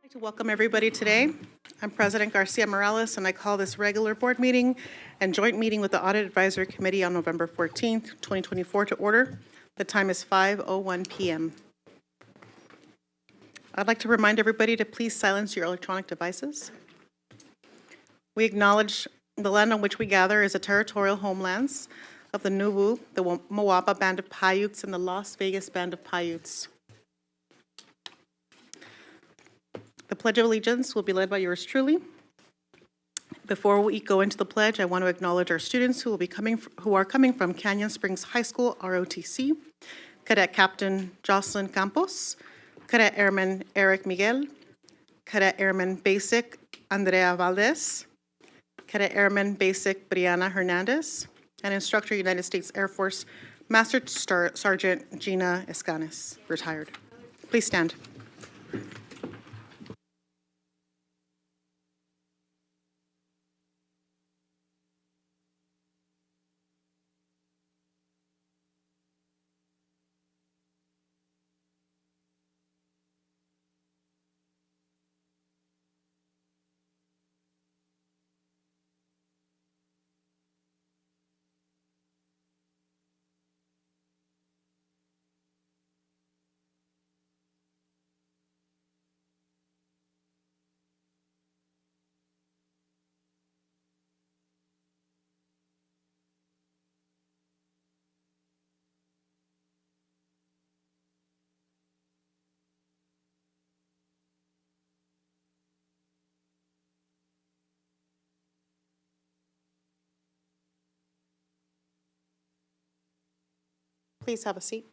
I'd like to welcome everybody today. I'm President Garcia Morales, and I call this regular board meeting and joint meeting with the Audit Advisory Committee on November 14th, 2024 to order. The time is 5:01 p.m. I'd like to remind everybody to please silence your electronic devices. We acknowledge the land on which we gather is the territorial homelands of the Nuwu, the Moapa Band of Paiutes, and the Las Vegas Band of Paiutes. The Pledge of Allegiance will be led by yours truly. Before we go into the pledge, I want to acknowledge our students who are coming from Canyon Springs High School, ROTC, Cadet Captain Jocelyn Campos, Cadet Airman Eric Miguel, Cadet Airman Basic Andrea Valdez, Cadet Airman Basic Brianna Hernandez, and Instructor United States Air Force Master Sergeant Gina Escanes, retired. Please stand. Please have a seat.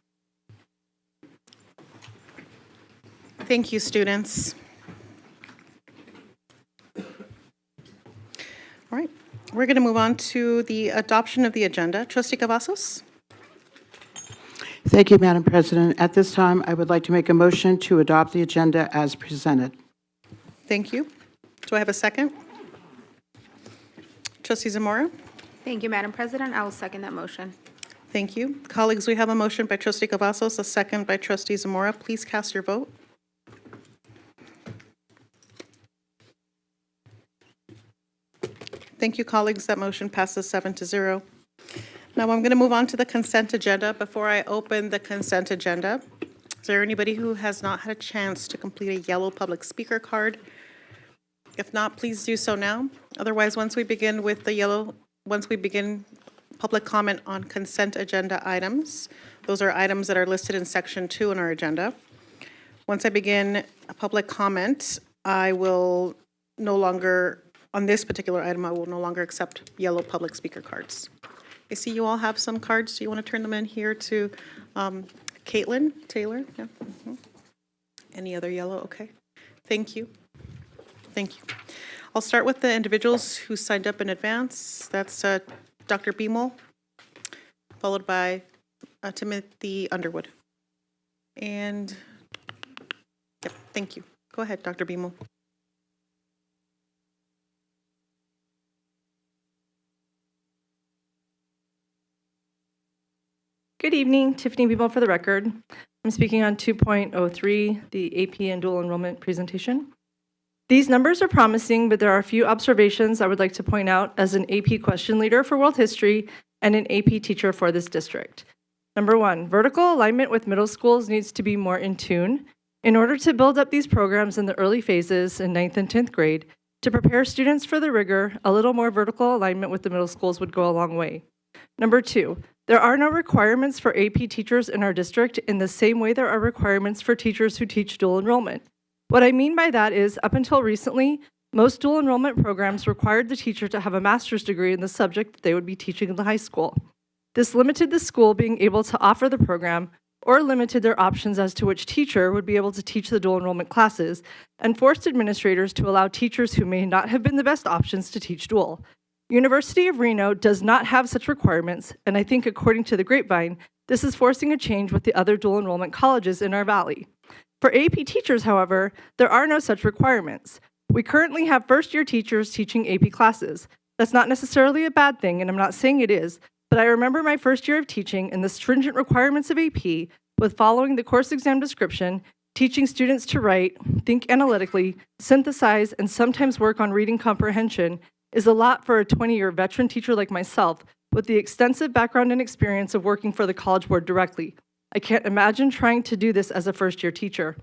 Thank you, students. All right, we're going to move on to the adoption of the agenda. Trustee Cavazos? Thank you, Madam President. At this time, I would like to make a motion to adopt the agenda as presented. Thank you. Do I have a second? Trustee Zamora? Thank you, Madam President. I will second that motion. Thank you. Colleagues, we have a motion by Trustee Cavazos, a second by Trustee Zamora. Please cast your vote. Thank you, colleagues. That motion passes 7-0. Now I'm going to move on to the consent agenda. Before I open the consent agenda, is there anybody who has not had a chance to complete a yellow public speaker card? If not, please do so now. Otherwise, once we begin public comment on consent agenda items, those are items that are listed in section 2 in our agenda. Once I begin a public comment, I will no longer, on this particular item, I will no longer accept yellow public speaker cards. I see you all have some cards. Do you want to turn them in here to Caitlin Taylor? Yeah. Any other yellow? Okay. Thank you. Thank you. I'll start with the individuals who signed up in advance. That's Dr. Beamel, followed by Timothy Underwood. And, yep, thank you. Go ahead, Dr. Beamel. Good evening, Tiffany Beamel for the record. I'm speaking on 2.03, the AP and dual enrollment presentation. These numbers are promising, but there are a few observations I would like to point out as an AP question leader for world history and an AP teacher for this district. Number one, vertical alignment with middle schools needs to be more in tune. In order to build up these programs in the early phases in 9th and 10th grade, to prepare students for the rigor, a little more vertical alignment with the middle schools would go a long way. Number two, there are no requirements for AP teachers in our district in the same way there are requirements for teachers who teach dual enrollment. What I mean by that is, up until recently, most dual enrollment programs required the teacher to have a master's degree in the subject that they would be teaching in the high school. This limited the school being able to offer the program, or limited their options as to which teacher would be able to teach the dual enrollment classes, and forced administrators to allow teachers who may not have been the best options to teach dual. University of Reno does not have such requirements, and I think according to the grapevine, this is forcing a change with the other dual enrollment colleges in our valley. For AP teachers, however, there are no such requirements. We currently have first-year teachers teaching AP classes. That's not necessarily a bad thing, and I'm not saying it is, but I remember my first year of teaching and the stringent requirements of AP with following the course exam description, teaching students to write, think analytically, synthesize, and sometimes work on reading comprehension is a lot for a 20-year veteran teacher like myself with the extensive background and experience of working for the College Board directly. I can't imagine trying to do this as a first-year teacher.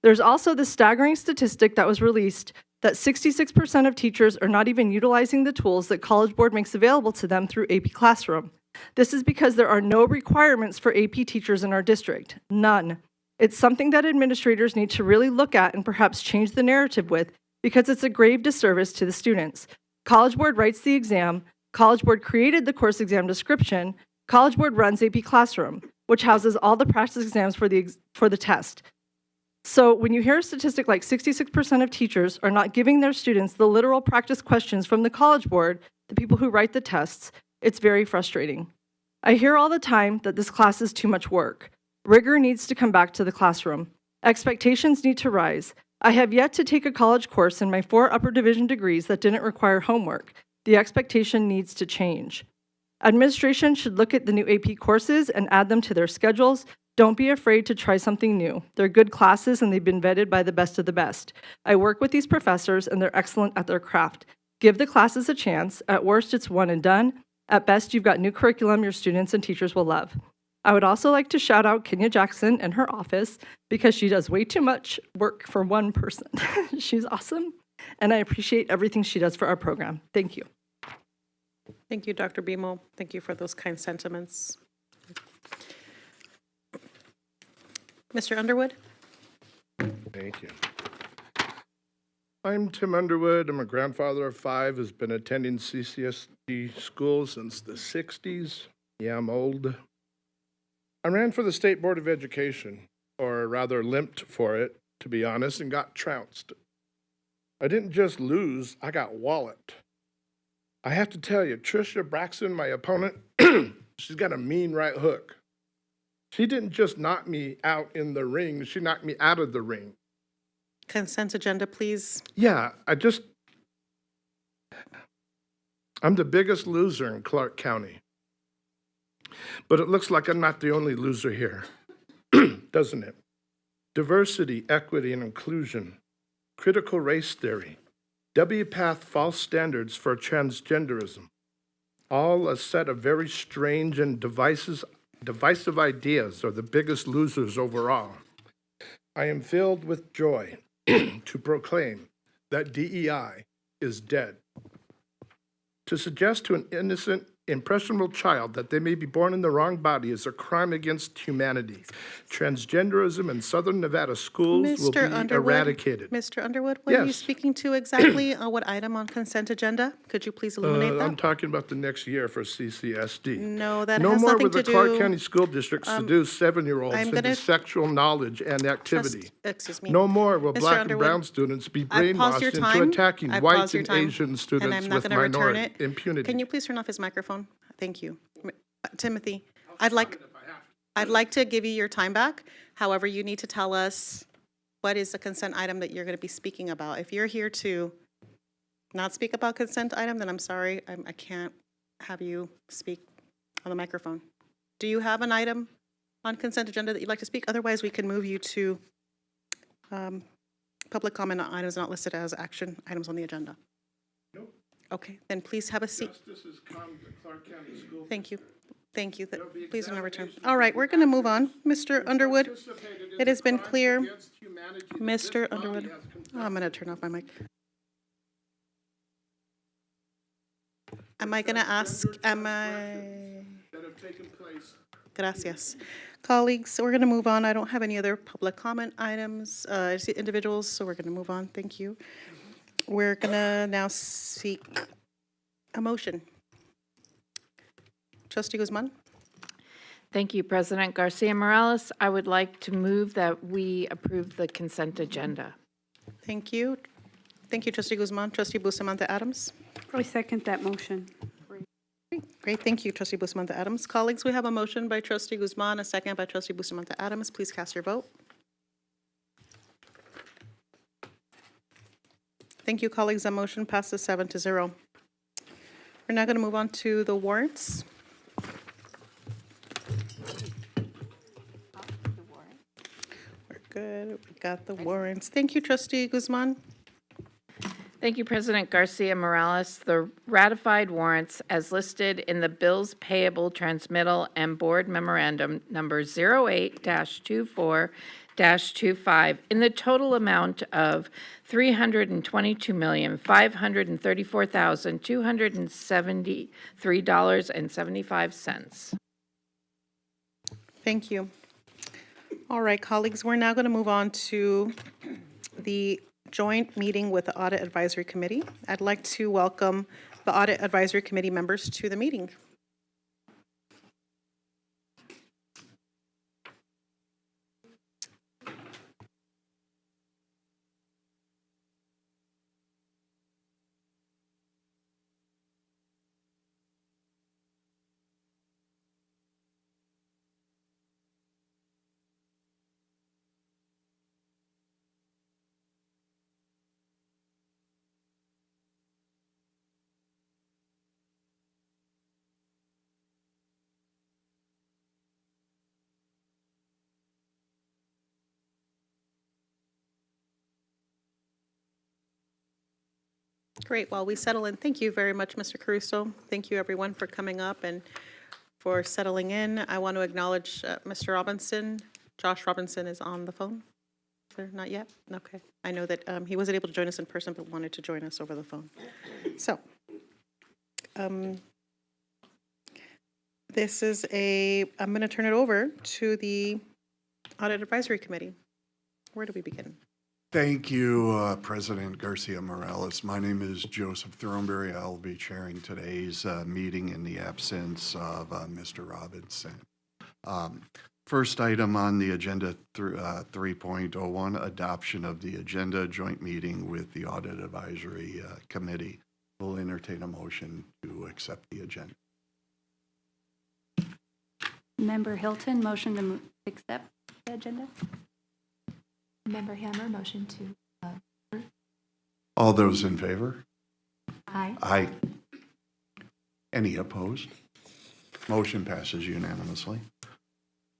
There's also the staggering statistic that was released that 66% of teachers are not even utilizing the tools that College Board makes available to them through AP Classroom. This is because there are no requirements for AP teachers in our district, none. It's something that administrators need to really look at and perhaps change the narrative with, because it's a grave disservice to the students. College Board writes the exam, College Board created the course exam description, College Board runs AP Classroom, which houses all the practice exams for the test. So when you hear a statistic like 66% of teachers are not giving their students the literal practice questions from the College Board, the people who write the tests, it's very frustrating. I hear all the time that this class is too much work. Rigor needs to come back to the classroom. Expectations need to rise. I have yet to take a college course in my 4 upper division degrees that didn't require homework. The expectation needs to change. Administration should look at the new AP courses and add them to their schedules. Don't be afraid to try something new. They're good classes and they've been vetted by the best of the best. I work with these professors and they're excellent at their craft. Give the classes a chance. At worst, it's one and done. At best, you've got new curriculum your students and teachers will love. I would also like to shout out Kenya Jackson and her office because she does way too much work for one person. She's awesome, and I appreciate everything she does for our program. Thank you. Thank you, Dr. Bimo. Thank you for those kind sentiments. Mr. Underwood? Thank you. I'm Tim Underwood. I'm a grandfather of 5, has been attending CCSD school since the 60s. Yeah, I'm old. I ran for the State Board of Education, or rather limped for it, to be honest, and got trounced. I didn't just lose, I got walloped. I have to tell you, Tricia Braxton, my opponent, she's got a mean right hook. She didn't just knock me out in the ring, she knocked me out of the ring. Consent agenda, please. Yeah, I'm the biggest loser in Clark County. But it looks like I'm not the only loser here, doesn't it? Diversity, equity, and inclusion, critical race theory, WPATH false standards for transgenderism, all a set of very strange and divisive ideas are the biggest losers overall. I am filled with joy to proclaim that DEI is dead. To suggest to an innocent, impressionable child that they may be born in the wrong body is a crime against humanity. Transgenderism in Southern Nevada schools will be eradicated. Mr. Underwood, what are you Yes. speaking to exactly? What item on consent agenda? Could you please illuminate I'm that? talking about the next year for CCSD. No, that No has more nothing will to the Clark do. County School District seduce 7-year-olds I'm into gonna sexual knowledge and activity. Excuse me. No more will Mr. black and Underwood, brown students be I've paused brainwashed your into time. attacking I've white paused your and time, Asian and students I'm not with going to return minority it. impunity. Can you please turn off his microphone? Thank you. Timothy, I'd like to give you your time back. However, you need to tell us what is the consent item that you're going to be speaking about. If you're here to not speak about consent item, then I'm sorry, I can't have you speak on the microphone. Do you have an item on consent agenda that you'd like to speak? Otherwise, we can move you to public comment on items not listed as action items on the agenda. Nope. Okay, then please have a seat. Justice has come to Clark County School. Thank you. Thank you. Please don't return. All right, we're going to move on. Mr. Underwood, it has been clear. Mr. Underwood, I'm going to turn off my mic. Am I going to ask, That have taken place. Gracias. Colleagues, we're going to move on. I don't have any other public comment items, I see individuals, so we're going to move on. Thank you. We're going to now seek a motion. Trustee Guzman? Thank you, President Garcia Morales. I would like to move that we approve the consent agenda. Thank you. Thank you, Trustee Guzman. Trustee Bustamante Adams? I second that motion. Great, thank you, Trustee Bustamante Adams. Colleagues, we have a motion by Trustee Guzman, a second by Trustee Bustamante Adams. Please cast your vote. Thank you, colleagues. The motion passes 7-0. We're now going to move on to the warrants. We're good. We got the warrants. Thank you, Trustee Guzman. Thank you, President Garcia Morales. The ratified warrants as listed in the bills payable transmittal and board memorandum number 08-24-25 in the total amount of $322,534,273.75. Thank you. All right, colleagues, we're now going to move on to the joint meeting with the Audit Advisory Committee. I'd like to welcome the Audit Advisory Committee members to the meeting. Great. While we settle in, thank you very much, Mr. Caruso. Thank you, everyone, for coming up and for settling in. I want to acknowledge Mr. Robinson. Josh Robinson is on the phone. Is there not yet? Okay. I know that he wasn't able to join us in person, but wanted to join us over the phone. So, this is I'm going to turn it over to the Audit Advisory Committee. Where do we begin? Thank you, President Garcia Morales. My name is Joseph Thornberry. I'll be chairing today's meeting in the absence of Mr. Robinson. First item on the agenda, 3.01, adoption of the agenda, joint meeting with the Audit Advisory Committee. We'll entertain a motion to accept the agenda. Member Hilton, motion to accept the agenda. Member Hammer, motion to approve. All those in favor? Aye. Aye. Any opposed? Motion passes unanimously.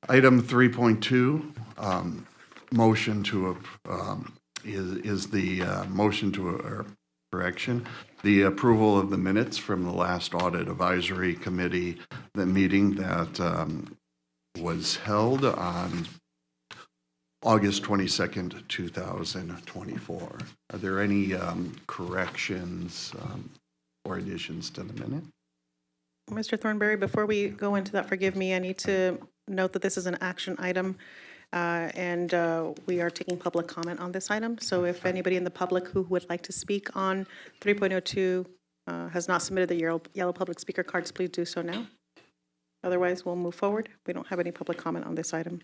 Item 3.2, motion to, is the motion to, correction, the approval of the minutes from the last Audit Advisory Committee, the meeting that was held on August 22nd, 2024. Are there any corrections or additions to the minute? Mr. Thornberry, before we go into that, forgive me, I need to note that this is an action item, and we are taking public comment on this item. So if anybody in the public who would like to speak on 3.02 has not submitted the yellow public speaker cards, please do so now. Otherwise, we'll move forward. We don't have any public comment on this item.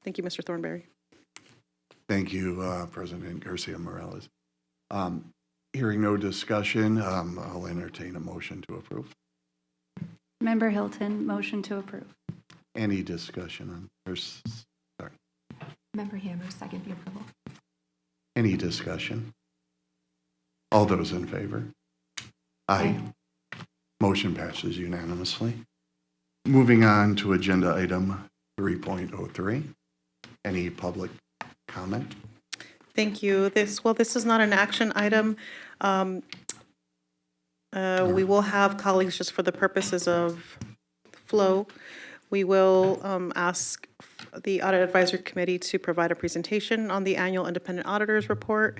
Thank you, Mr. Thornberry. Thank you, President Garcia Morales. Hearing no discussion, I'll entertain a motion to approve. Member Hilton, motion to approve. Any discussion on first? Sorry. Member Hammer, second the approval. Any discussion? All those in favor? Aye. Motion passes unanimously. Moving on to agenda item 3.03. Any public comment? Thank you. This is not an action item. We will have colleagues, just for the purposes of flow, we will ask the Audit Advisory Committee to provide a presentation on the annual independent auditor's report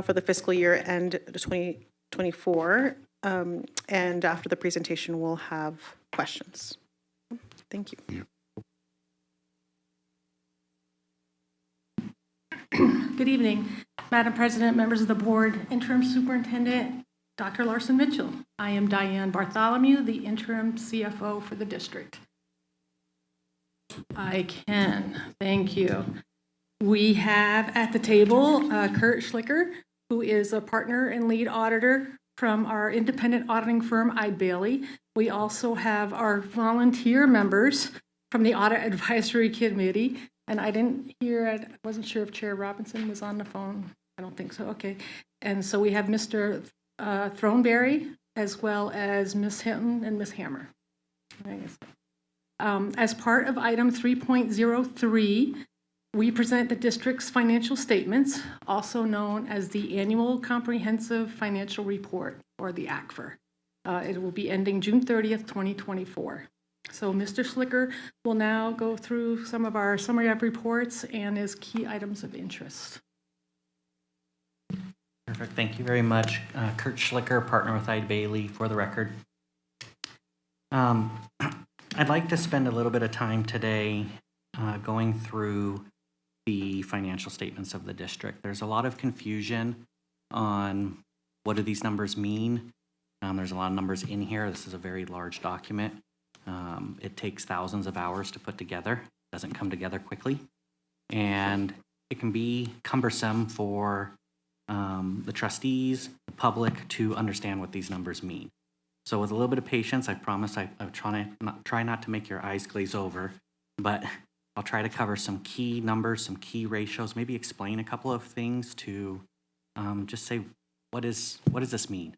for the fiscal year end 2024. And after the presentation, we'll have questions. Thank you. Good evening, Madam President, members of the board, Interim Superintendent Dr. Larson Mitchell. I am Diane Bartholomew, the interim CFO for the district. I can, thank you. We have at the table Kurt Schlicker, who is a partner and lead auditor from our independent auditing firm, Eide Bailly. We also have our volunteer members from the Audit Advisory Committee. And I didn't hear, I wasn't sure if Chair Robinson was on the phone. I don't think so, okay. And so we have Mr. Thornberry, as well as Ms. Hinton and Ms. Hammer. As part of item 3.03, We present the district's financial statements, also known as the Annual Comprehensive Financial Report, or the ACFR. It will be ending June 30th, 2024. So Mr. Schlicker will now go through some of our summary of reports and his key items of interest. Perfect. Thank you very much. Kurt Schlicker, partner with Ide Bailey, for the record. I'd like to spend a little bit of time today going through the financial statements of the district. There's a lot of confusion on what do these numbers mean. There's a lot of numbers in here. This is a very large document. It takes thousands of hours to put together. It doesn't come together quickly. And it can be cumbersome for the trustees, the public, to understand what these numbers mean. So with a little bit of patience, I promise I'll try not to make your eyes glaze over, but I'll try to cover some key numbers, some key ratios, maybe explain a couple of things to just say, what does this mean?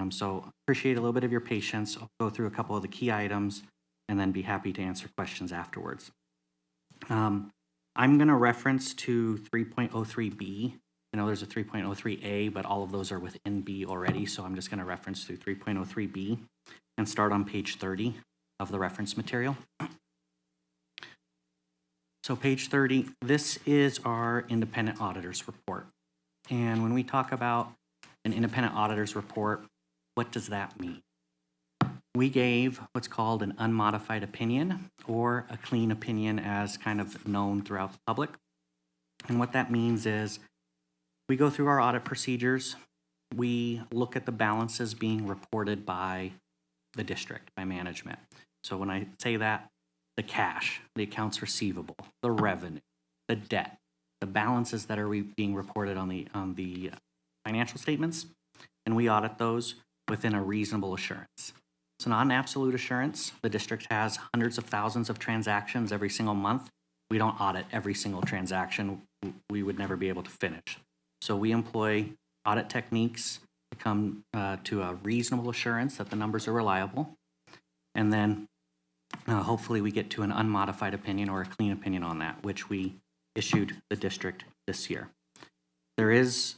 So appreciate a little bit of your patience. I'll go through a couple of the key items and then be happy to answer questions afterwards. I'm going to reference to 3.03B. I know there's a 3.03A, but all of those are within B already, so I'm just going to reference through 3.03B and start on page 30 of the reference material. So page 30, this is our independent auditor's report. And when we talk about an independent auditor's report, what does that mean? We gave what's called an unmodified opinion, or a clean opinion as kind of known throughout the public. And what that means is we go through our audit procedures, we look at the balances being reported by the district, by management. So when I say that, the cash, the accounts receivable, the revenue, the debt, the balances that are being reported on the financial statements, and we audit those within a reasonable assurance. So not an absolute assurance. The district has hundreds of thousands of transactions every single month. We don't audit every single transaction. We would never be able to finish. So we employ audit techniques to come to a reasonable assurance that the numbers are reliable. And then hopefully we get to an unmodified opinion or a clean opinion on that, which we issued the district this year. There is,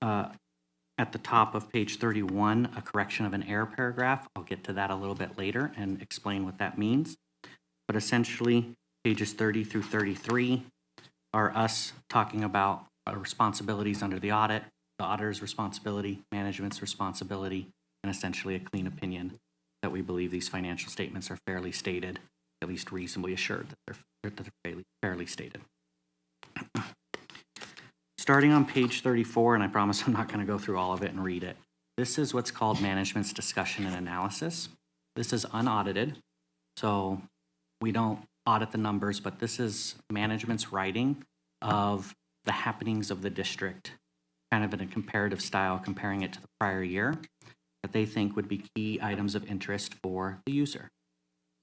at the top of page 31, a correction of an error paragraph. I'll get to that a little bit later and explain what that means. But essentially, pages 30 through 33 are us talking about our responsibilities under the audit, the auditor's responsibility, management's responsibility, and essentially a clean opinion that we believe these financial statements are fairly stated, at least reasonably assured that they're fairly stated. Starting on page 34, and I promise I'm not going to go through all of it and read it, this is what's called management's discussion and analysis. This is unaudited, so we don't audit the numbers, but this is management's writing of the happenings of the district, kind of in a comparative style, comparing it to the prior year, that they think would be key items of interest for the user.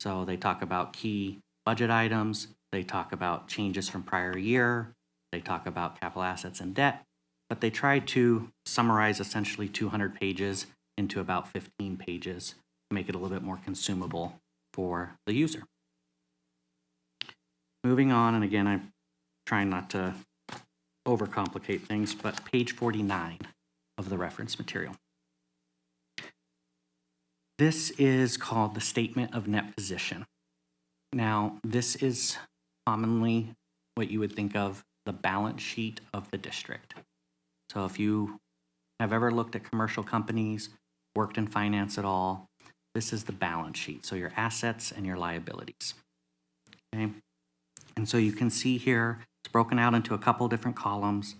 So they talk about key budget items, they talk about changes from prior year, they talk about capital assets and debt, but they try to summarize essentially 200 pages into about 15 pages to make it a little bit more consumable for the user. Moving on, and again, I'm trying not to overcomplicate things, but page 49 of the reference material. This is called the statement of net position. Now, this is commonly what you would think of the balance sheet of the district. So if you have ever looked at commercial companies, worked in finance at all, this is the balance sheet. So your assets and your liabilities. Okay? And so you can see here, it's broken out into a couple different columns.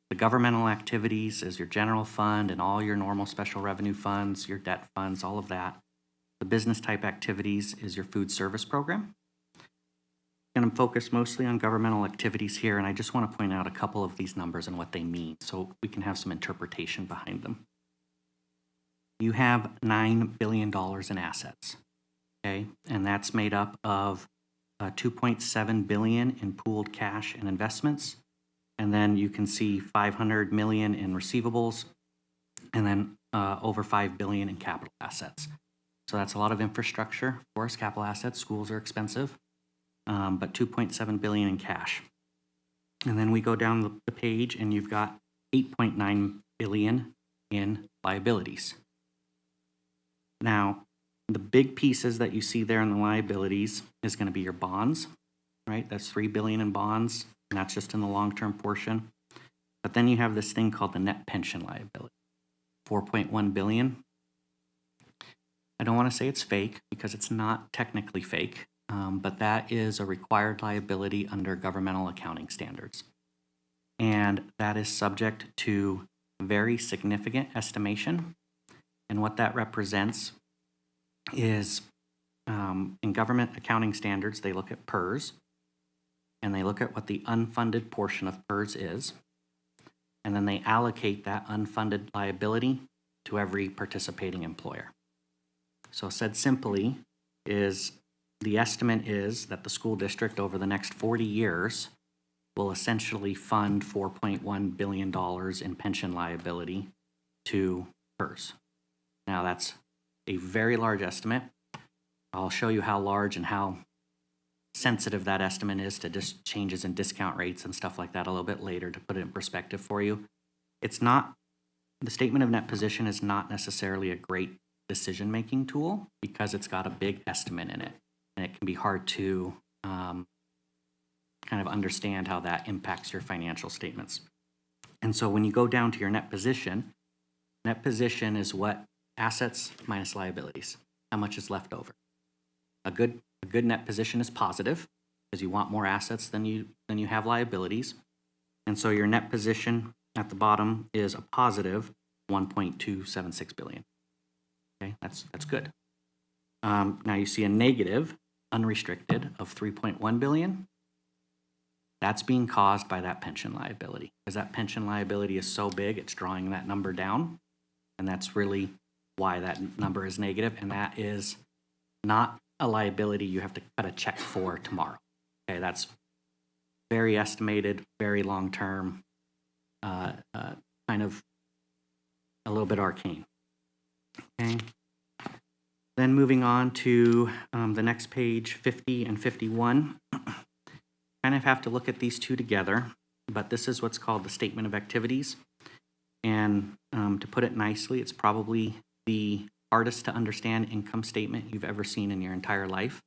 The governmental activities is your general fund and all your normal special revenue funds, your debt funds, all of that. The business type activities is your food service program. I'm going to focus mostly on governmental activities here, and I just want to point out a couple of these numbers and what they mean so we can have some interpretation behind them. You have $9 billion in assets, okay? And that's made up of $2.7 billion in pooled cash and investments. And then you can see $500 million in receivables, and then over $5 billion in capital assets. So that's a lot of infrastructure. Of course, capital assets, schools are expensive, but $2.7 billion in cash. And then we go down the page and you've got 8.9 billion in liabilities. Now, the big pieces that you see there in the liabilities is going to be your bonds, right? That's 3 billion in bonds, and that's just in the long-term portion. But then you have this thing called the net pension liability, 4.1 billion. I don't want to say it's fake because it's not technically fake, but that is a required liability under governmental accounting standards. And that is subject to very significant estimation. And what that represents is in government accounting standards, they look at PERS, and they look at what the unfunded portion of PERS is, and then they allocate that unfunded liability to every participating employer. So said simply is the estimate is that the school district over the next 40 years will essentially fund $4.1 billion in pension liability to PERS. Now that's a very large estimate. I'll show you how large and how sensitive that estimate is to just changes in discount rates and stuff like that a little bit later to put it in perspective for you. It's not, the statement of net position is not necessarily a great decision-making tool because it's got a big estimate in it, and it can be hard to kind of understand how that impacts your financial statements. And so when you go down to your net position is what assets minus liabilities, how much is left over. A good net position is positive because you want more assets than you have liabilities. And so your net position at the bottom is a positive 1.276 billion. Okay, that's good. Now you see a negative unrestricted of 3.1 billion. That's being caused by that pension liability because that pension liability is so big it's drawing that number down, and that's really why that number is negative, and that is not a liability you have to cut a check for tomorrow. Okay, that's very estimated, very long-term, kind of a little bit arcane. Okay. Then moving on to the next page, 50 and 51. Kind of have to look at these two together, but this is what's called the statement of activities. And to put it nicely, it's probably the hardest to understand income statement you've ever seen in your entire life.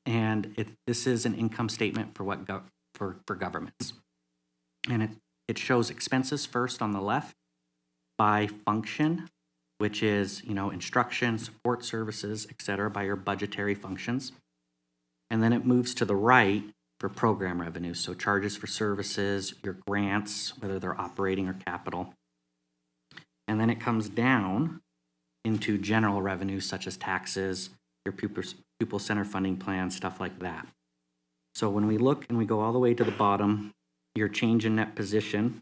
This is an income statement for for governments. And it shows expenses first on the left by function, which is, instruction, support services, et cetera, by your budgetary functions. And then it moves to the right for program revenues, so charges for services, your grants, whether they're operating or capital. And then it comes down into general revenues such as taxes, your pupil center funding plan, stuff like that. So when we look and we go all the way to the bottom, your change in net position,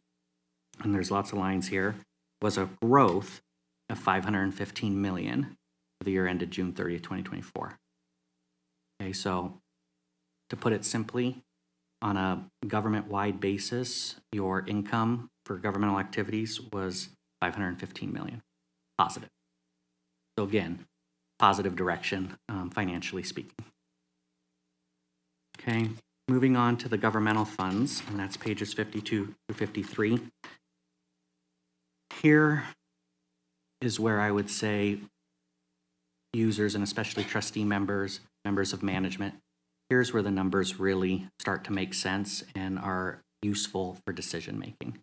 and there's lots of lines here, was a growth of 515 million for the year ended June 30th, 2024. Okay, so to put it simply, on a government-wide basis, your income for governmental activities was 515 million, positive. So again, positive direction, financially speaking. Okay, moving on to the governmental funds, and that's pages 52 through 53. Here is where I would say users, and especially trustee members of management, here's where the numbers really start to make sense and are useful for decision making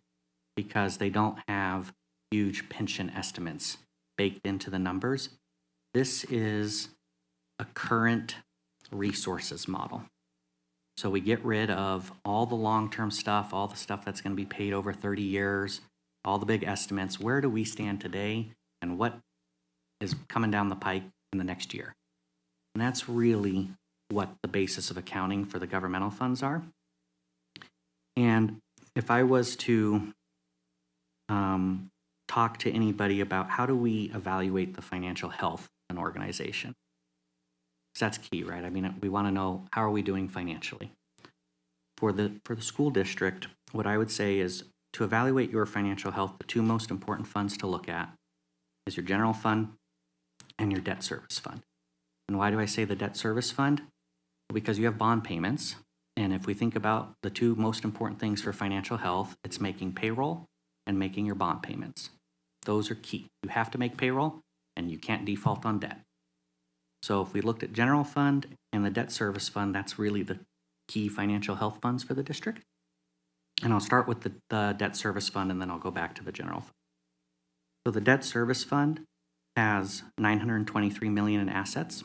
because they don't have huge pension estimates baked into the numbers. This is a current resources model. So we get rid of all the long-term stuff, all the stuff that's going to be paid over 30 years, all the big estimates. Where do we stand today and what is coming down the pike in the next year? And that's really what the basis of accounting for the governmental funds are. And if I was to talk to anybody about how do we evaluate the financial health of an organization, because that's key, right? I mean, we want to know how are we doing financially. For the school district, what I would say is to evaluate your financial health, the two most important funds to look at is your general fund and your debt service fund. And why do I say the debt service fund? Because you have bond payments, And if we think about the two most important things for financial health, it's making payroll and making your bond payments. Those are key. You have to make payroll and you can't default on debt. So if we looked at general fund and the debt service fund, that's really the key financial health funds for the district. And I'll start with the debt service fund and then I'll go back to the general fund. So the debt service fund has $923 million in assets.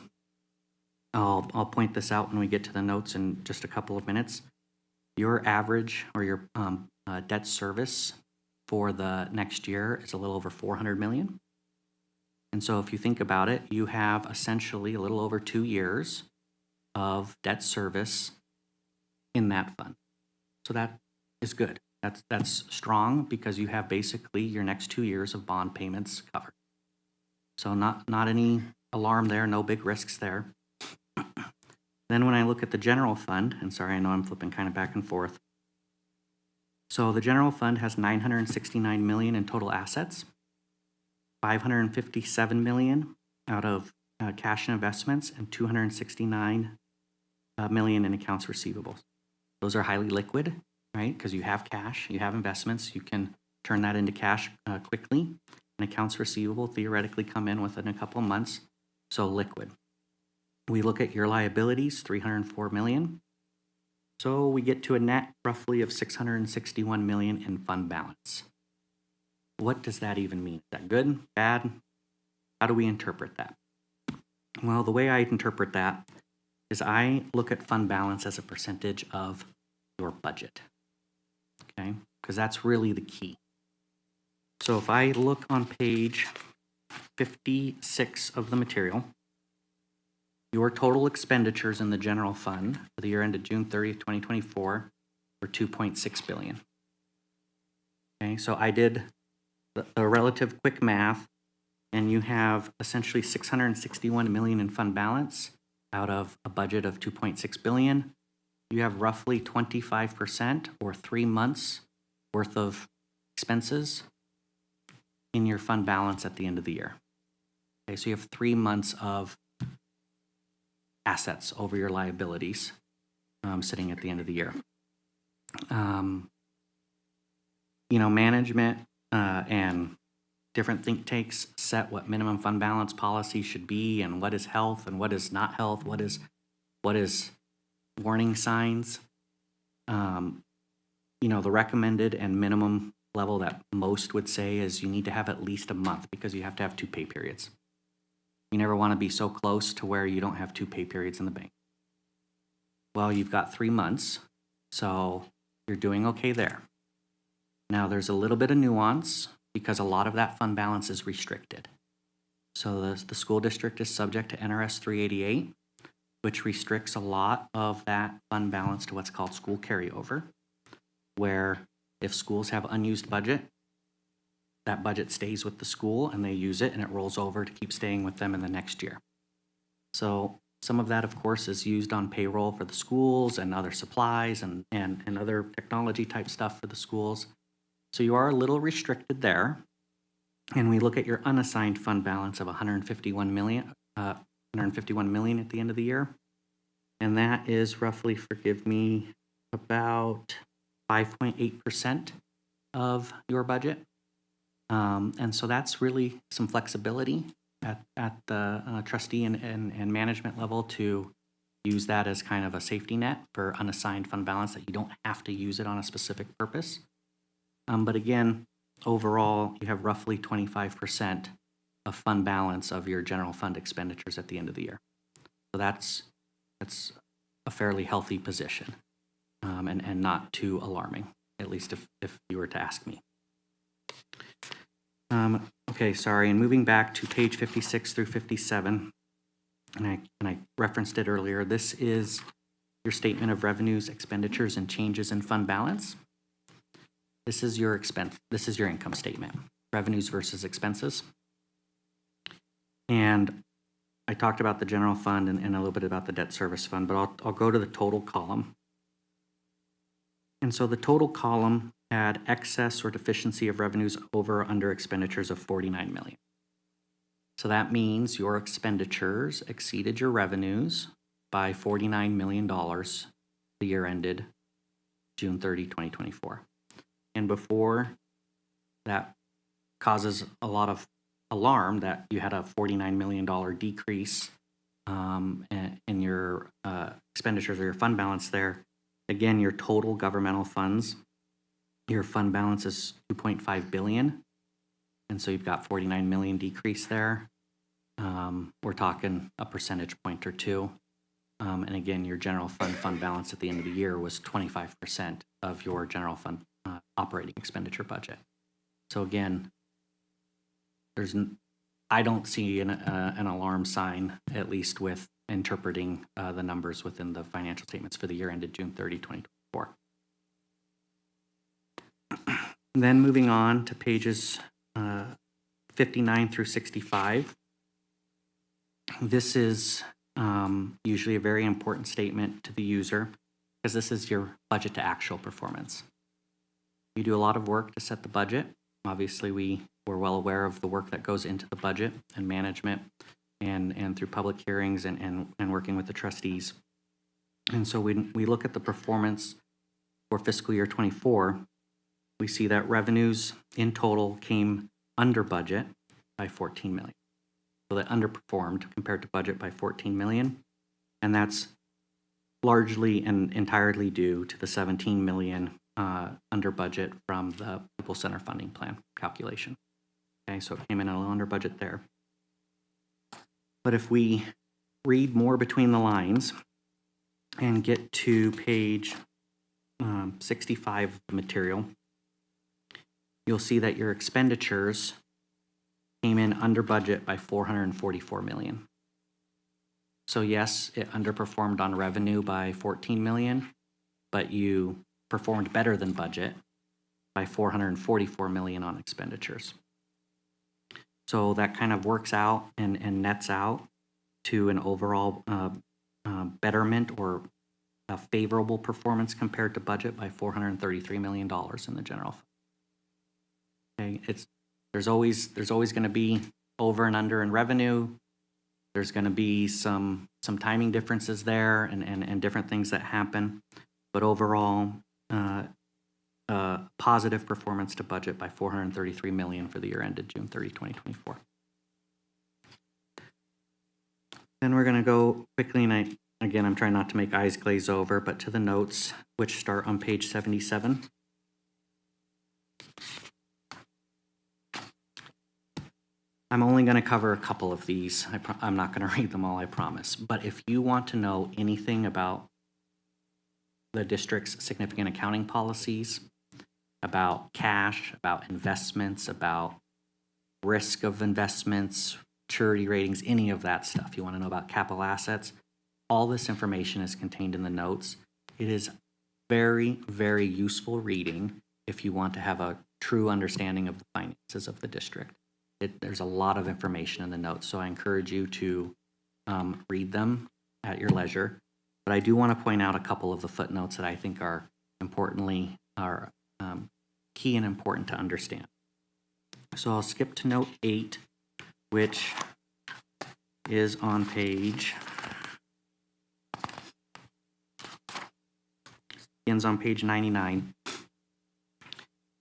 I'll point this out when we get to the notes in just a couple of minutes. Your average or your debt service for the next year is a little over $400 million. And so if you think about it, you have essentially a little over 2 years of debt service in that fund. So that is good. That's strong because you have basically your next 2 years of bond payments covered. So not any alarm there, no big risks there. Then when I look at the general fund, and sorry, I know I'm flipping kind of back and forth. So the general fund has $969 million in total assets, $557 million out of cash and investments, and $269 million in accounts receivables. Those are highly liquid, right? Because you have cash, you have investments, you can turn that into cash quickly. And accounts receivable theoretically come in within a couple of months, so liquid. We look at your liabilities, $304 million. So we get to a net roughly of $661 million in fund balance. What does that even mean? Is that good, bad? How do we interpret that? Well, the way I interpret that is I look at fund balance as a percentage of your budget, okay? Because that's really the key. So if I look on page 56 of the material, your total expenditures in the general fund for the year ended June 30th, 2024 were $2.6 billion. Okay, so I did the relative quick math, and you have essentially $661 million in fund balance out of a budget of $2.6 billion. You have roughly 25% or 3 months worth of expenses in your fund balance at the end of the year. Okay, so you have 3 months of assets over your liabilities sitting at the end of the year. Management and different think tanks set what minimum fund balance policy should be and what is health and what is not health, what is warning signs. The recommended and minimum level that most would say is you need to have at least a month because you have to have 2 pay periods. You never want to be so close to where you don't have 2 pay periods in the bank. Well, you've got 3 months, so you're doing okay there. Now, there's a little bit of nuance because a lot of that fund balance is restricted. So the school district is subject to NRS 388, which restricts a lot of that fund balance to what's called school carryover, where if schools have unused budget, that budget stays with the school and they use it and it rolls over to keep staying with them in the next year. So some of that, of course, is used on payroll for the schools and other supplies and other technology type stuff for the schools. So you are a little restricted there. And we look at your unassigned fund balance of $151 million at the end of the year. And that is roughly, forgive me, about 5.8% of your budget. And so that's really some flexibility at the trustee and management level to use that as kind of a safety net for unassigned fund balance that you don't have to use it on a specific purpose. But again, overall, you have roughly 25% of fund balance of your general fund expenditures at the end of the year. So that's a fairly healthy position and not too alarming, at least if you were to ask me. Okay, sorry, and moving back to page 56 through 57, and I referenced it earlier, this is your statement of revenues, expenditures, and changes in fund balance. This is your income statement, revenues versus expenses. And I talked about the general fund and a little bit about the debt service fund, but I'll go to the total column. And so the total column had excess or deficiency of revenues over or under expenditures of $49 million. So that means your expenditures exceeded your revenues by $49 million the year ended June 30, 2024. And before that causes a lot of alarm that you had a $49 million decrease in your expenditures or your fund balance there. Again, your total governmental funds, your fund balance is $2.5 billion. And so you've got 49 million decrease there. We're talking a percentage point or two. And again, your general fund balance at the end of the year was 25% of your general fund operating expenditure budget. So again, I don't see an alarm sign, at least with interpreting the numbers within the financial statements for the year ended June 30, 2024. Then moving on to pages 59 through 65. This is usually a very important statement to the user because this is your budget to actual performance. You do a lot of work to set the budget. Obviously, we're well aware of the work that goes into the budget and management and through public hearings and working with the trustees. And so when we look at the performance for fiscal year 24, we see that revenues in total came under budget by 14 million. So they underperformed compared to budget by 14 million. And that's largely and entirely due to the 17 million under budget from the People Center funding plan calculation. Okay, so it came in a little under budget there. But if we read more between the lines and get to page 65 of the material, you'll see that your expenditures came in under budget by 444 million. So yes, it underperformed on revenue by 14 million, but you performed better than budget by 444 million on expenditures. So that kind of works out and nets out to an overall betterment or a favorable performance compared to budget by $433 million in the general fund. Okay, there's always going to be over and under in revenue. There's going to be some timing differences there and different things that happen, but overall, positive performance to budget by $433 million for the year ended June 30, 2024. Then we're going to go quickly, and again, I'm trying not to make eyes glaze over, but to the notes, which start on page 77. I'm only going to cover a couple of these. I'm not going to read them all, I promise. But if you want to know anything about the district's significant accounting policies, about cash, about investments, about risk of investments, maturity ratings, any of that stuff, you want to know about capital assets, all this information is contained in the notes. It is very, very useful reading if you want to have a true understanding of the finances of the district. There's a lot of information in the notes, so I encourage you to read them at your leisure. But I do want to point out a couple of the footnotes that I think are key and important to understand. So I'll skip to note 8, which is on page, begins on page 99.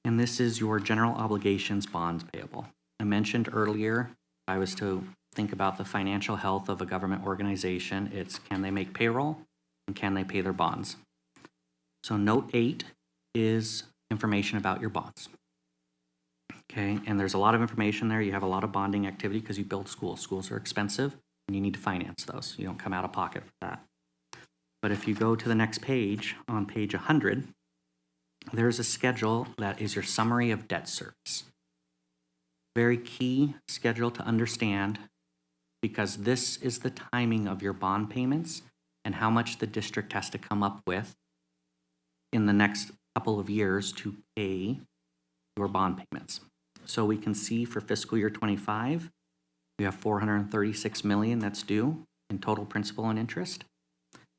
And this is your general obligations bonds payable. I mentioned earlier, if I was to think about the financial health of a government organization, it's can they make payroll and can they pay their bonds? So note 8 is information about your bonds. Okay, and there's a lot of information there. You have a lot of bonding activity because you build schools. Schools are expensive and you need to finance those. You don't come out of pocket for that. But if you go to the next page, on page 100, there's a schedule that is your summary of debt service. Very key schedule to understand because this is the timing of your bond payments and how much the district has to come up with in the next couple of years to pay your bond payments. So we can see for fiscal year 25, we have $436 million that's due in total principal and interest.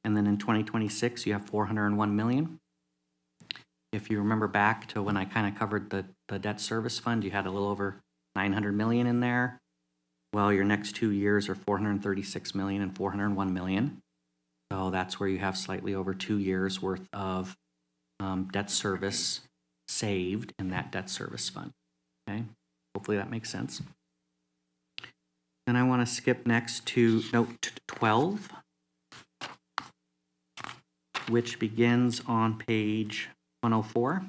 And then in 2026, you have $401 million. If you remember back to when I kind of covered the debt service fund, you had a little over $900 million in there. Well, your next 2 years are $436 million and $401 million. So that's where you have slightly over 2 years worth of debt service saved in that debt service fund. Okay, hopefully that makes sense. Then I want to skip next to note 12, which begins on page 104.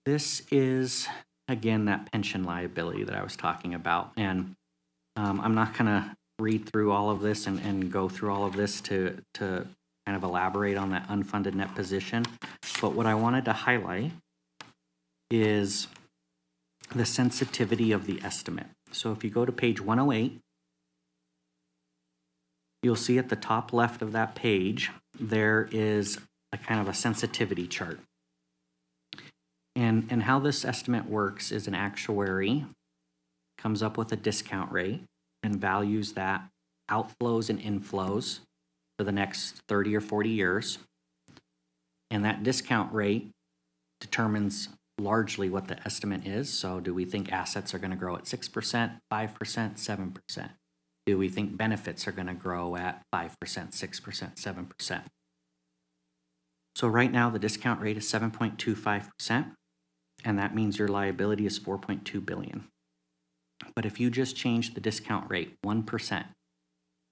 This is, again, that pension liability that I was talking about. And I'm not going to read through all of this and go through all of this to kind of elaborate on that unfunded net position. But what I wanted to highlight is the sensitivity of the estimate. So if you go to page 108, you'll see at the top left of that page, there is a kind of a sensitivity chart. And how this estimate works is an actuary comes up with a discount rate and values that outflows and inflows for the next 30 or 40 years. And that discount rate determines largely what the estimate is. So do we think assets are going to grow at 6%, 5%, 7%? Do we think benefits are going to grow at 5%, 6%, 7%? So right now the discount rate is 7.25%, and that means your liability is $4.2 billion. But if you just change the discount rate 1%,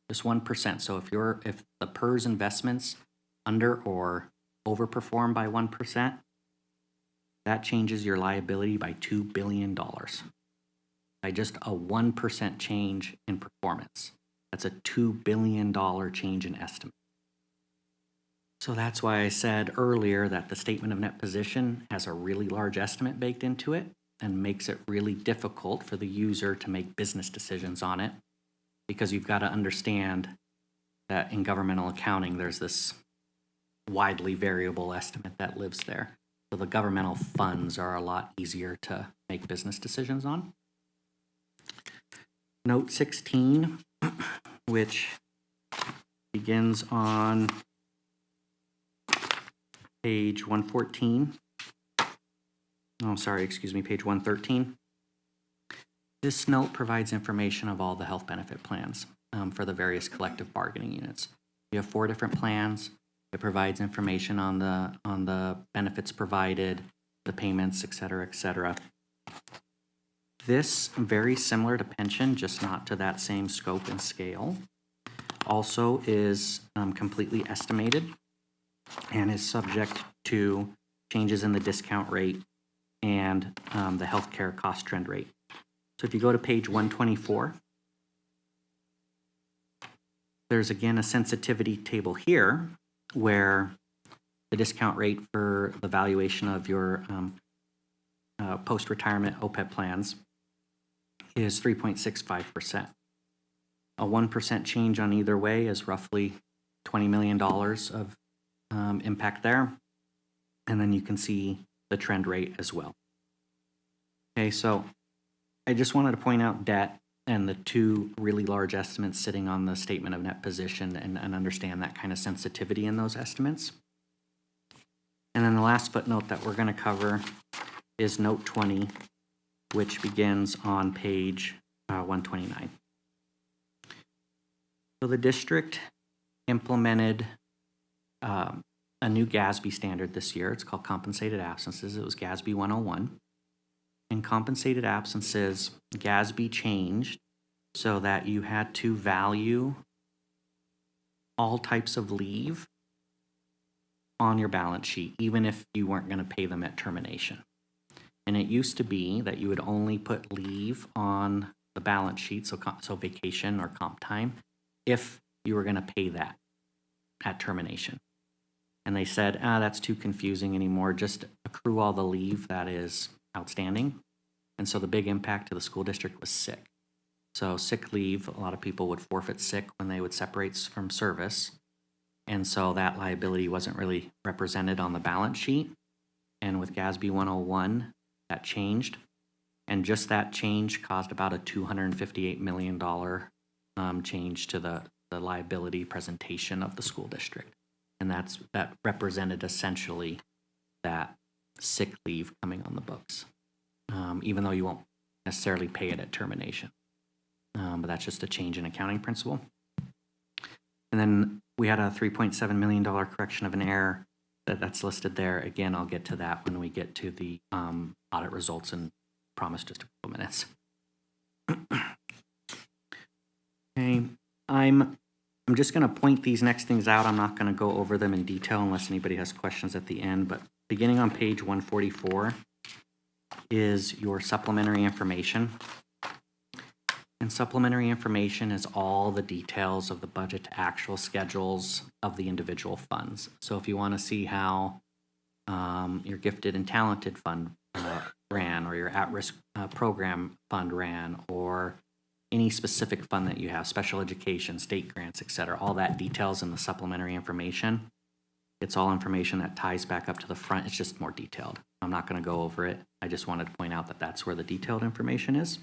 just 1%, so if the PERS investments under or overperform by 1%, that changes your liability by $2 billion. By just a 1% change in performance. That's a $2 billion change in estimate. So that's why I said earlier that the statement of net position has a really large estimate baked into it and makes it really difficult for the user to make business decisions on it, because you've got to understand that in governmental accounting, there's this widely variable estimate that lives there. So the governmental funds are a lot easier to make business decisions on. Note 16, which begins on page 114. Oh, sorry, excuse me, page 113. This note provides information of all the health benefit plans for the various collective bargaining units. You have 4 different plans. It provides information on the benefits provided, the payments, et cetera, et cetera. This, very similar to pension, just not to that same scope and scale, also is completely estimated and is subject to changes in the discount rate and the healthcare cost trend rate. So if you go to page 124, there's again a sensitivity table here where the discount rate for the valuation of your post-retirement OPEB plans is 3.65%. A 1% change on either way is roughly $20 million of impact there. And then you can see the trend rate as well. Okay, so I just wanted to point out debt and the 2 really large estimates sitting on the statement of net position and understand that kind of sensitivity in those estimates. And then the last footnote that we're going to cover is note 20, which begins on page 129. So the district implemented a new GASB standard this year. It's called compensated absences. It was GASB 101. In compensated absences, GASB changed so that you had to value all types of leave on your balance sheet, even if you weren't going to pay them at termination. And it used to be that you would only put leave on the balance sheet, so vacation or comp time, if you were going to pay that at termination. And they said, that's too confusing anymore. Just accrue all the leave that is outstanding. And so the big impact to the school district was sick. So sick leave, a lot of people would forfeit sick when they would separate from service. And so that liability wasn't really represented on the balance sheet. And with GASB 101, that changed. And just that change caused about a $258 million change to the liability presentation of the school district. And that represented essentially that sick leave coming on the books, even though you won't necessarily pay it at termination. But that's just a change in accounting principle. And then we had a $3.7 million correction of an error that's listed there. Again, I'll get to that when we get to the audit results, and promise just a couple minutes. Okay, I'm just going to point these next things out. I'm not going to go over them in detail unless anybody has questions at the end, but beginning on page 144 is your supplementary information. And supplementary information is all the details of the budget to actual schedules of the individual funds. So if you want to see how your gifted and talented fund ran, or your at-risk program fund ran, or any specific fund that you have, special education, state grants, et cetera, all that details in the supplementary information. It's all information that ties back up to the front. It's just more detailed. I'm not going to go over it. I just wanted to point out that that's where the detailed information is.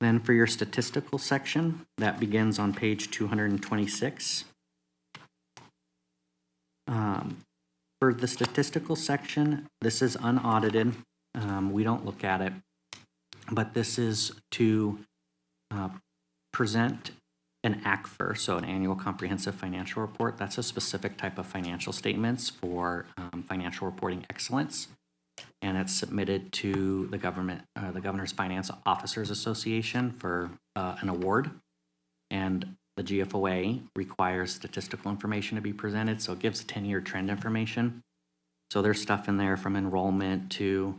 Then for your statistical section, that begins on page 226. For the statistical section, this is unaudited. We don't look at it, but this is to present an ACFR, so an annual comprehensive financial report. That's a specific type of financial statements for financial reporting excellence, and it's submitted to the Governor's Finance Officers Association for an award. And the GFOA requires statistical information to be presented, so it gives 10-year trend information. So there's stuff in there from enrollment to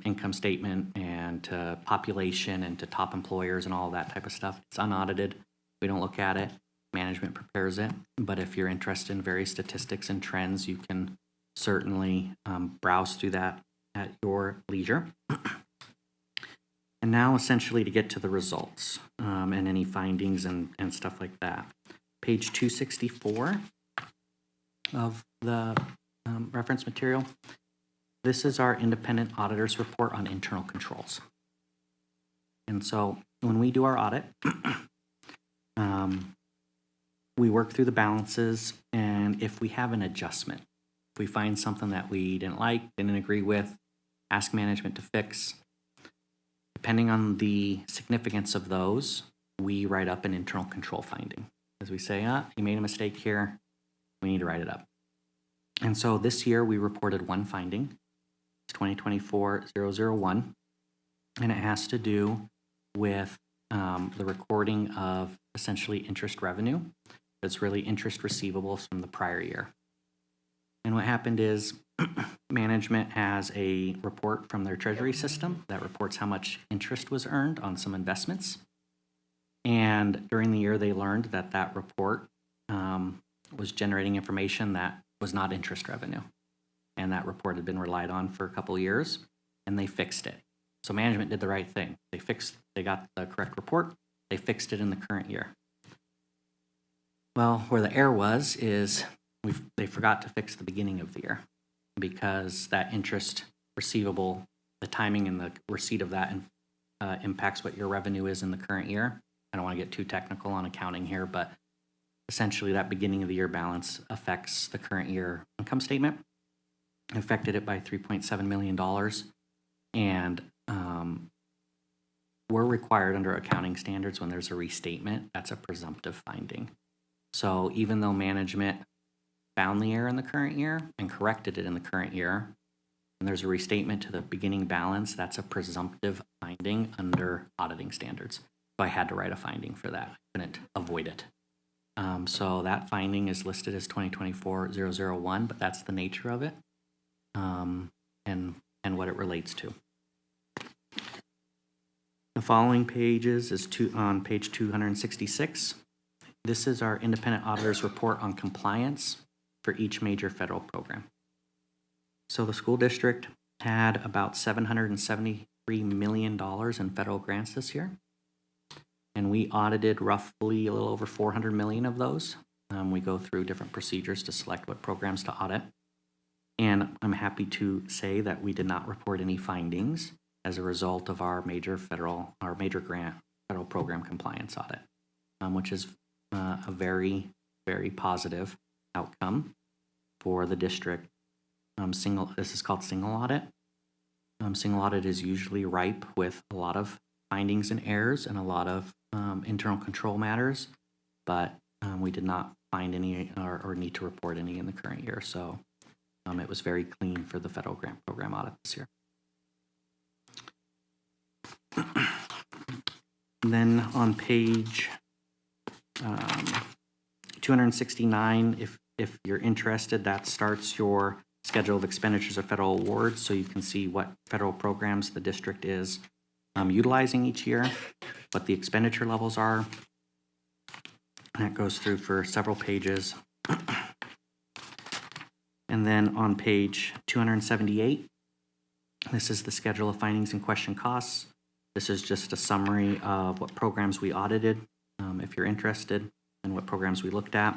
income statement and to population and to top employers and all that type of stuff. It's unaudited. We don't look at it. Management prepares it. But if you're interested in various statistics and trends, you can certainly browse through that at your leisure. And now essentially to get to the results and any findings and stuff like that. Page 264 of the reference material. This is our independent auditor's report on internal controls. And so when we do our audit, we work through the balances, and if we have an adjustment, if we find something that we didn't like, didn't agree with, ask management to fix. Depending on the significance of those, we write up an internal control finding. As we say, you made a mistake here, we need to write it up. And so this year we reported one finding. It's 2024-001, and it has to do with the recording of essentially interest revenue. It's really interest receivables from the prior year. And what happened is management has a report from their treasury system that reports how much interest was earned on some investments. And during the year, they learned that that report was generating information that was not interest revenue. And that report had been relied on for a couple of years, and they fixed it. So management did the right thing. They got the correct report, they fixed it in the current year. Well, where the error was is they forgot to fix the beginning of the year, because that interest receivable, the timing and the receipt of that impacts what your revenue is in the current year. I don't want to get too technical on accounting here, but essentially that beginning of the year balance affects the current year income statement. Affected it by $3.7 million. And we're required under accounting standards, when there's a restatement, that's a presumptive finding. So even though management found the error in the current year and corrected it in the current year, and there's a restatement to the beginning balance, that's a presumptive finding under auditing standards. So I had to write a finding for that. I couldn't avoid it. So that finding is listed as 2024-001, but that's the nature of it and what it relates to. The following pages is on page 266. This is our independent auditor's report on compliance for each major federal program. So the school district had about $773 million in federal grants this year. And we audited roughly a little over 400 million of those. We go through different procedures to select what programs to audit. And I'm happy to say that we did not report any findings as a result of our major grant federal program compliance audit, which is a very, very positive outcome for the district. This is called single audit. Single audit is usually ripe with a lot of findings and errors and a lot of internal control matters, but we did not find any or need to report any in the current year. So it was very clean for the federal grant program audit this year. And then on page 269, if you're interested, that starts your schedule of expenditures of federal awards, so you can see what federal programs the district is utilizing each year, what the expenditure levels are. And that goes through for several pages. And then on page 278, this is the schedule of findings and question costs. This is just a summary of what programs we audited, if you're interested, and what programs we looked at.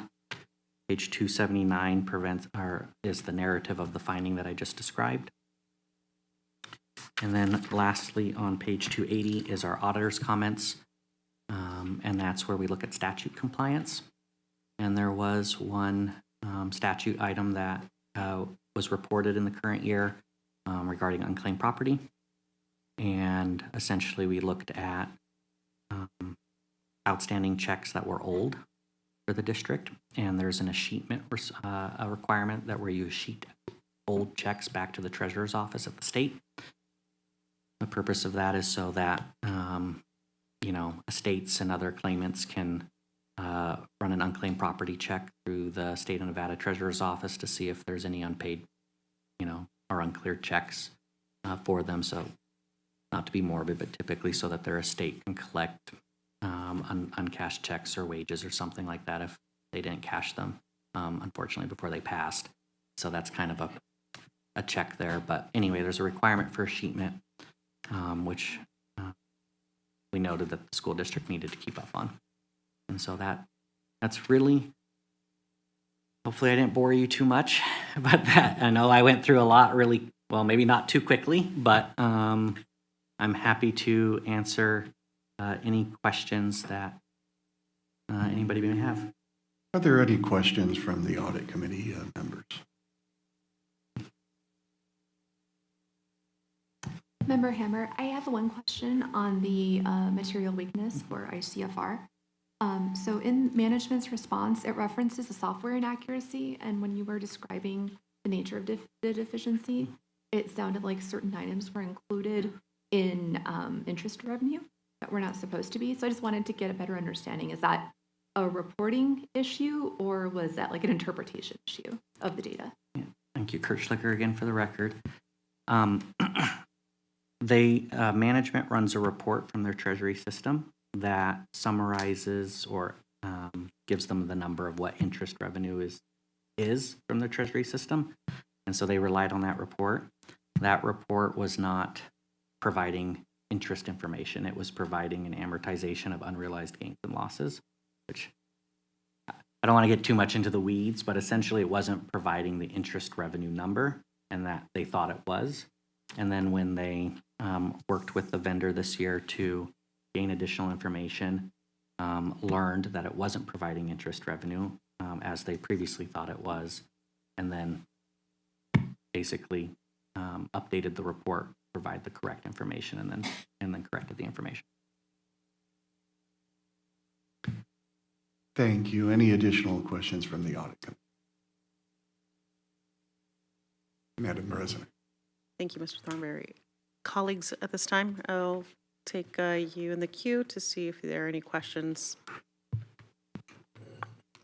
Page 279 is the narrative of the finding that I just described. And then lastly, on page 280 is our auditor's comments, and that's where we look at statute compliance. And there was one statute item that was reported in the current year regarding unclaimed property. And essentially we looked at outstanding checks that were old for the district, and there's an escheatment a requirement that where you sheet old checks back to the treasurer's office at the state. The purpose of that is so that estates and other claimants can run an unclaimed property check through the state of Nevada treasurer's office to see if there's any unpaid, or uncleared checks for them. So not to be morbid, but typically so that their estate can collect uncashed checks or wages or something like that if they didn't cash them, unfortunately, before they passed. So that's kind of a check there. But anyway, there's a requirement for escheatment, which we noted that the school district needed to keep up on. And so that's really, hopefully I didn't bore you too much, but I know I went through a lot really, well, maybe not too quickly, but I'm happy to answer any questions that anybody may have. Are there any questions from the audit committee members? Member Hammer, I have one question on the material weakness for ICFR. So in management's response, it references the software inaccuracy, and when you were describing the nature of the deficiency, it sounded like certain items were included in interest revenue that were not supposed to be. So I just wanted to get a better understanding. Is that a reporting issue, or was that like an interpretation issue of the data? Yeah. Thank you, Kurt Schlicker, again for the record. Management runs a report from their treasury system that summarizes or gives them the number of what interest revenue is from their treasury system. And so they relied on that report. That report was not providing interest information. It was providing an amortization of unrealized gains and losses, which I don't want to get too much into the weeds, but essentially it wasn't providing the interest revenue number, and that they thought it was. And then when they worked with the vendor this year to gain additional information, learned that it wasn't providing interest revenue as they previously thought it was, and then basically updated the report, provide the correct information, and then corrected the information. Thank you. Any additional questions from the audit committee? Madam President. Thank you, Mr. Thornberry. Colleagues, at this time, I'll take you in the queue to see if there are any questions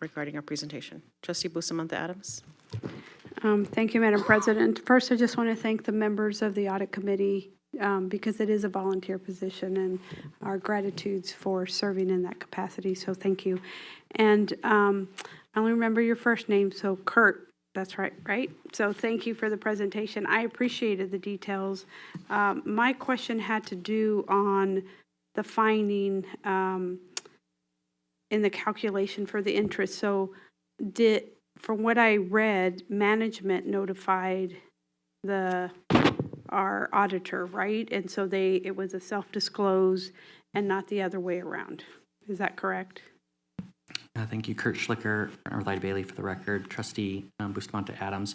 regarding our presentation. Trustee Bustamante Adams. Thank you, Madam President. First, I just want to thank the members of the Audit Committee because it is a volunteer position, and our gratitudes for serving in that capacity, so thank you. And I only remember your first name, so Kurt, that's right? So thank you for the presentation. I appreciated the details. My question had to do on the finding in the calculation for the interest. So from what I read, management notified our auditor, right? And so it was a self-disclose and not the other way around. Is that correct? Thank you, Kurt Schlicker, Arlide Bailey for the record. Trustee Bustamante Adams.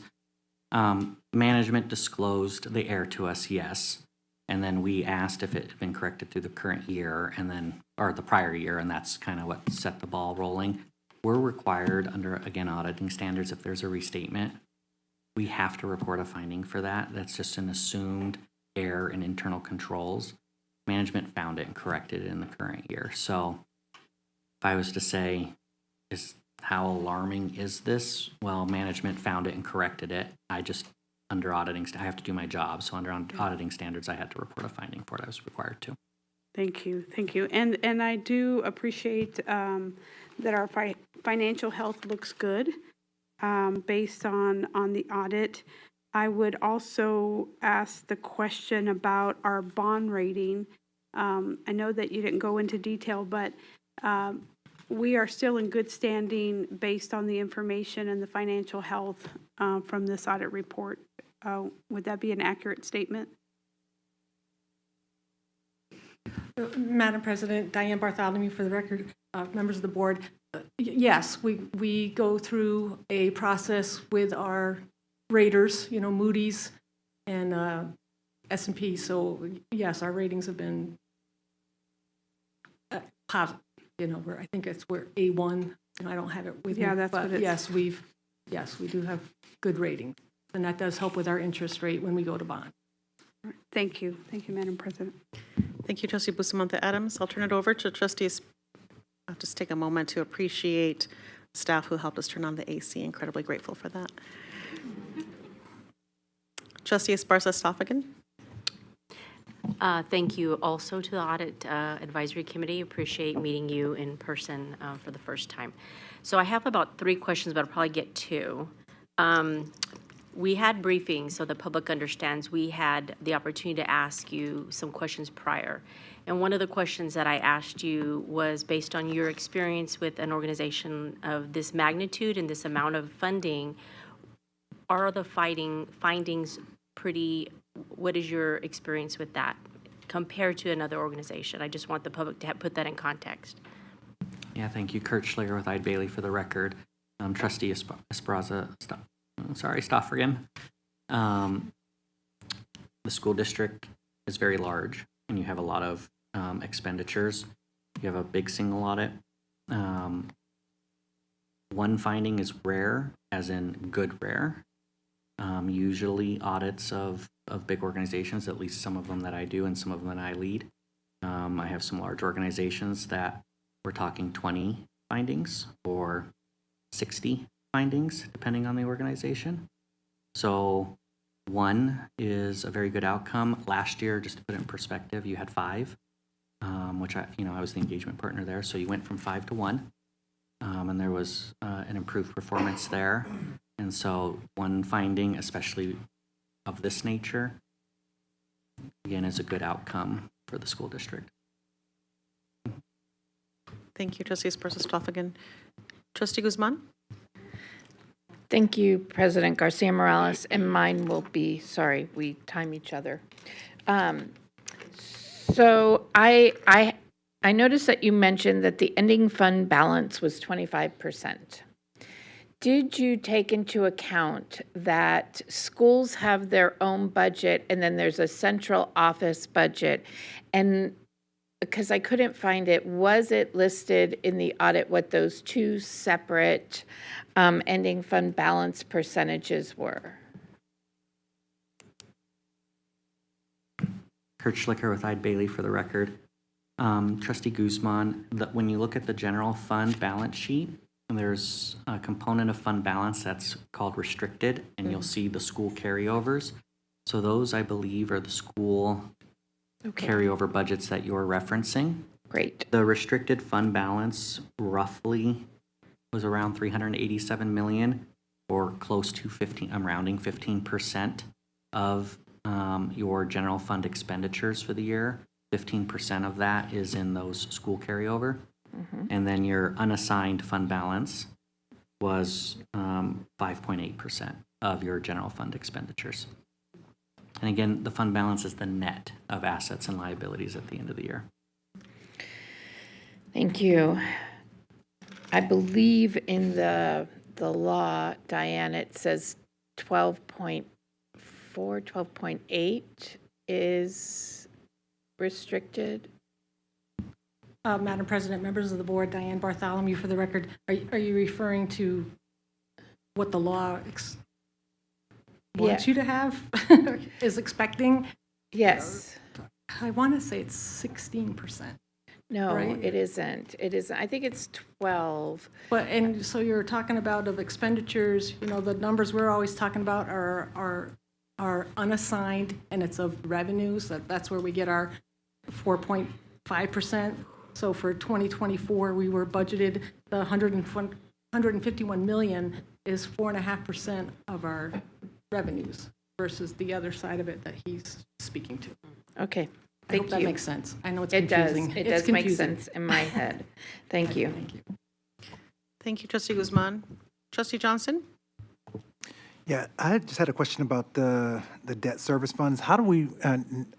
Management disclosed the error to us, yes. And then we asked if it had been corrected through the current year and then, or the prior year, and that's kind of what set the ball rolling. We're required under, again, auditing standards, if there's a restatement, we have to report a finding for that. That's just an assumed error in internal controls. Management found it and corrected it in the current year. So if I was to say, how alarming is this? Well, management found it and corrected it. I just, under auditing, I have to do my job. So under auditing standards, I had to report a finding for it. I was required to. Thank you, thank you. And I do appreciate that our financial health looks good based on the audit. I would also ask the question about our bond rating. I know that you didn't go into detail, but we are still in good standing based on the information and the financial health from this audit report. Would that be an accurate statement? Madam President, Diane Bartholomew for the record, members of the board. Yes, we go through a process with our raters, Moody's and S&P. So yes, our ratings have been positive. I think we're A1. I don't have it with me. Yeah, that's but what it's. Yes, we do have good ratings, and that does help with our interest rate when we go to bond. Thank you, Madam President. Thank you, Trustee Bustamante Adams. I'll turn it over to trustees. I'll just take a moment to appreciate staff who helped us turn on the AC. Incredibly grateful for that. Trustee Esparza-Stoffagen. Thank you also to the Audit Advisory Committee. Appreciate meeting you in person for the first time. So I have about 3 questions, but I'll probably get 2. We had briefings, so the public understands. We had the opportunity to ask you some questions prior. And one of the questions that I asked you was based on your experience with an organization of this magnitude and this amount of funding, are the findings pretty, what is your experience with that compared to another organization? I just want the public to put that in context. Yeah, thank you. Kurt Schliger with Eide Bailey for the record. Trustee Stoffagen. The school district is very large, and you have a lot of expenditures. You have a big single audit. One finding is rare, as in good rare. Usually audits of big organizations, at least some of them that I do and some of them that I lead. I have some large organizations that we're talking 20 findings or 60 findings, depending on the organization. So 1 is a very good outcome. Last year, just to put it in perspective, you had 5, which I was the engagement partner there. So you went from 5 to 1, and there was an improved performance there. And so 1 finding, especially of this nature, again, is a good outcome for the school district. Thank you, Trustee Esparza-Stoffagen. Trustee Guzman. Thank you, President Garcia Morales, and mine will be, sorry, we time each other. So I noticed that you mentioned that the ending fund balance was 25%. Did you take into account that schools have their own budget and then there's a central office budget? And because I couldn't find it, was it listed in the audit what those 2 separate ending fund balance percentages were? Kurt Schlicker with Eide Bailey for the record. Trustee Guzman, when you look at the general fund balance sheet, there's a component of fund balance that's called restricted, and you'll see the school carryovers. So those, I believe, are the school carryover budgets that you're referencing. Great. The restricted fund balance roughly was around $387 million, or close to 15, I'm rounding 15% of your general fund expenditures for the year. 15% of that is in those school carryover. And then your unassigned fund balance was 5.8% of your general fund expenditures. And again, the fund balance is the net of assets and liabilities at the end of the year. Thank you. I believe in the law, Diane, it says 12.4, 12.8 is restricted. Madam President, members of the board, Diane Bartholomew for the record. Are you referring to what the law wants you to have, is expecting? Yes. I want to say it's 16%. No, Right. it isn't. It is, I think it's 12. But, and so you're talking about of expenditures, the numbers we're always talking about are unassigned, and it's of revenues. That's where we get our 4.5%. So for 2024, we were budgeted the 151 million is 4.5% of our revenues versus the other side of it that he's speaking to. Okay, I thank hope you. that makes sense. I know it's It does. confusing. It It's does make confusing. sense in my head. Thank you. Thank you. Thank you, Trustee Guzman. Trustee Johnson? Yeah, I just had a question about the debt service funds. How do we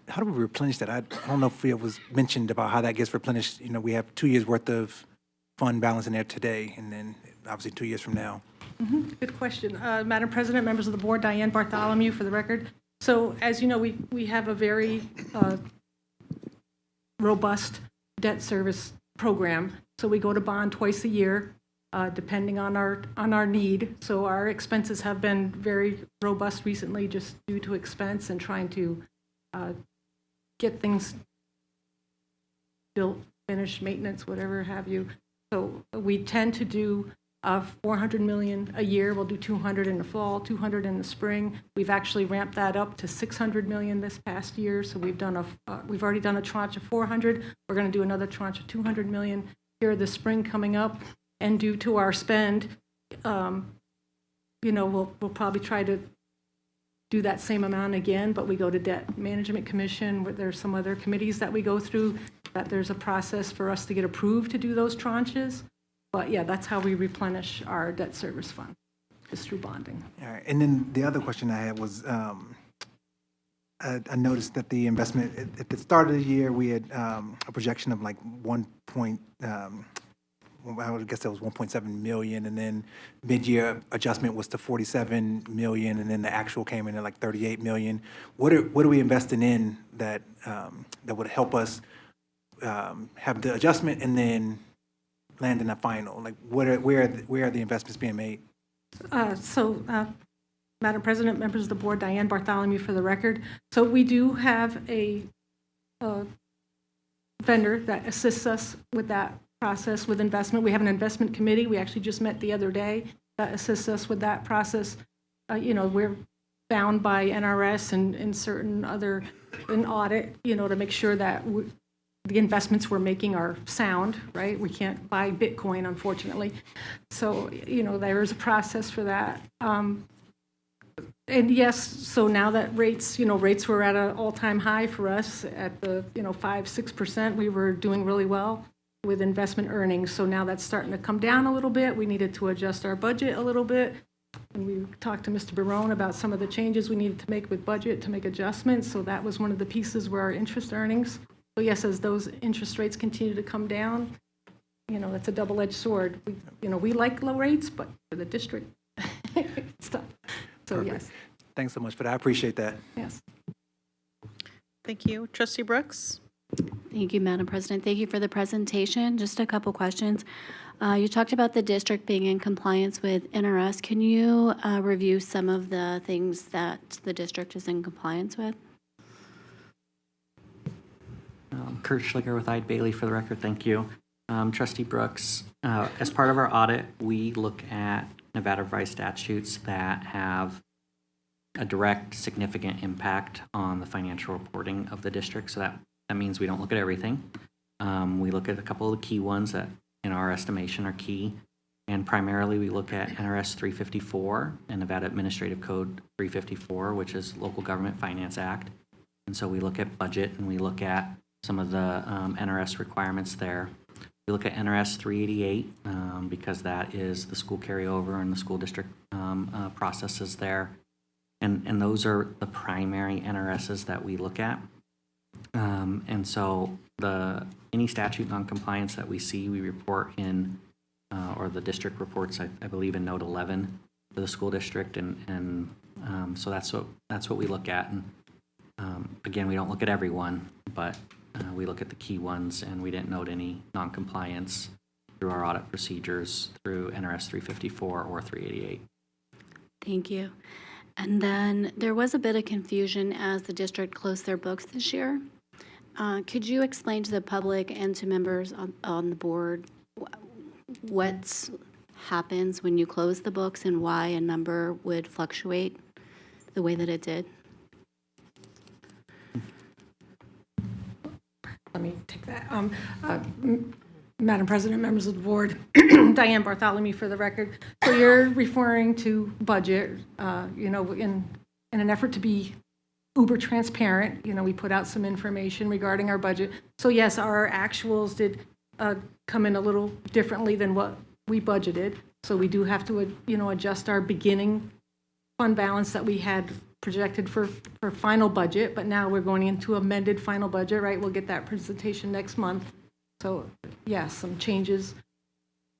replenish that? I don't know if it was mentioned about how that gets replenished. We have 2 years worth of fund balance in there today, and then obviously 2 years from now. Good question. Madam President, members of the board, Diane Bartholomew for the record. So as you know, we have a very robust debt service program. So we go to bond twice a year, depending on our need. So our expenses have been very robust recently just due to expense and trying to get things built, finished, maintenance, whatever have you. So we tend to do 400 million a year. We'll do 200 in the fall, 200 in the spring. We've actually ramped that up to 600 million this past year. So we've already done a tranche of 400. We're going to do another tranche of 200 million here this spring coming up. And due to our spend, we'll probably try to do that same amount again, but we go to Debt Management Commission, where there's some other committees that we go through, that there's a process for us to get approved to do those tranches. But yeah, that's how we replenish our debt service fund, is through bonding. All right, and then the other question I had was, I noticed that the investment, at the start of the year, we had a projection of like I guess that was 1.7 million, and then mid-year adjustment was to 47 million, and then the actual came in at like 38 million. What are we investing in that would help us have the adjustment and then land in a final? Like, where are the investments being made? Madam President, members of the board, Diane Bartholomew for the record. So we do have a vendor that assists us with that process with investment. We have an investment committee. We actually just met the other day that assists us with that process. We're bound by NRS and certain other, an audit, to make sure that the investments we're making are sound, right? We can't buy Bitcoin, unfortunately. So, there is a process for that. And yes, so now that rates were at an all-time high for us at the, 5-6%, we were doing really well with investment earnings. So now that's starting to come down a little bit. We needed to adjust our budget a little bit. And we talked to Mr. Barone about some of the changes we needed to make with budget to make adjustments. So that was one of the pieces where our interest earnings. So yes, as those interest rates continue to come down, that's a double-edged sword. We like low rates, but for the district, it's tough. So Perfect. yes. Thanks so much for that. I appreciate that. Yes. Thank you. Trustee Brooks? Thank you, Madam President. Thank you for the presentation. Just a couple questions. You talked about the district being in compliance with NRS. Can you review some of the things that the district is in compliance with? Kurt Schlicker with Eide Bailey for the record, thank you. Trustee Brooks, as part of our audit, we look at Nevada revised statutes that have a direct, significant impact on the financial reporting of the district. So that means we don't look at everything. We look at a couple of the key ones that, in our estimation, are key. And primarily, we look at NRS 354 and Nevada Administrative Code 354, which is Local Government Finance Act. And so we look at budget and we look at some of the NRS requirements there. We look at NRS 388 because that is the school carryover and the school district processes there. And those are the primary NRSs that we look at. And so any statute non-compliance that we see, we report in, or the district reports, I believe, in note 11 to the school district. And so that's what we look at. And Again, we don't look at everyone, but we look at the key ones, and we didn't note any noncompliance through our audit procedures through NRS 354 or 388. Thank you. And then there was a bit of confusion as the district closed their books this year. Could you explain to the public and to members on the board what happens when you close the books and why a number would fluctuate the way that it did? Let me take that. Madam President, members of the board, Diane Bartholomew for the record. So you're referring to budget, in an effort to be uber transparent, we put out some information regarding our budget. So yes, our actuals did come in a little differently than what we budgeted. So we do have to, adjust our beginning fund balance that we had projected for final budget, but now we're going into amended final budget, right? We'll get that presentation next month. So yes, some changes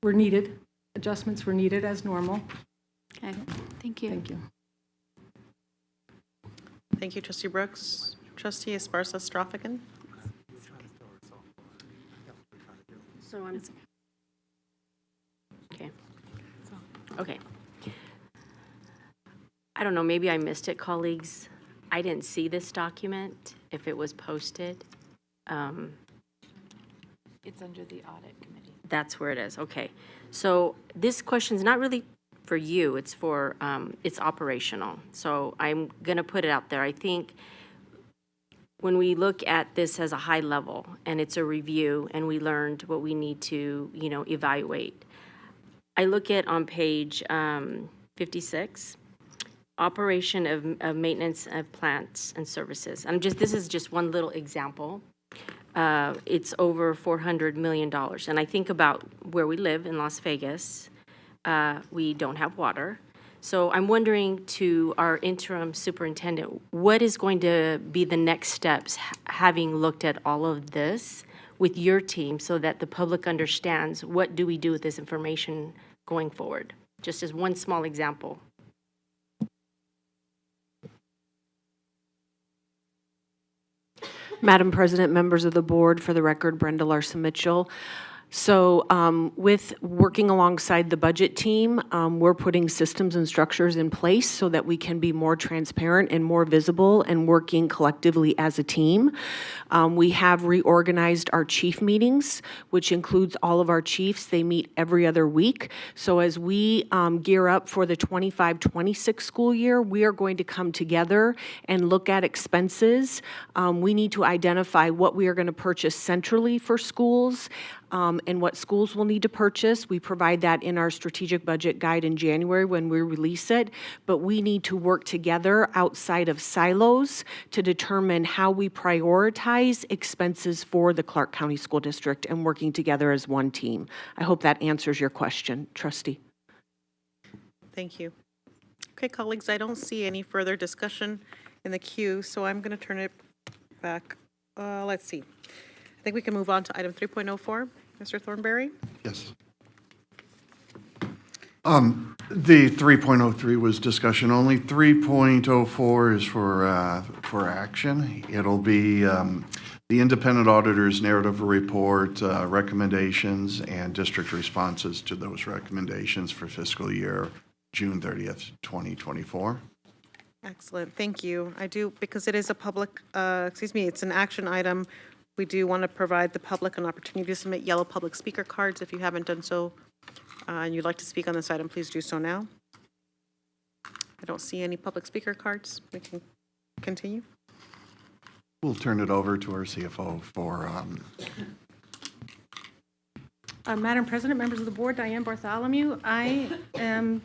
were needed, adjustments were needed as normal. Okay, thank you. Thank you. Thank you, Trustee Brooks. Trustee Esparza-Strophigan. So I'm, okay. Okay. I don't know, maybe I missed it, colleagues. I didn't see this document, if it was posted. It's under the audit committee. That's where it is, okay. So this question's not really for you, it's for, it's operational. So I'm gonna put it out there. I think when we look at this as a high level and it's a review and we learned what we need to, evaluate. I look at on page 56, operation of maintenance of plants and services. This is just one little example. It's over $400 million. And I think about where we live in Las Vegas. We don't have water. So I'm wondering to our interim superintendent, what is going to be the next steps, having looked at all of this with your team so that the public understands what do we do with this information going forward? Just as one small example. Madam President, members of the board, for the record, Brenda Larson Mitchell. So with working alongside the budget team, we're putting systems and structures in place so that we can be more transparent and more visible and working collectively as a team. We have reorganized our chief meetings, which includes all of our chiefs. They meet every other week. So as we gear up for the 25-26 school year, we are going to come together and look at expenses. We need to identify what we are going to purchase centrally for schools, and what schools will need to purchase. We provide that in our strategic budget guide in January when we release it, but we need to work together outside of silos to determine how we prioritize expenses for the Clark County School District and working together as one team. I hope that answers your question, Trustee. Thank you. Okay, colleagues, I don't see any further discussion in the queue, so I'm going to turn it back. Let's see. I think we can move on to item 3.04. Mr. Thornberry? Yes. The 3.03 was discussion only. 3.04 is for action. It'll be the independent auditor's narrative report, recommendations, and district responses to those recommendations for fiscal year June 30th, 2024. Excellent, thank you. I do, because it is a public, it's an action item, we do want to provide the public an opportunity to submit yellow public speaker cards. If you haven't done so and you'd like to speak on this item, please do so now. I don't see any public speaker cards. We can continue. We'll turn it over to our CFO for... Madam President, members of the board, Diane Bartholomew, I am,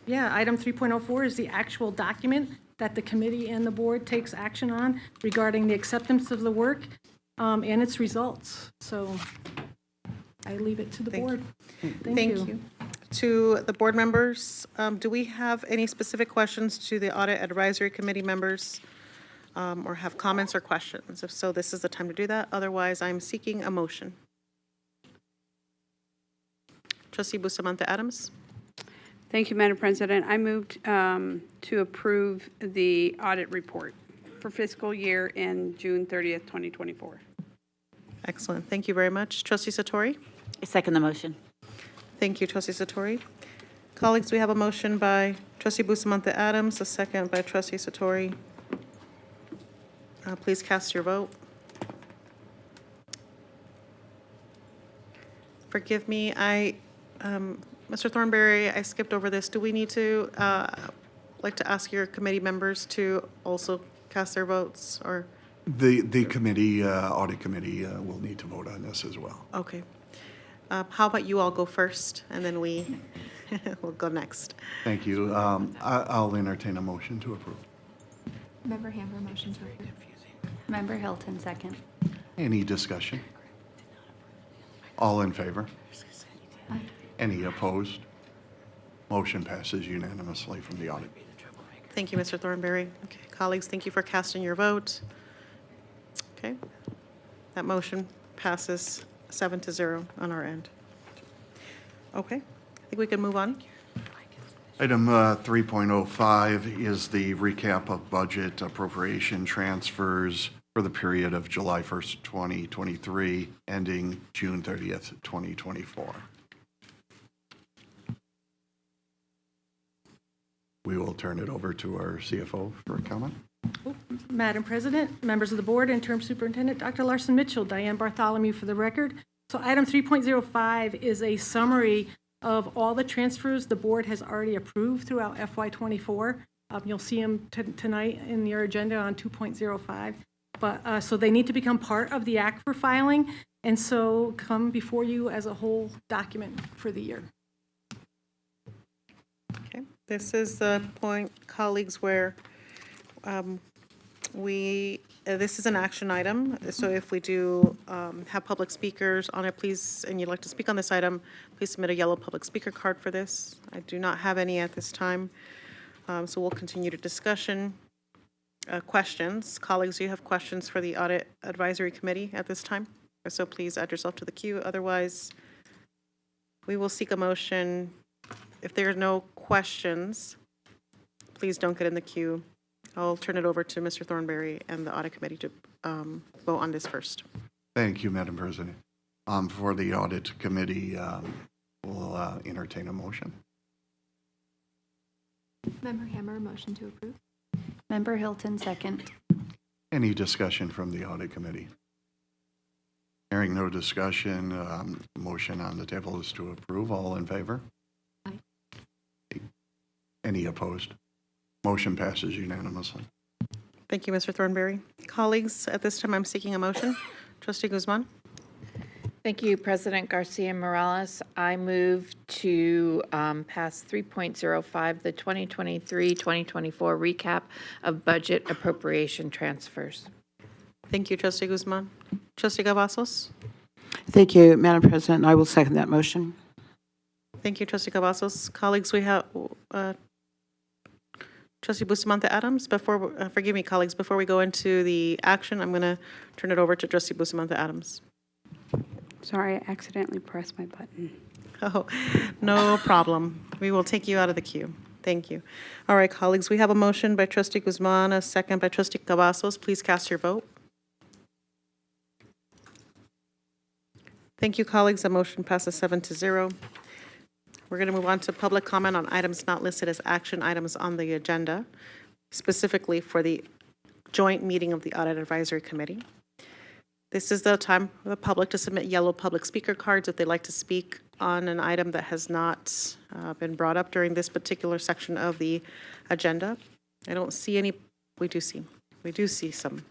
item 3.04 is the actual document that the committee and the board takes action on regarding the acceptance of the work and its results. So I leave it to the board. Thank you. To the board members, do we have any specific questions to the Audit Advisory Committee members or have comments or questions? If so, this is the time to do that. Otherwise, I'm seeking a motion. Trustee Bustamante Adams. Thank you, Madam President. I moved to approve the audit report. for fiscal year in June 30th, 2024. Excellent. Thank you very much. Trustee Satori? I second the motion. Thank you, Trustee Satori. Colleagues, we have a motion by Trustee Bustamante Adams, a second by Trustee Satori. Please cast your vote. Forgive me, Mr. Thornberry, I skipped over this. Do we need to, like to ask your committee members to also cast their votes, or? The committee, audit committee, will need to vote on this as well. Okay. How about you all go first, and then we'll go next. Thank you. I'll entertain a motion to approve. Member Hammer, motion to approve. Member Hilton, second. Any discussion? All in favor? Aye. Any opposed? Motion passes unanimously from the audit. Thank you, Mr. Thornberry. Okay, colleagues, thank you for casting your vote. Okay, that motion passes 7-0 on our end. Okay, I think we can move on. Item 3.05 is the recap of budget appropriation transfers for the period of July 1st, 2023, ending June 30th, 2024. We will turn it over to our CFO for a comment. Madam President, members of the board, Interim Superintendent Dr. Larson Mitchell, Diane Bartholomew for the record. So item 3.05 is a summary of all the transfers the board has already approved throughout FY24. You'll see them tonight in your agenda on 2.05. But so they need to become part of the act for filing, and so come before you as a whole document for the year. Okay, this is the point, colleagues, where this is an action item. So if we do have public speakers on it, please, and you'd like to speak on this item, please submit a yellow public speaker card for this. I do not have any at this time. So we'll continue to discussion. Questions. Colleagues, do you have questions for the Audit Advisory Committee at this time? So please add yourself to the queue. Otherwise, we will seek a motion. If there are no questions, please don't get in the queue. I'll turn it over to Mr. Thornberry and the Audit Committee to vote on this first. Thank you, Madam President. For the Audit Committee, we'll entertain a motion. Member Hammer, motion to approve. Member Hilton, second. Any discussion from the Audit Committee? Hearing no discussion, motion on the table is to approve. All in favor? Aye. Any opposed? Motion passes unanimously. Thank you, Mr. Thornberry. Colleagues, at this time, I'm seeking a motion. Trustee Guzman. Thank you, President Garcia Morales. I move to pass 3.05, the 2023-2024 recap of budget appropriation transfers. Thank you, Trustee Guzman. Trustee Cavazos. Thank you, Madam President. I will second that motion. Thank you, Trustee Cavazos. Colleagues, we have Trustee Bustamante Adams. Forgive me, colleagues, before we go into the action, I'm going to turn it over to Trustee Bustamante Adams. Sorry, I accidentally pressed my button. Oh, no problem. We will take you out of the queue. Thank you. All right, colleagues, we have a motion by Trustee Guzman, a second by Trustee Cavazos. Please cast your vote. Thank you, colleagues. The motion passes 7-0. We're going to move on to public comment on items not listed as action items on the agenda, specifically for the joint meeting of the Audit Advisory Committee. This is the time for the public to submit yellow public speaker cards if they'd like to speak on an item that has not been brought up during this particular section of the agenda. I don't see any. We do see some.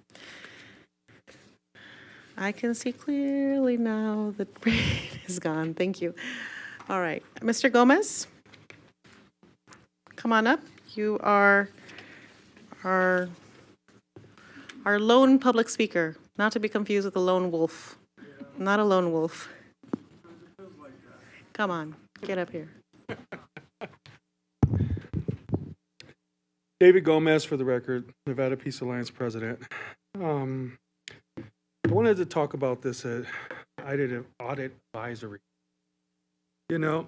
I can see clearly now. The brain is gone. Thank you. All right, Mr. Gomez, come on up. You are our lone public speaker, not to be confused with a lone wolf. Not a lone wolf. Come on, get up here. David Gomez, for the record, Nevada Peace Alliance president. I wanted to talk about this audit advisory. You know,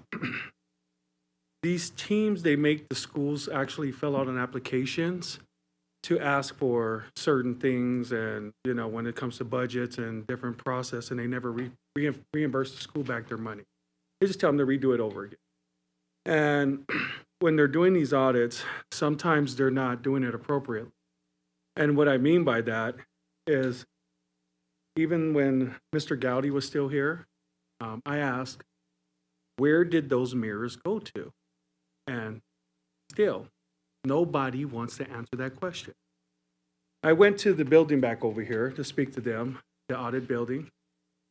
these teams, they make the schools actually fill out an applications, to ask for certain things, and, you know, when it comes to budgets and different process, and they never reimburse the school back their money. They just tell them to redo it over again. And when they're doing these audits, sometimes they're not doing it appropriately. And what I mean by that is, even when Mr. Gowdy was still here, I asked, where did those mirrors go to? And still, nobody wants to answer that question. I went to the building back over here to speak to them, the audit building,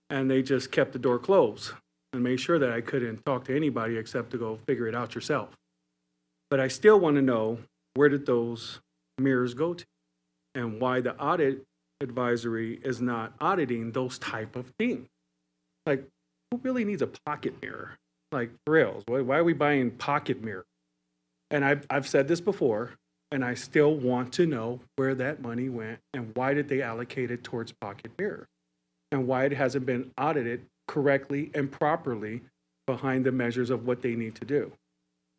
and they just kept the door closed and made sure that I couldn't talk to anybody except to go figure it out yourself. But I still want to know, where did those mirrors go to? And why the audit advisory is not auditing those type of things. Like, who really needs a pocket mirror? Like, for reals, why are we buying pocket mirror? And I've said this before, and I still want to know where that money went and why did they allocate it towards pocket mirrors, and why it hasn't been audited correctly and properly behind the measures of what they need to do.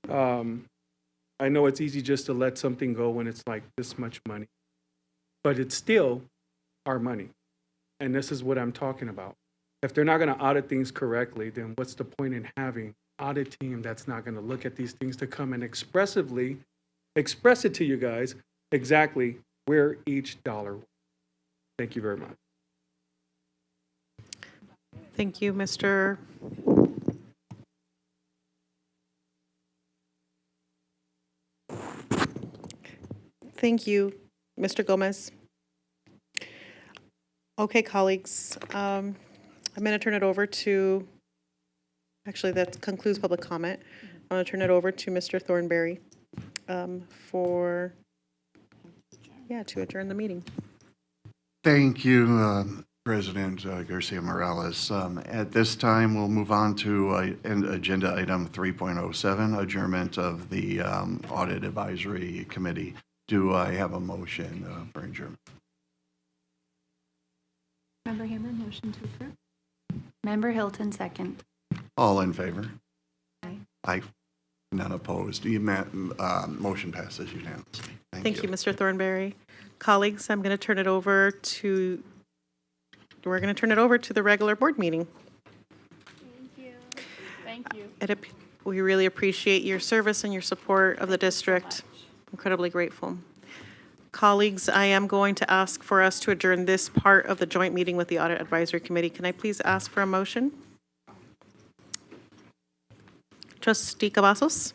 I know it's easy just to let something go when it's like this much money, but it's still our money. And this is what I'm talking about. If they're not going to audit things correctly, then what's the point in having an audit team that's not going to look at these things to come and express it to you guys exactly where each dollar went? Thank you very much. Thank you, Mr. Thank you, Mr. Gomez. Okay, colleagues, I'm going to turn it over to, actually, that concludes public comment. I'm going to turn it over to Mr. Thornberry to adjourn the meeting. Thank you, President Garcia Morales. At this time, we'll move on to agenda item 3.07, adjournment of the Audit Advisory Committee. Do I have a motion for adjournment? Member Hammer, motion to approve. Member Hilton, second. All in favor? Aye. Aye. None opposed. Motion passes unanimously. Thank you, Mr. Thornberry. Colleagues, we're going to turn it over to the regular board meeting. Thank you. We really appreciate your service and your support of the district. Incredibly grateful. Colleagues, I am going to ask for us to adjourn this part of the joint meeting with the Audit Advisory Committee. Can I please ask for a motion? Trustee Cavazos?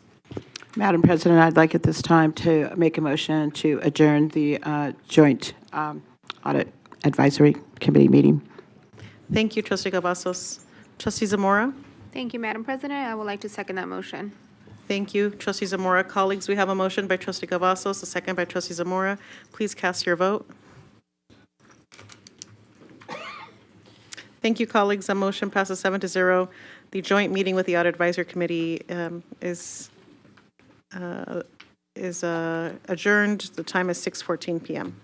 Madam President, I'd like at this time to make a motion to adjourn the joint Audit Advisory Committee meeting. Thank you, Trustee Cavazos. Trustee Zamora? Thank you, Madam President. I would like to second that motion. Thank you, Trustee Zamora. Colleagues, we have a motion by Trustee Cavazos, a second by Trustee Zamora. Please cast your vote. Thank you, colleagues. The motion passes 7-0. The joint meeting with the Audit Advisory Committee is adjourned. The time is 6:14 p.m.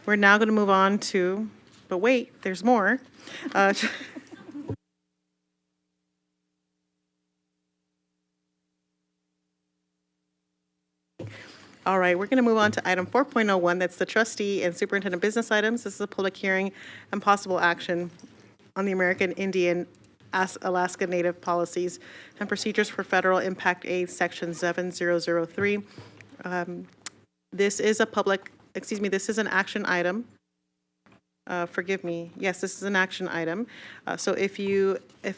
We're now going to move on to, but wait, there's more. All right, we're going to move on to item 4.01. That's the trustee and superintendent business items. This is a public hearing and possible action on the American Indian Alaska Native policies and procedures for federal impact aid, section 7003. This is an action item. Forgive me. Yes, this is an action item. So if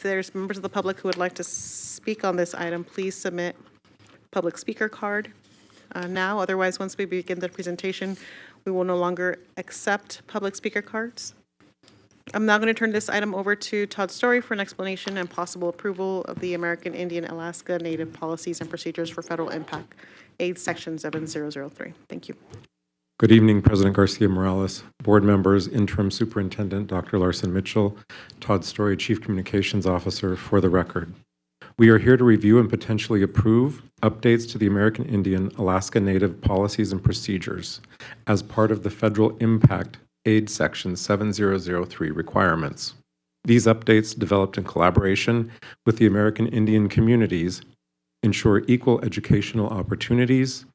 there's members of the public who would like to speak on this item, please submit public speaker card now. Otherwise, once we begin the presentation, we will no longer accept public speaker cards. I'm now going to turn this item over to Todd Story for an explanation and possible approval of the American Indian Alaska Native policies and procedures for federal impact aid, section 7003. Thank you. Good evening, President Garcia Morales, board members, interim superintendent Dr. Larson Mitchell, Todd Story, Chief Communications Officer. For the record, we are here to review and potentially approve updates to the American Indian Alaska Native policies and procedures as part of the federal impact aid section 7003 requirements. These updates, developed in collaboration with the American Indian communities, ensure equal educational opportunities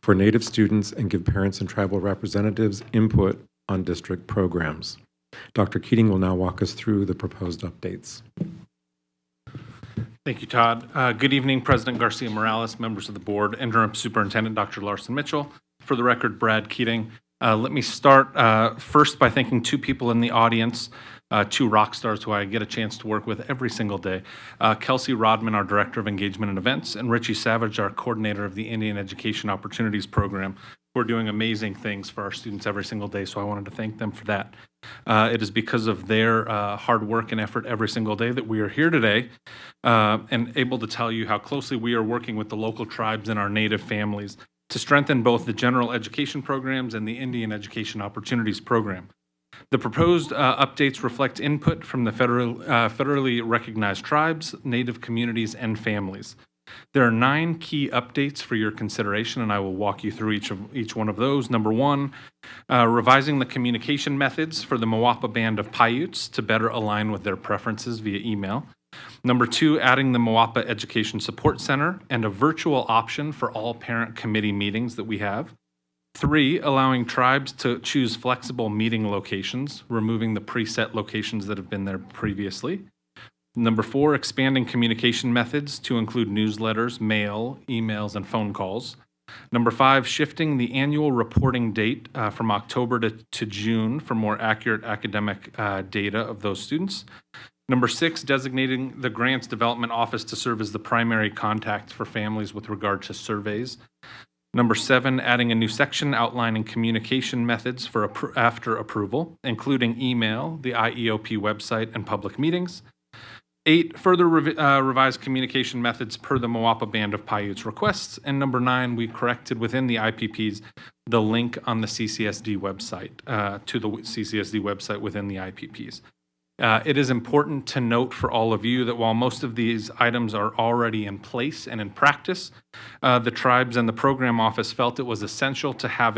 for Native students and give parents and tribal representatives input on district programs. Dr. Keating will now walk us through the proposed updates. Thank you, Todd. Good evening, President Garcia Morales, members of the board, Interim Superintendent Dr. Larson Mitchell. For the record, Brad Keating. Let me start first by thanking two people in the audience, two rock stars who I get a chance to work with every single day. Kelsey Rodman, our Director of Engagement and Events, and Richie Savage, our Coordinator of the Indian Education Opportunities Program, who are doing amazing things for our students every single day, so I wanted to thank them for that. It is because of their hard work and effort every single day that we are here today and able to tell you how closely we are working with the local tribes and our Native families to strengthen both the general education programs and the Indian Education Opportunities Program. The proposed updates reflect input from the federally recognized tribes, Native communities, and families. There are 9 key updates for your consideration, and I will walk you through each one of those. Number 1, revising the communication methods for the Mawapa Band of Paiutes to better align with their preferences via email. Number 2, adding the Mawapa Education Support Center and a virtual option for all parent committee meetings that we have. 3, allowing tribes to choose flexible meeting locations, removing the preset locations that have been there previously. Number 4, expanding communication methods to include newsletters, mail, emails, and phone calls. Number 5, shifting the annual reporting date from October to June for more accurate academic data of those students. Number 6, designating the Grants Development Office to serve as the primary contact for families with regard to surveys. Number 7, adding a new section outlining communication methods for after approval, including email, the IEOP website, and public meetings. 8, further revised communication methods per the Mawapa Band of Paiutes requests. And number 9, we corrected within the IPPs the link on the CCSD website to the CCSD website within the IPPs. It is important to note for all of you that while most of these items are already in place and in practice, the tribes and the program office felt it was essential to have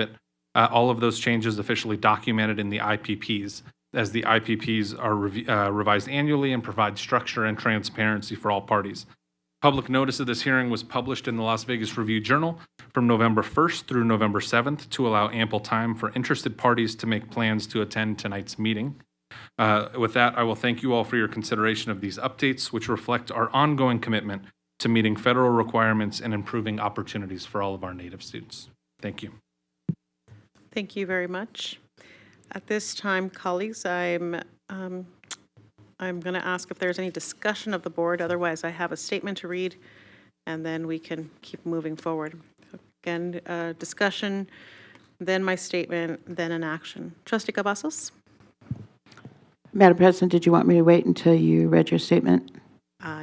all of those changes officially documented in the IPPs, as the IPPs are revised annually and provide structure and transparency for all parties. Public notice of this hearing was published in the Las Vegas Review-Journal from November 1st through November 7th to allow ample time for interested parties to make plans to attend tonight's meeting. With that, I will thank you all for your consideration of these updates, which reflect our ongoing commitment to meeting federal requirements and improving opportunities for all of our Native students. Thank you. Thank you very much. At this time, colleagues, I'm going to ask if there's any discussion of the board. Otherwise, I have a statement to read, and then we can keep moving forward. Again, discussion, then my statement, then an action. Trustee Cavazos? Madam President, did you want me to wait until you read your statement?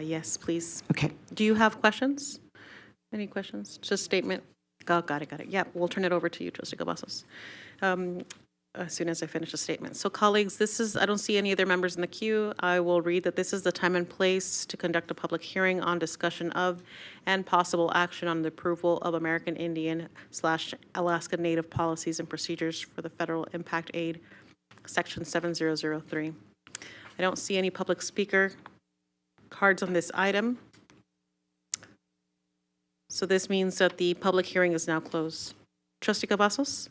Yes, please. Okay. Do you have questions? Any questions? Just statement? Oh, got it. Yeah, we'll turn it over to you, Trustee Cavazos, as soon as I finish the statement. So colleagues, I don't see any other members in the queue. I will read that this is the time and place to conduct a public hearing on discussion of and possible action on the approval of American Indian/Alaska Native policies and procedures for the Federal Impact Aid, Section 7003. I don't see any public speaker cards on this item. So this means that the public hearing is now closed. Trustee Cavazos?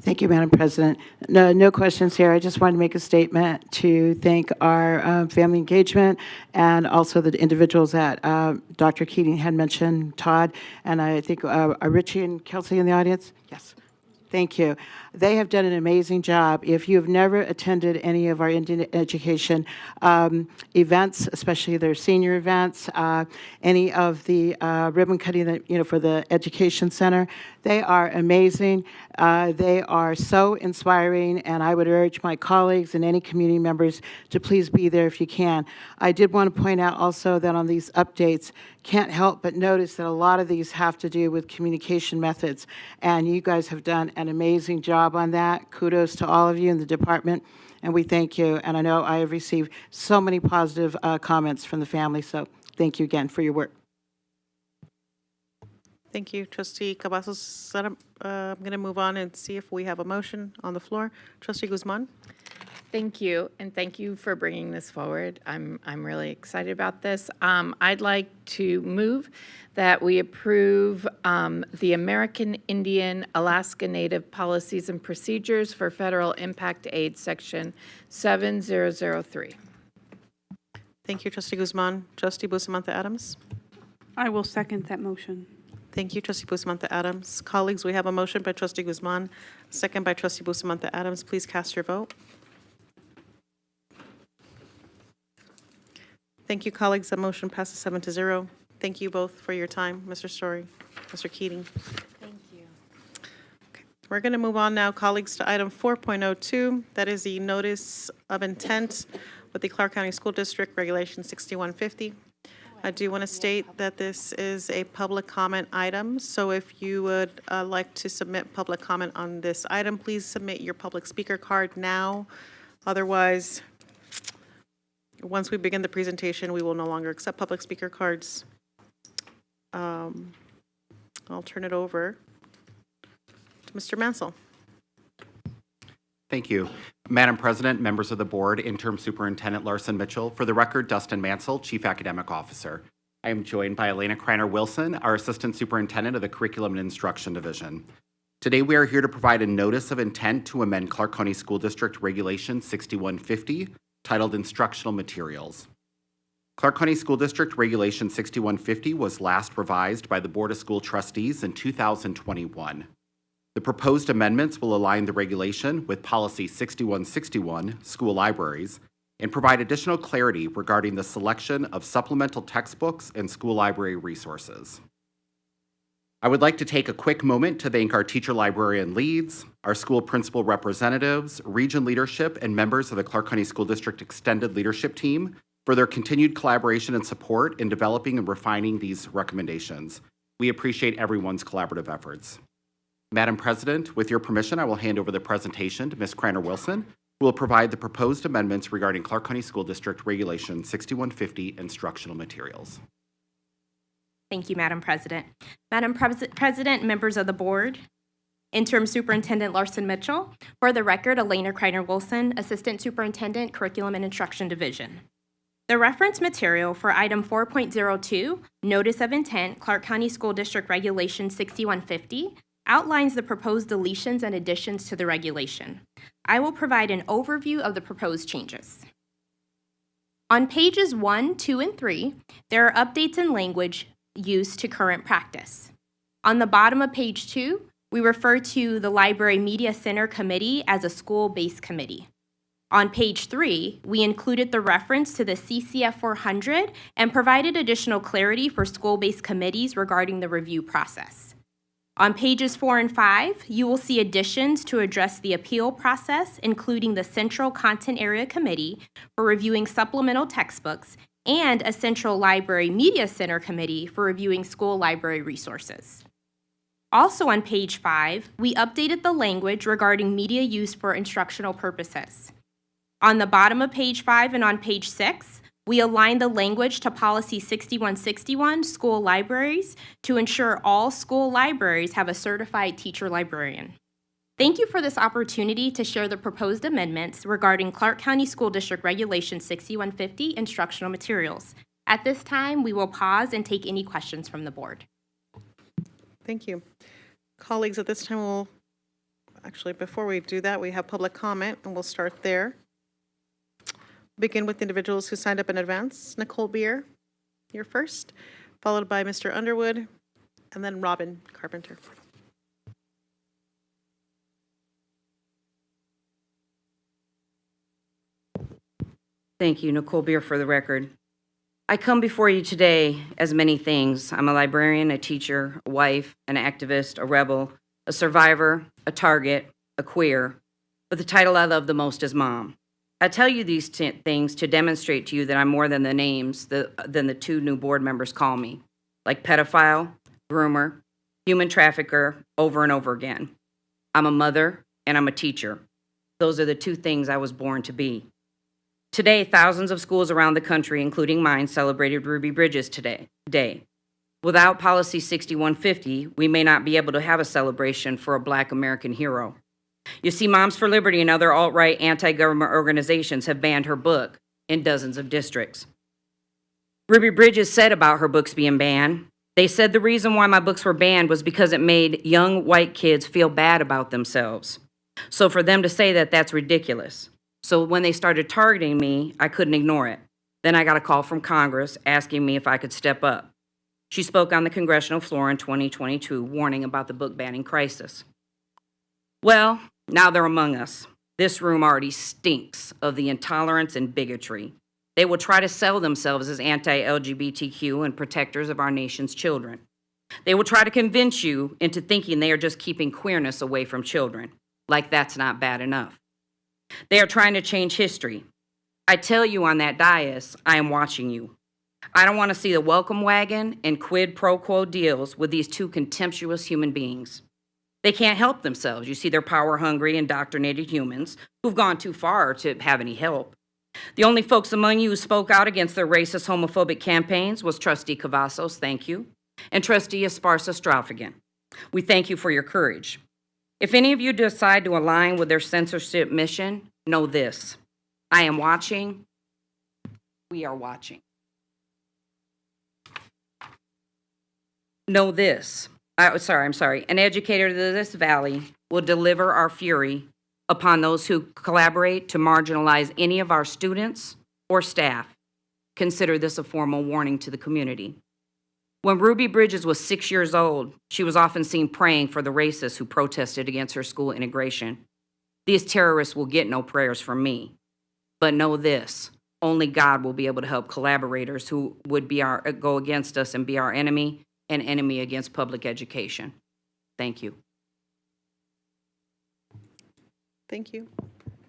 Thank you, Madam President. No questions here. I just wanted to make a statement to thank our family engagement and also the individuals that Dr. Keating had mentioned, Todd, and I think are Richie and Kelsey in the audience? Yes. Thank you. They have done an amazing job. If you have never attended any of our Indian education events, especially their senior events, any of the ribbon cutting that, for the education center, they are amazing. They are so inspiring, and I would urge my colleagues and any community members to please be there if you can. I did want to point out also that on these updates, can't help but notice that a lot of these have to do with communication methods, and you guys have done an amazing job on that. Kudos to all of you in the department, and we thank you. And I know I have received so many positive comments from the family, so thank you again for your work. Thank you, Trustee Cavazos. I'm going to move on and see if we have a motion on the floor. Trustee Guzman? Thank you, and thank you for bringing this forward. I'm really excited about this. I'd like to move that we approve the American Indian Alaska Native Policies and Procedures for Federal Impact Aid, Section 7003. Thank you, Trustee Guzman. Trustee Bustamante Adams? I will second that motion. Thank you, Trustee Bustamante Adams. Colleagues, we have a motion by Trustee Guzman, second by Trustee Bustamante Adams. Please cast your vote. Thank you, colleagues. The motion passes 7-0. Thank you both for your time, Mr. Story, Mr. Keating. Thank you. We're going to move on now, colleagues, to item 4.02. That is the notice of intent with the Clark County School District Regulation 6150. I do want to state that this is a public comment item, so if you would like to submit public comment on this item, please submit your public speaker card now. Otherwise, once we begin the presentation, we will no longer accept public speaker cards. I'll turn it over to Mr. Mansell. Thank you. Madam President, members of the board, Interim Superintendent Larson Mitchell. For the record, Dustin Mansell, Chief Academic Officer. I am joined by Elena Kreiner-Wilson, our Assistant Superintendent of the Curriculum and Instruction Division. Today, we are here to provide a notice of intent to amend Clark County School District Regulation 6150, titled Instructional Materials. Clark County School District Regulation 6150 was last revised by the Board of School Trustees in 2021. The proposed amendments will align the regulation with Policy 6161, School Libraries, and provide additional clarity regarding the selection of supplemental textbooks and school library resources. I would like to take a quick moment to thank our teacher librarian leads, our school principal representatives, region leadership, and members of the Clark County School District Extended Leadership Team for their continued collaboration and support in developing and refining these recommendations. We appreciate everyone's collaborative efforts. Madam President, with your permission, I will hand over the presentation to Ms. Kreiner-Wilson, who will provide the proposed amendments regarding Clark County School District Regulation 6150 instructional materials. Thank you, Madam President. Madam President, members of the board, Interim Superintendent Larson Mitchell. For the record, Elena Kreiner-Wilson, Assistant Superintendent, Curriculum and Instruction Division. The reference material for item 4.02, Notice of Intent, Clark County School District Regulation 6150, outlines the proposed deletions and additions to the regulation. I will provide an overview of the proposed changes. On pages 1, 2, and 3, there are updates in language used to current practice. On the bottom of page 2, we refer to the Library Media Center Committee as a school-based committee. On page 3, we included the reference to the CCF 400 and provided additional clarity for school-based committees regarding the review process. On pages 4 and 5, you will see additions to address the appeal process, including the Central Content Area Committee for reviewing supplemental textbooks and a Central Library Media Center Committee for reviewing school library resources. Also on page 5, we updated the language regarding media use for instructional purposes. On the bottom of page 5 and on page 6, we aligned the language to Policy 6161, School Libraries, to ensure all school libraries have a certified teacher librarian. Thank you for this opportunity to share the proposed amendments regarding Clark County School District Regulation 6150 instructional materials. At this time, we will pause and take any questions from the board. Thank you. Colleagues, at this time, before we do that, we have public comment, and we'll start there. Begin with individuals who signed up in advance. Nicole Beer, you're first, followed by Mr. Underwood, and then Robin Carpenter. Thank you, Nicole Beer, for the record. I come before you today as many things. I'm a librarian, a teacher, a wife, an activist, a rebel, a survivor, a target, a queer, but the title I love the most is mom. I tell you these things to demonstrate to you that I'm more than the names than the two new board members call me, like pedophile, groomer, human trafficker, over and over again. I'm a mother and I'm a teacher. Those are the two things I was born to be. Today, thousands of schools around the country, including mine, celebrated Ruby Bridges Day. Without Policy 6150, we may not be able to have a celebration for a Black American hero. You see, Moms for Liberty and other alt-right anti-government organizations have banned her book in dozens of districts. Ruby Bridges said about her books being banned, they said the reason why my books were banned was because it made young white kids feel bad about themselves. So for them to say that, that's ridiculous. So when they started targeting me, I couldn't ignore it. Then I got a call from Congress asking me if I could step up. She spoke on the congressional floor in 2022, warning about the book banning crisis. Well, now they're among us. This room already stinks of the intolerance and bigotry. They will try to sell themselves as anti-LGBTQ and protectors of our nation's children. They will try to convince you into thinking they are just keeping queerness away from children, like that's not bad enough. They are trying to change history. I tell you on that dais, I am watching you. I don't want to see the welcome wagon and quid pro quo deals with these two contemptuous human beings. They can't help themselves. You see, they're power-hungry, indoctrinated humans who've gone too far to have any help. The only folks among you who spoke out against their racist, homophobic campaigns was Trustee Cavazos, thank you, and Trustee Esparza Straufigan. We thank you for your courage. If any of you decide to align with their censorship mission, know this. I am watching. We are watching. Know this. I'm sorry. An educator to this valley will deliver our fury upon those who collaborate to marginalize any of our students or staff. Consider this a formal warning to the community. When Ruby Bridges was 6 years old, she was often seen praying for the racists who protested against her school integration. These terrorists will get no prayers from me. But know this, only God will be able to help collaborators who would go against us and be our enemy, and enemy against public education. Thank you. Thank you.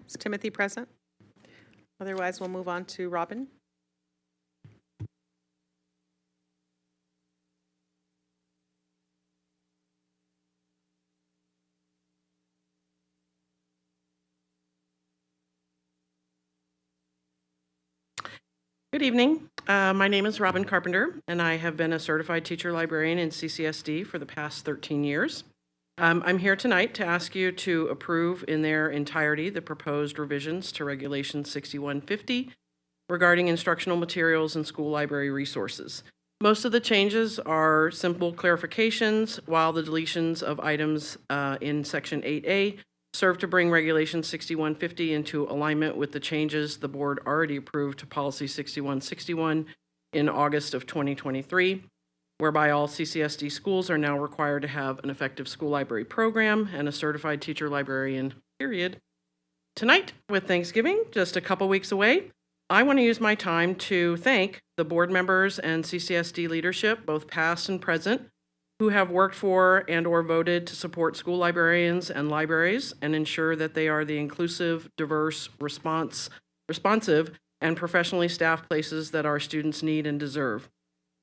Is Timothy present? Otherwise, we'll move on to Robin. Good evening. My name is Robin Carpenter, and I have been a certified teacher librarian in CCSD for the past 13 years. I'm here tonight to ask you to approve in their entirety the proposed revisions to Regulation 6150 regarding instructional materials and school library resources. Most of the changes are simple clarifications, while the deletions of items in Section 8A serve to bring Regulation 6150 into alignment with the changes the board already approved to Policy 6161 in August of 2023, whereby all CCSD schools are now required to have an effective school library program and a certified teacher librarian, period. Tonight, with Thanksgiving just a couple weeks away, I want to use my time to thank the board members and CCSD leadership, both past and present, who have worked for and or voted to support school librarians and libraries and ensure that they are the inclusive, diverse, responsive, and professionally staffed places that our students need and deserve.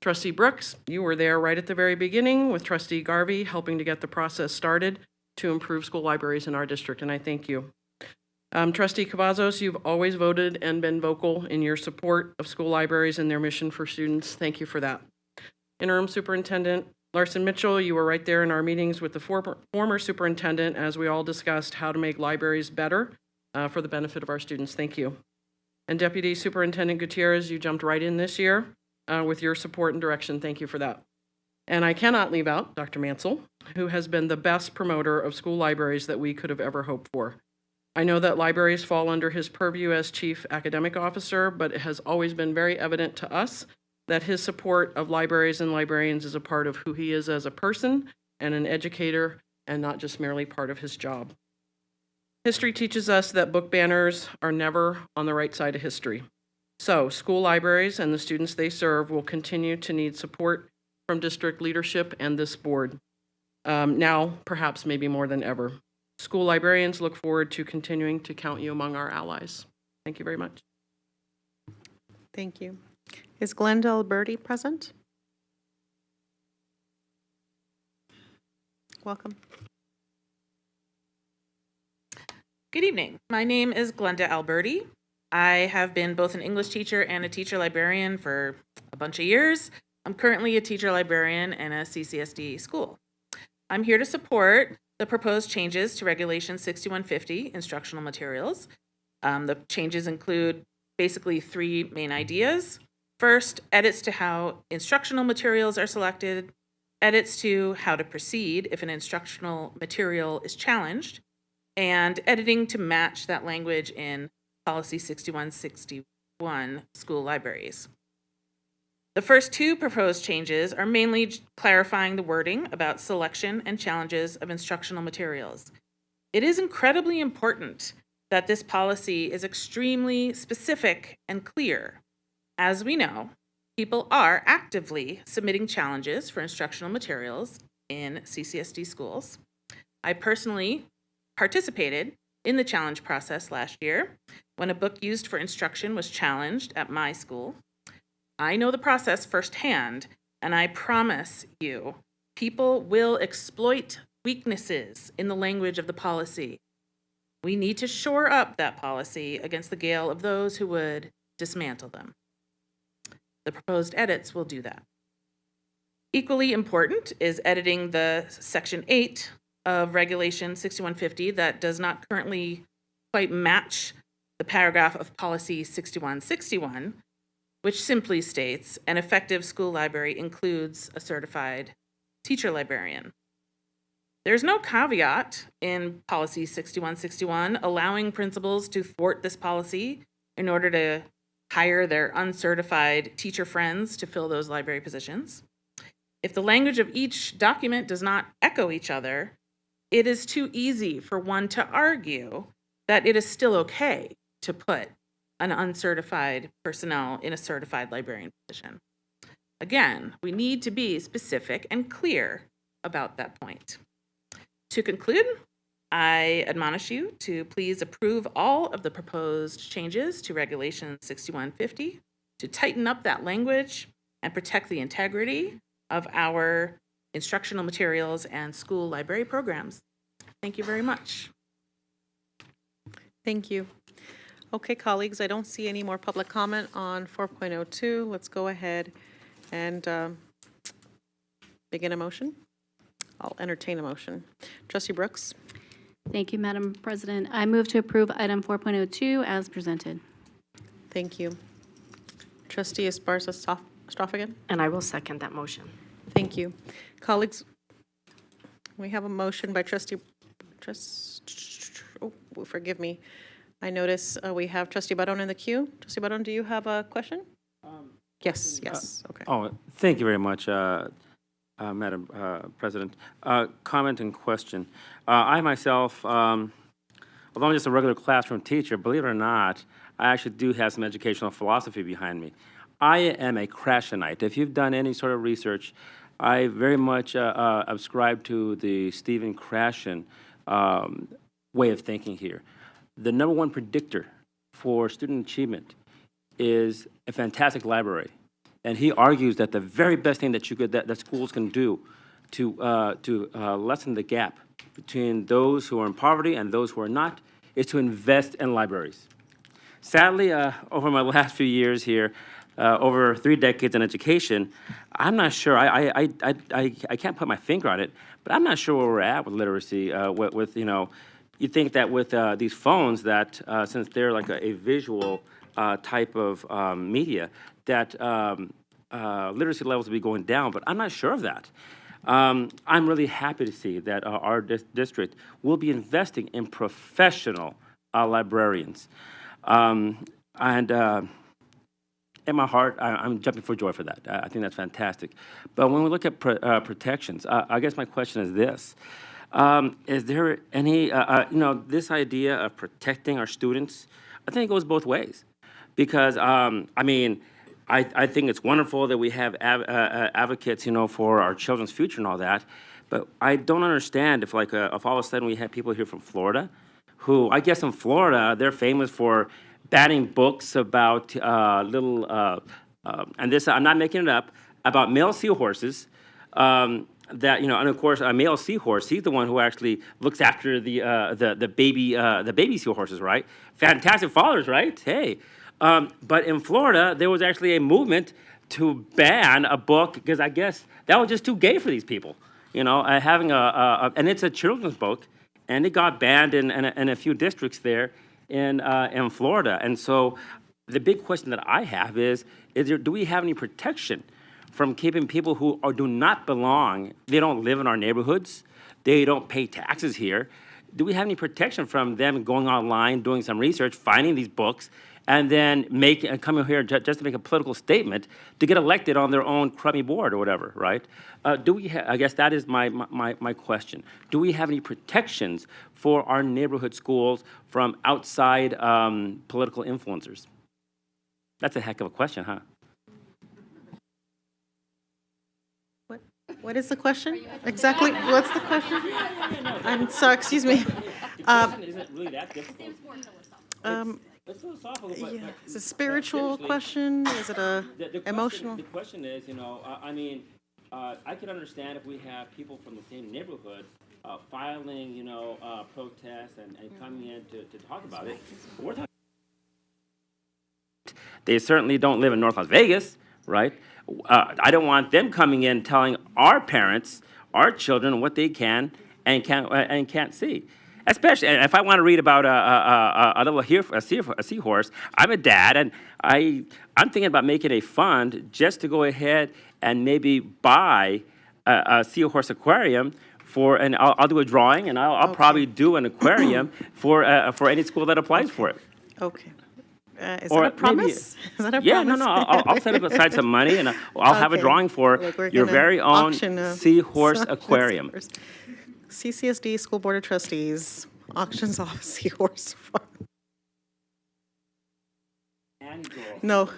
Trustee Brooks, you were there right at the very beginning with Trustee Garvey helping to get the process started to improve school libraries in our district, and I thank you. Trustee Cavazos, you've always voted and been vocal in your support of school libraries and their mission for students. Thank you for that. Interim Superintendent Larson Mitchell, you were right there in our meetings with the former superintendent as we all discussed how to make libraries better for the benefit of our students. Thank you. And Deputy Superintendent Gutierrez, you jumped right in this year with your support and direction. Thank you for that. And I cannot leave out Dr. Mansell, who has been the best promoter of school libraries that we could have ever hoped for. I know that libraries fall under his purview as Chief Academic Officer, but it has always been very evident to us that his support of libraries and librarians is a part of who he is as a person and an educator, and not just merely part of his job. History teaches us that book banners are never on the right side of history. So school libraries and the students they serve will continue to need support from district leadership and this board. Now, perhaps maybe more than ever. School librarians look forward to continuing to count you among our allies. Thank you very much. Thank you. Is Glenda Alberti present? Welcome. Good evening. My name is Glenda Alberti. I have been both an English teacher and a teacher librarian for a bunch of years. I'm currently a teacher librarian in a CCSD school. I'm here to support the proposed changes to Regulation 6150, instructional materials. The changes include basically three main ideas. First, edits to how instructional materials are selected, edits to how to proceed if an instructional material is challenged, and editing to match that language in Policy 6161, school libraries. The first two proposed changes are mainly clarifying the wording about selection and challenges of instructional materials. It is incredibly important that this policy is extremely specific and clear. As we know, people are actively submitting challenges for instructional materials in CCSD schools. I personally participated in the challenge process last year when a book used for instruction was challenged at my school. I know the process firsthand, and I promise you, people will exploit weaknesses in the language of the policy. We need to shore up that policy against the gale of those who would dismantle them. The proposed edits will do that. Equally important is editing the Section 8 of Regulation 6150 that does not currently quite match the paragraph of Policy 6161, which simply states an effective school library includes a certified teacher librarian. There's no caveat in Policy 6161 allowing principals to thwart this policy in order to hire their uncertified teacher friends to fill those library positions. If the language of each document does not echo each other, it is too easy for one to argue that it is still okay to put an uncertified personnel in a certified librarian position. Again, we need to be specific and clear about that point. To conclude, I admonish you to please approve all of the proposed changes to Regulation 6150 to tighten up that language and protect the integrity of our instructional materials and school library programs. Thank you very much. Thank you. Okay, colleagues, I don't see any more public comment on 4.02. Let's go ahead and begin a motion. I'll entertain a motion. Trustee Brooks? Thank you, Madam President. I move to approve item 4.02 as presented. Thank you. Trustee Esparza-Strophagan? And I will second that motion. Thank you. Colleagues, we have a motion by forgive me. I notice we have Trustee Barone in the queue. Trustee Barone, do you have a question? Yes, okay. Thank you very much, Madam President. Comment and question. I myself, although I'm just a regular classroom teacher, believe it or not, I actually do have some educational philosophy behind me. I am a Krashenite. If you've done any sort of research, I very much subscribe to the Stephen Krashen way of thinking here. The number one predictor for student achievement is a fantastic library. And he argues that the very best thing that that schools can do to lessen the gap between those who are in poverty and those who are not is to invest in libraries. Sadly, over my last few years here, over 3 decades in education, I'm not sure, I can't put my finger on it, but I'm not sure where we're at with literacy, with you know, you think that with these phones that, since they're like a visual type of media, that literacy levels will be going down, but I'm not sure of that. I'm really happy to see that our district will be investing in professional librarians. In my heart, I'm jumping for joy for that. I think that's fantastic. But when we look at protections, I guess my question is this. Is there any, this idea of protecting our students, I think it goes both ways. Because, I think it's wonderful that we have advocates, for our children's future and all that. But I don't understand if, if all of a sudden we have people here from Florida who, I guess in Florida, they're famous for banning books about and this, I'm not making it up, about male seahorses. That and of course a male seahorse, he's the one who actually looks after the baby seahorses, right? Fantastic fathers, right? Hey, but in Florida there was actually a movement to ban a book because I guess that was just too gay for these people. having and it's a children's book, and it got banned in a few districts there in Florida. And so the big question that I have is do we have any protection from keeping people who do not belong, they don't live in our neighborhoods, they don't pay taxes here? Do we have any protection from them going online, doing some research, finding these books, and then coming here just to make a political statement to get elected on their own crummy board or whatever, right? I guess that is my question. Do we have any protections for our neighborhood schools from outside political influencers? That's a heck of a question, huh? What is the question? Exactly, what's the question? I'm sorry, excuse me. The question isn't really that difficult. It's philosophical, but Yeah, is it a spiritual question? Is it a emotional? The question is, I can understand if we have people from the same neighborhood filing, protests and coming in to talk about it. But we're talking. They certainly don't live in North Las Vegas, right? I don't want them coming in telling our parents, our children, what they can and can't see. Especially if I want to read about a seahorse, I'm a dad, and I'm thinking about making a fund just to go ahead and maybe buy a seahorse aquarium and I'll do a drawing, and I'll probably do an aquarium for any school that applies for it. Okay. Is that a promise? Is that a promise? No. I'll set aside some money, and I'll have a drawing for your very own seahorse aquarium. CCSD School Board of Trustees auctions off a seahorse farm. No.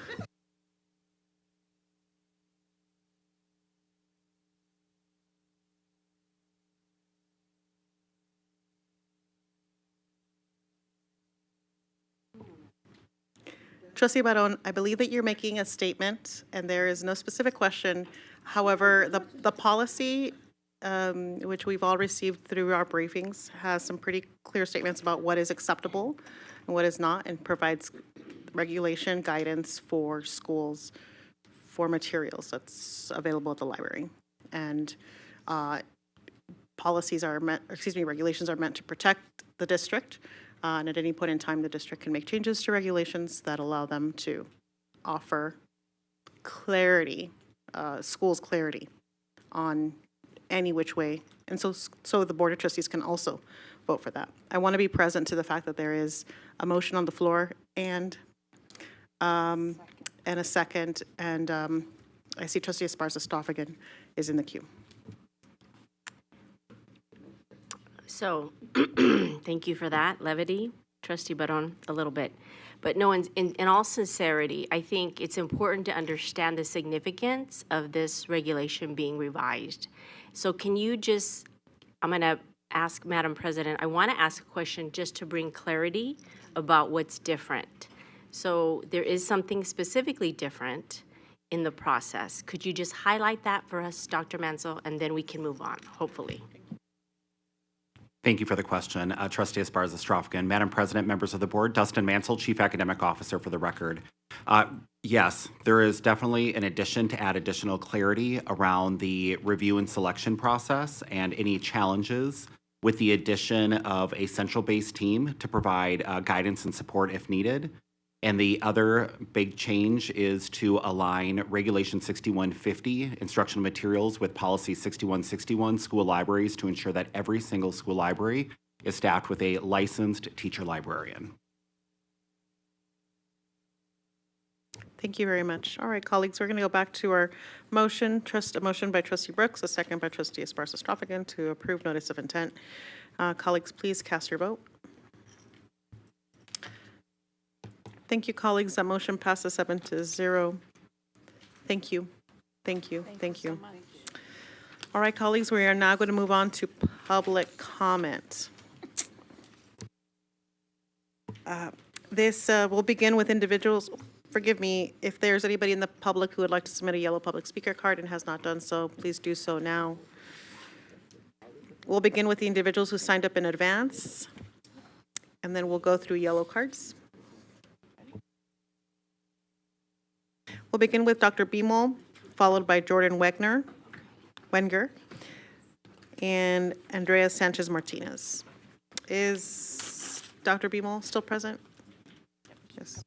Trustee Barron, I believe that you're making a statement, and there is no specific question. However, the policy, which we've all received through our briefings, has some pretty clear statements about what is acceptable and what is not, and provides regulation guidance for schools for materials that's available at the library. And regulations are meant to protect the district. And at any point in time, the district can make changes to regulations that allow them to offer clarity, schools clarity on any which way. And so the Board of Trustees can also vote for that. I want to be present to the fact that there is a motion on the floor and a second. And I see Trustee Esparza-Stoffagen is in the queue. So, thank you for that levity, Trustee Barron, a little bit. But no, in all sincerity, I think it's important to understand the significance of this regulation being revised. So can you just, I'm going to ask Madam President, I want to ask a question just to bring clarity about what's different. So there is something specifically different in the process. Could you just highlight that for us, Dr. Mansell, and then we can move on, hopefully. Thank you for the question. Trustee Esparza-Stoffagen. Madam President, members of the board, Dustin Mansell, Chief Academic Officer for the record. Yes, there is definitely an addition to add additional clarity around the review and selection process and any challenges with the addition of a central-based team to provide guidance and support if needed. And the other big change is to align Regulation 6150, instructional materials, with Policy 6161, school libraries, to ensure that every single school library is staffed with a licensed teacher librarian. Thank you very much. All right, colleagues, we're going to go back to our motion. A motion by Trustee Brooks, a second by Trustee Esparza-Stoffagen to approve notice of intent. Colleagues, please cast your vote. Thank you, colleagues. That motion passes 7-0. Thank you. Thank you. Thank you. All right, colleagues, we are now going to move on to public comment. This will begin with individuals. Forgive me, if there's anybody in the public who would like to submit a yellow public speaker card and has not done so, please do so now. We'll begin with the individuals who signed up in advance, and then we'll go through yellow cards. We'll begin with Dr. Beamel, followed by Jordan Wenger. and Andrea Sanchez Martinez. Is Dr. Bimol still present? Yes.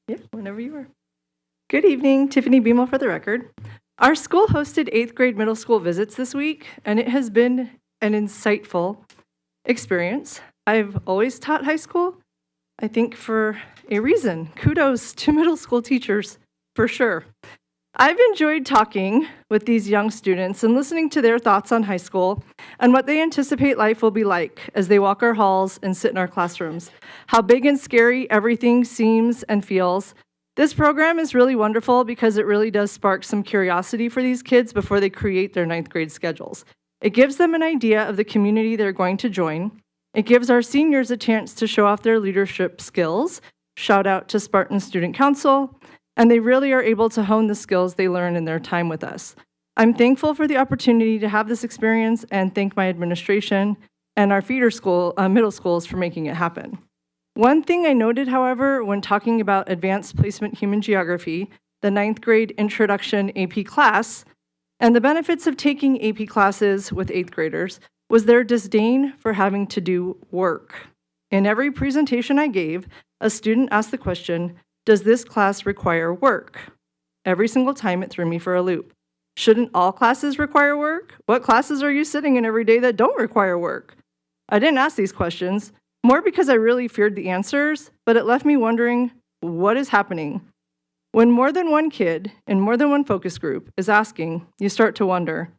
Yeah, whenever you are. Good evening, Tiffany Beamel for the record. Our school hosted 8th grade middle school visits this week, and it has been an insightful experience. I've always taught high school, I think for a reason. Kudos to middle school teachers, for sure. I've enjoyed talking with these young students and listening to their thoughts on high school and what they anticipate life will be like as they walk our halls and sit in our classrooms. How big and scary everything seems and feels. This program is really wonderful because it really does spark some curiosity for these kids before they create their 9th grade schedules. It gives them an idea of the community they're going to join. It gives our seniors a chance to show off their leadership skills. Shout out to Spartan Student Council. And they really are able to hone the skills they learn in their time with us. I'm thankful for the opportunity to have this experience and thank my administration and our feeder school, middle schools for making it happen. One thing I noted, however, when talking about Advanced Placement Human Geography, the 9th grade introduction AP class, and the benefits of taking AP classes with 8th graders, was their disdain for having to do work. In every presentation I gave, a student asked the question, does this class require work? Every single time it threw me for a loop. Shouldn't all classes require work? What classes are you sitting in every day that don't require work? I didn't ask these questions, more because I really feared the answers, but it left me wondering, what is happening? When more than one kid in more than one focus group is asking, you start to wonder.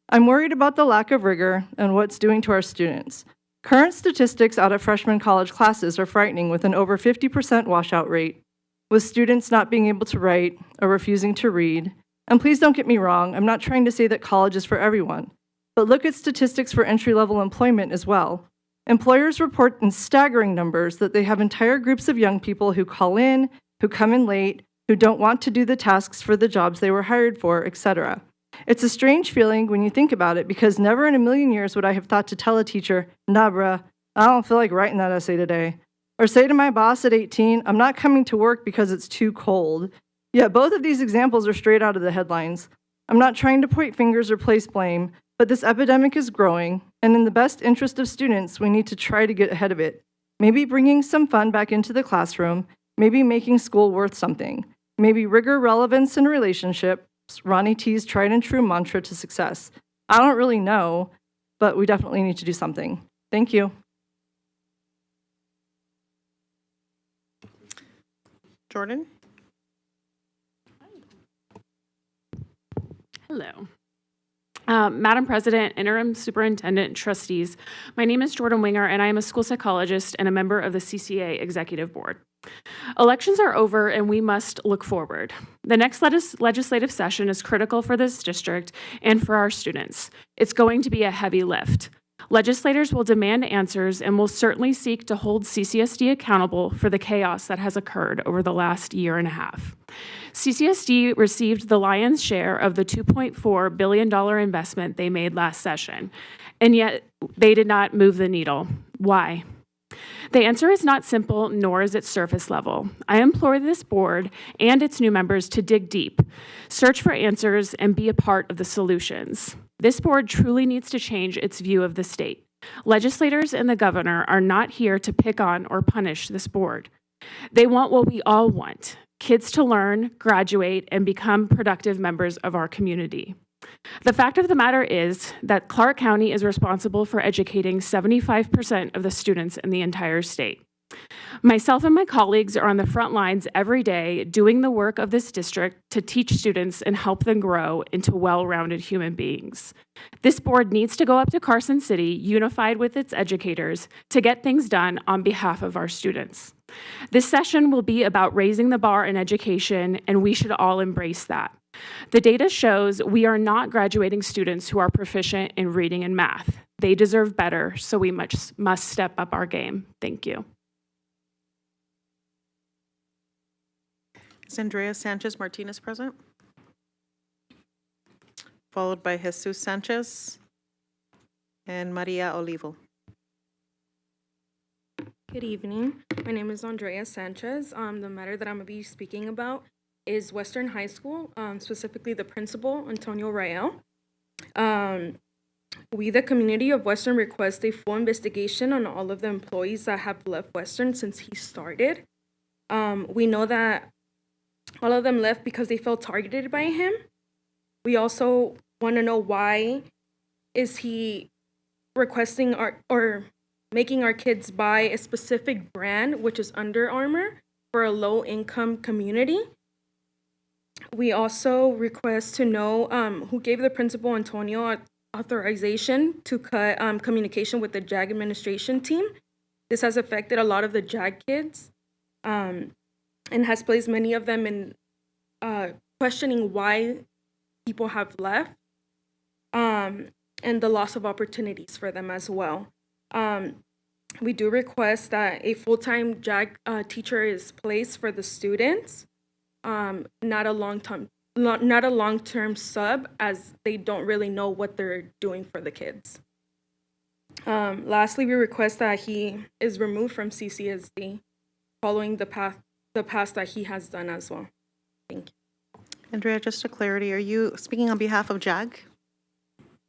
I'm worried about the lack of rigor and what's doing to our students. Current statistics out of freshman college classes are frightening with an over 50% washout rate, with students not being able to write or refusing to read. And please don't get me wrong, I'm not trying to say that college is for everyone, but look at statistics for entry-level employment as well. Employers report in staggering numbers that they have entire groups of young people who call in, who come in late, who don't want to do the tasks for the jobs they were hired for, etc. It's a strange feeling when you think about it because never in a million years would I have thought to tell a teacher, nah bruh, I don't feel like writing that essay today. Or say to my boss at 18, I'm not coming to work because it's too cold. Yet both of these examples are straight out of the headlines. I'm not trying to point fingers or place blame, but this epidemic is growing, and in the best interest of students, we need to try to get ahead of it. Maybe bringing some fun back into the classroom, maybe making school worth something, maybe rigor, relevance, and relationships, Ronnie T's tried and true mantra to success. I don't really know, but we definitely need to do something. Thank you. Jordan? Hello. Madam President, Interim Superintendent, Trustees, my name is Jordan Winger, and I am a school psychologist and a member of the CCA Executive Board. Elections are over, and we must look forward. The next legislative session is critical for this district and for our students. It's going to be a heavy lift. Legislators will demand answers and will certainly seek to hold CCSD accountable for the chaos that has occurred over the last year and a half. CCSD received the lion's share of the $2.4 billion investment they made last session, and yet they did not move the needle. Why? The answer is not simple, nor is it surface level. I implore this board and its new members to dig deep, search for answers, and be a part of the solutions. This board truly needs to change its view of the state. Legislators and the governor are not here to pick on or punish this board. They want what we all want, kids to learn, graduate, and become productive members of our community. The fact of the matter is that Clark County is responsible for educating 75% of the students in the entire state. Myself and my colleagues are on the front lines every day doing the work of this district to teach students and help them grow into well-rounded human beings. This board needs to go up to Carson City, unified with its educators, to get things done on behalf of our students. This session will be about raising the bar in education, and we should all embrace that. The data shows we are not graduating students who are proficient in reading and math. They deserve better, so we must step up our game. Thank you. Is Andrea Sanchez Martinez present? Followed by Jesus Sanchez and Maria Olivo. Good evening. My name is Andrea Sanchez. The matter that I'm going to be speaking about is Western High School, specifically the principal, Antonio Rael. We, the community of Western, request a full investigation on all of the employees that have left Western since he started. We know that all of them left because they felt targeted by him. We also want to know why is he requesting or making our kids buy a specific brand, which is Under Armour, for a low-income community. We also request to know who gave the principal, Antonio, authorization to cut communication with the JAG administration team. This has affected a lot of the JAG kids and has placed many of them in questioning why people have left and the loss of opportunities for them as well. We do request that a full-time JAG teacher is placed for the students, not a long-term sub, as they don't really know what they're doing for the kids. Lastly, we request that he is removed from CCSD following the past that he has done as well. Thank you. Andrea, just a clarity, are you speaking on behalf of JAG?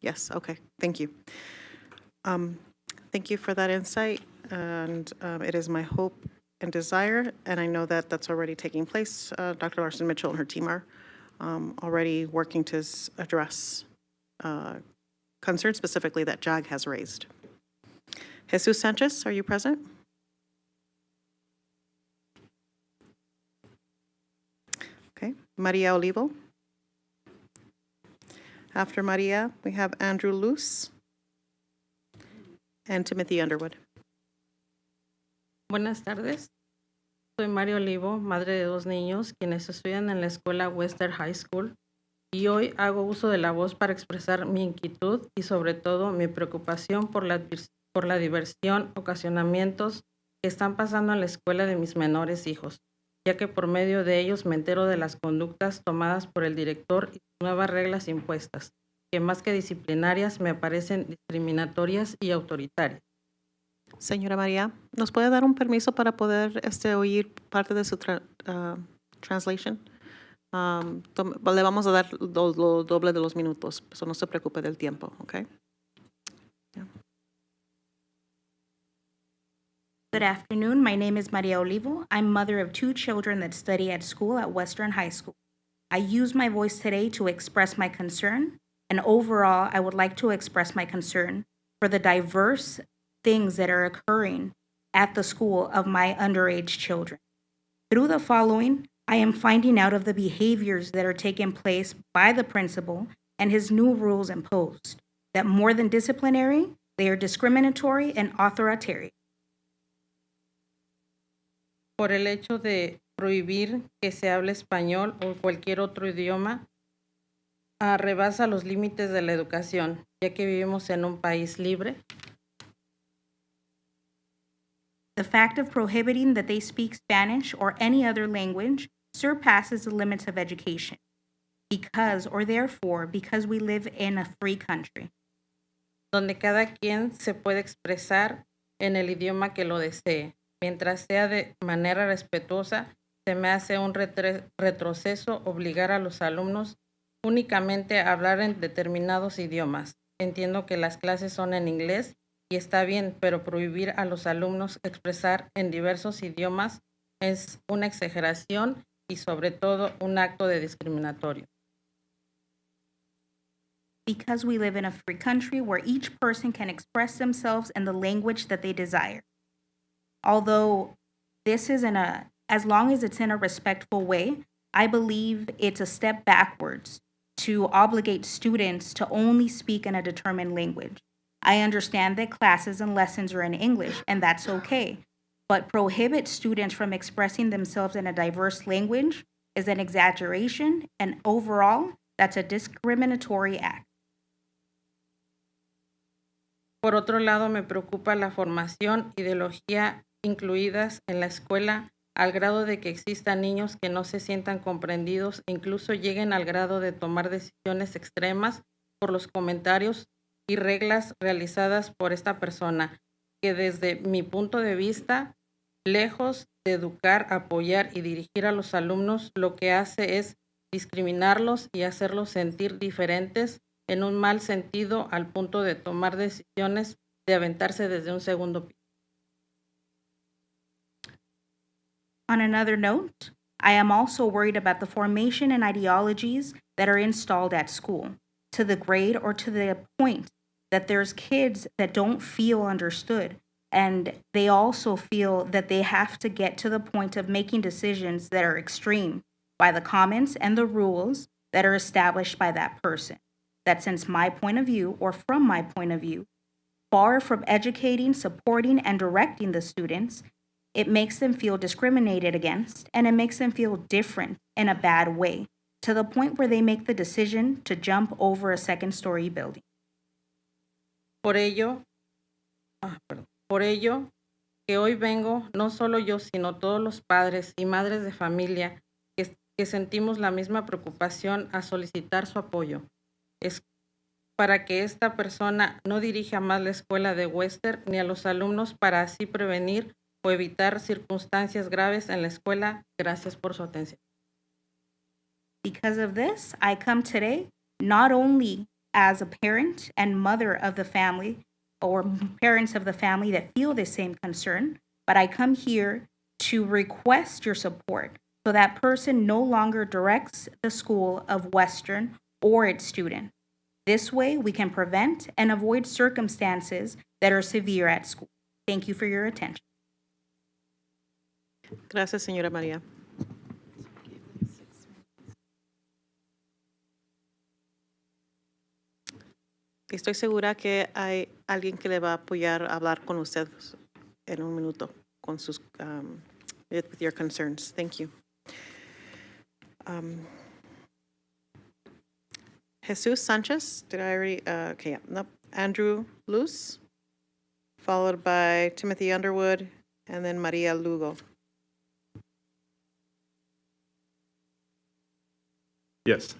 Yes, okay, thank you. Thank you for that insight, and it is my hope and desire, and I know that that's already taking place. Dr. Larson Mitchell and her team are already working to address concerns specifically that JAG has raised. Jesus Sanchez, are you present? Okay, Maria Olivo. After Maria, we have Andrew Luce and Timothy Underwood. Buenas tardes. Soy María Olivo, madre de 2 niños, quienes estudian en la escuela Western High School, y hoy hago uso de la voz para expresar mi inquietud y sobre todo mi preocupación por la diversión, ocasionamientos que están pasando en la escuela de mis menores hijos, ya que por medio de ellos me entero de las conductas tomadas por el director y nuevas reglas impuestas, que más que disciplinarias me parecen discriminatorias y autoritarias. Señora María, ¿nos puede dar un permiso para poder oír parte de su translation? Le vamos a dar lo doble de los minutos, so no se preocupe del tiempo, ¿ok? Yeah. Good afternoon. My name is Maria Olivo. I'm mother of 2 children that study at school at Western High School. I use my voice today to express my concern, and overall, I would like to express my concern for the diverse things that are occurring at the school of my underage children. Through the following, I am finding out of the behaviors that are taking place by the principal and his new rules imposed, that more than disciplinary, they are discriminatory and authoritarian. Por el hecho de prohibir que se hable español o cualquier otro idioma, rebasa los límites de la educación, ya que vivimos en un país libre. The fact of prohibiting that they speak Spanish or any other language surpasses the limits of education, because we live in a free country. Donde cada quien se puede expresar en el idioma que lo desee. Mientras sea de manera respetuosa, se me hace un retroceso obligar a los alumnos únicamente a hablar en determinados idiomas. Entiendo que las clases son en inglés y está bien, pero prohibir a los alumnos expresar en diversos idiomas es una exageración y sobre todo un acto de discriminatorio. Because we live in a free country where each person can express themselves in the language that they desire. Although this isn't as long as it's in a respectful way, I believe it's a step backwards to obligate students to only speak in a determined language. I understand that classes and lessons are in English, and that's okay, but prohibit students from expressing themselves in a diverse language is an exaggeration, and overall, that's a discriminatory act. Por otro lado, me preocupa la formación, ideología incluidas en la escuela al grado de que existan niños que no se sientan comprendidos e incluso lleguen al grado de tomar decisiones extremas por los comentarios y reglas realizadas por esta persona. que desde mi punto de vista, lejos de educar, apoyar y dirigir a los alumnos, lo que hace es discriminarlos y hacerlos sentir diferentes en un mal sentido al punto de tomar decisiones de aventarse desde un segundo piso. On another note, I am also worried about the formation and ideologies that are installed at school to the grade or to the point that there's kids that don't feel understood, and they also feel that they have to get to the point of making decisions that are extreme by the comments and the rules that are established by that person. That, since my point of view, or from my point of view, far from educating, supporting, and directing the students, it makes them feel discriminated against, and it makes them feel different in a bad way, to the point where they make the decision to jump over a second-story building. Por ello, que hoy vengo, no solo yo, sino todos los padres y madres de familia que sentimos la misma preocupación a solicitar su apoyo. Es para que esta persona no dirija más la escuela de Western ni a los alumnos, para así prevenir o evitar circunstancias graves en la escuela. Gracias por su atención. Because of this, I come today not only as a parent and mother of the family, or parents of the family that feel the same concern, but I come here to request your support so that person no longer directs the school of Western or its student. This way, we can prevent and avoid circumstances that are severe at school. Thank you for your attention. Gracias, señora María. Estoy segura que hay alguien que le va a apoyar a hablar con usted en un minuto con sus with your concerns. Thank you. Jesus Sanchez, did I already? Okay, yeah, nope. Andrew Luce, followed by Timothy Underwood, and then Maria Lugo. Yes.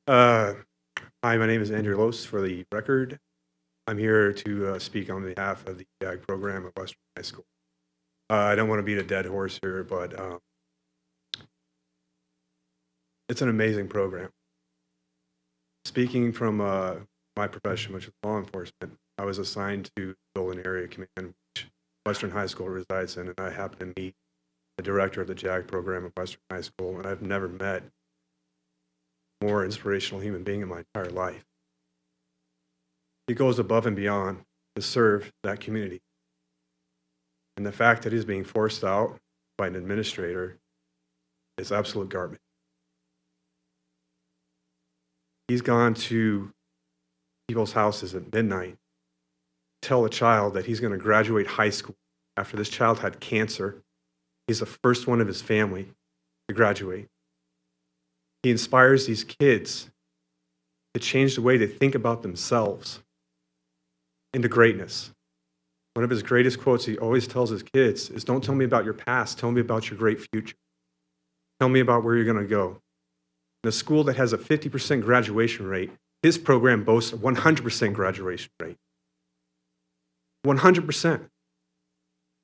Hi, my name is Andrew Lose, for the record. I'm here to speak on behalf of the JAG program at Western High School. I don't want to beat a dead horse here, but it's an amazing program. Speaking from my profession, which is law enforcement, I was assigned to Golden Area Command, which Western High School resides in, and I happened to meet the director of the JAG program at Western High School, and I've never met a more inspirational human being in my entire life. He goes above and beyond to serve that community. And the fact that he's being forced out by an administrator is absolute garbage. He's gone to people's houses at midnight, tell a child that he's going to graduate high school after this child had cancer. He's the first one of his family to graduate. He inspires these kids to change the way they think about themselves into greatness. One of his greatest quotes he always tells his kids is, "Don't tell me about your past, tell me about your great future. Tell me about where you're going to go." In a school that has a 50% graduation rate, his program boasts a 100% graduation rate. 100%.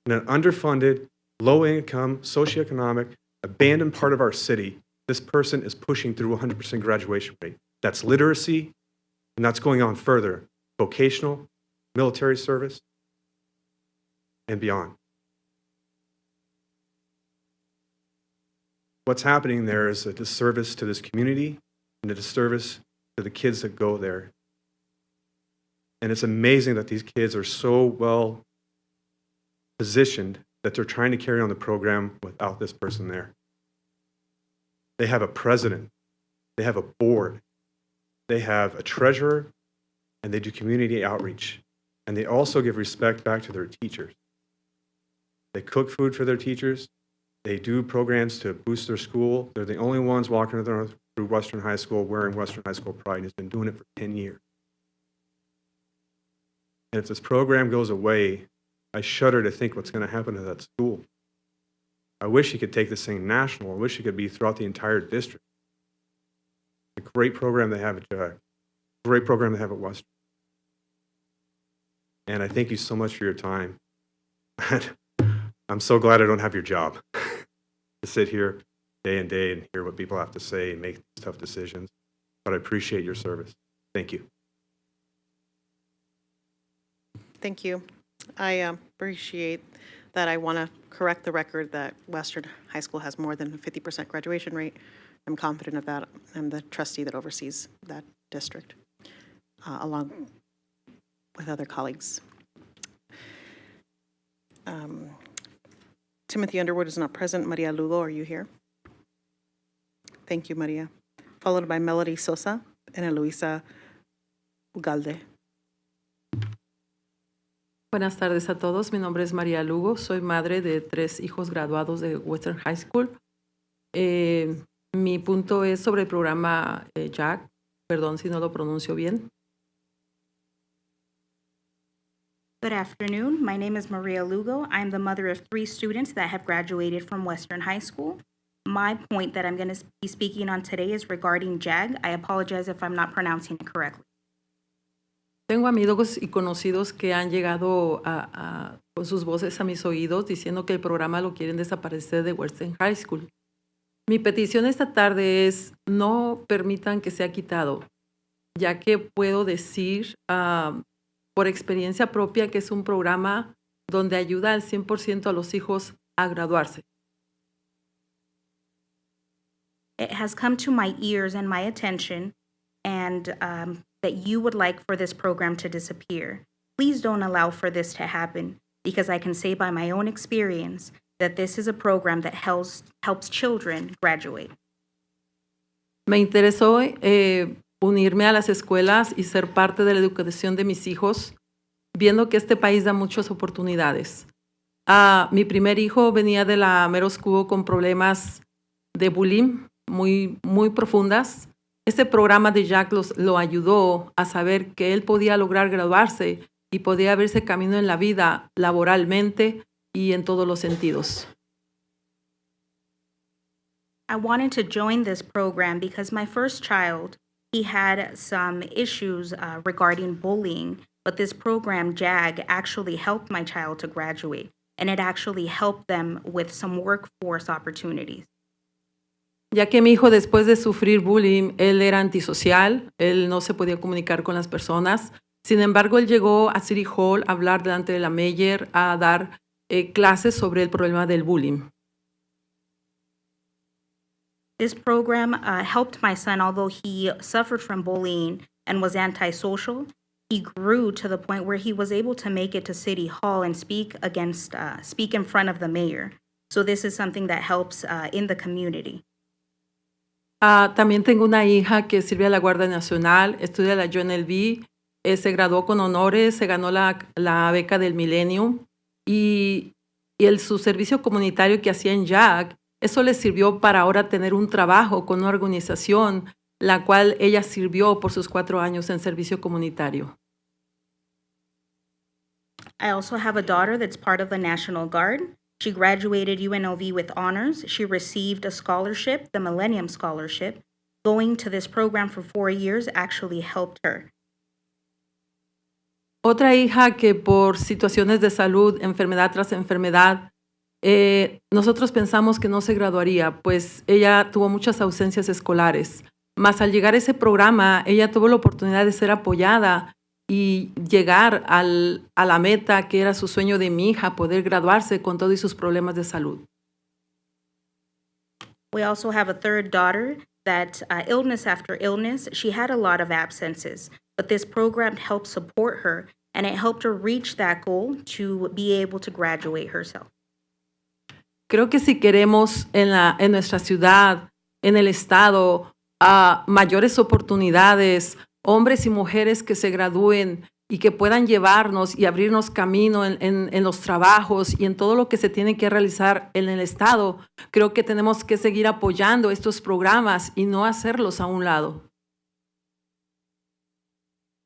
In an underfunded, low-income, socioeconomic, abandoned part of our city, this person is pushing through 100% graduation rate. That's literacy, and that's going on further. Vocational, military service, and beyond. What's happening there is a disservice to this community and a disservice to the kids that go there. And it's amazing that these kids are so well positioned that they're trying to carry on the program without this person there. They have a president, they have a board, they have a treasurer, and they do community outreach. And they also give respect back to their teachers. They cook food for their teachers. They do programs to boost their school. They're the only ones walking through Western High School wearing Western High School pride, and has been doing it for 10 years. And if this program goes away, I shudder to think what's going to happen to that school. I wish you could take this thing national. I wish it could be throughout the entire district. A great program they have at JAG. Great program they have at Western. And I thank you so much for your time. I'm so glad I don't have your job to sit here day and day and hear what people have to say and make tough decisions. But I appreciate your service. Thank you. Thank you. I appreciate that. I want to correct the record that Western High School has more than a 50% graduation rate. I'm confident of that. I'm the trustee that oversees that district, along with other colleagues. Timothy Underwood is not present. Maria Lugo, are you here? Thank you, Maria. Followed by Melody Sosa and Eloisa Ugalde. Buenas tardes a todos. Mi nombre es María Lugo. Soy madre de 3 hijos graduados de Western High School. Mi punto es sobre el programa JAG. Perdón si no lo pronuncio bien. Good afternoon. My name is Maria Lugo. I'm the mother of 3 students that have graduated from Western High School. My point that I'm going to be speaking on today is regarding JAG. I apologize if I'm not pronouncing it correctly. Tengo amigos y conocidos que han llegado con sus voces a mis oídos diciendo que el programa lo quieren desaparecer de Western High School. Mi petición esta tarde es no permitan que sea quitado, ya que puedo decir por experiencia propia que es un programa donde ayuda al 100% a los hijos a graduarse. It has come to my ears and my attention and that you would like for this program to disappear. Please don't allow for this to happen, because I can say by my own experience that this is a program that helps children graduate. Me interesó unirme a las escuelas y ser parte de la educación de mis hijos, viendo que este país da muchas oportunidades. Mi primer hijo venía de la middle school con problemas de bullying muy profundas. Este programa de JAG lo ayudó a saber que él podía lograr graduarse y podía abrirse camino en la vida laboralmente y en todos los sentidos. I wanted to join this program because my first child, he had some issues regarding bullying, but this program, JAG, actually helped my child to graduate, and it actually helped them with some workforce opportunities. Ya que mi hijo, después de sufrir bullying, él era antisocial, él no se podía comunicar con las personas. Sin embargo, él llegó a City Hall a hablar delante de la mayor, a dar clases sobre el problema del bullying. This program helped my son, although he suffered from bullying and was antisocial. He grew to the point where he was able to make it to City Hall and speak in front of the mayor. So this is something that helps in the community. También tengo una hija que sirve a la Guardia Nacional, estudia la UNLV, se graduó con honores, se ganó la beca del Millennium y su servicio comunitario que hacía en JAG, eso le sirvió para ahora tener un trabajo con una organización la cual ella sirvió por sus 4 años en servicio comunitario. I also have a daughter that's part of the National Guard. She graduated UNLV with honors. She received a scholarship, the Millennium Scholarship. Going to this program for 4 years actually helped her. Otra hija que por situaciones de salud, enfermedad tras enfermedad, nosotros pensamos que no se graduaría, pues ella tuvo muchas ausencias escolares. Mas al llegar a ese programa, ella tuvo la oportunidad de ser apoyada y llegar a la meta que era su sueño de mi hija, poder graduarse con todos sus problemas de salud. We also have a third daughter that illness after illness, she had a lot of absences, but this program helped support her and it helped her reach that goal to be able to graduate herself. Creo que si queremos en nuestra ciudad, en el estado, mayores oportunidades, hombres y mujeres que se gradúen y que puedan llevarnos y abrirnos camino en los trabajos y en todo lo que se tiene que realizar en el estado, creo que tenemos que seguir apoyando estos programas y no hacerlos a un lado.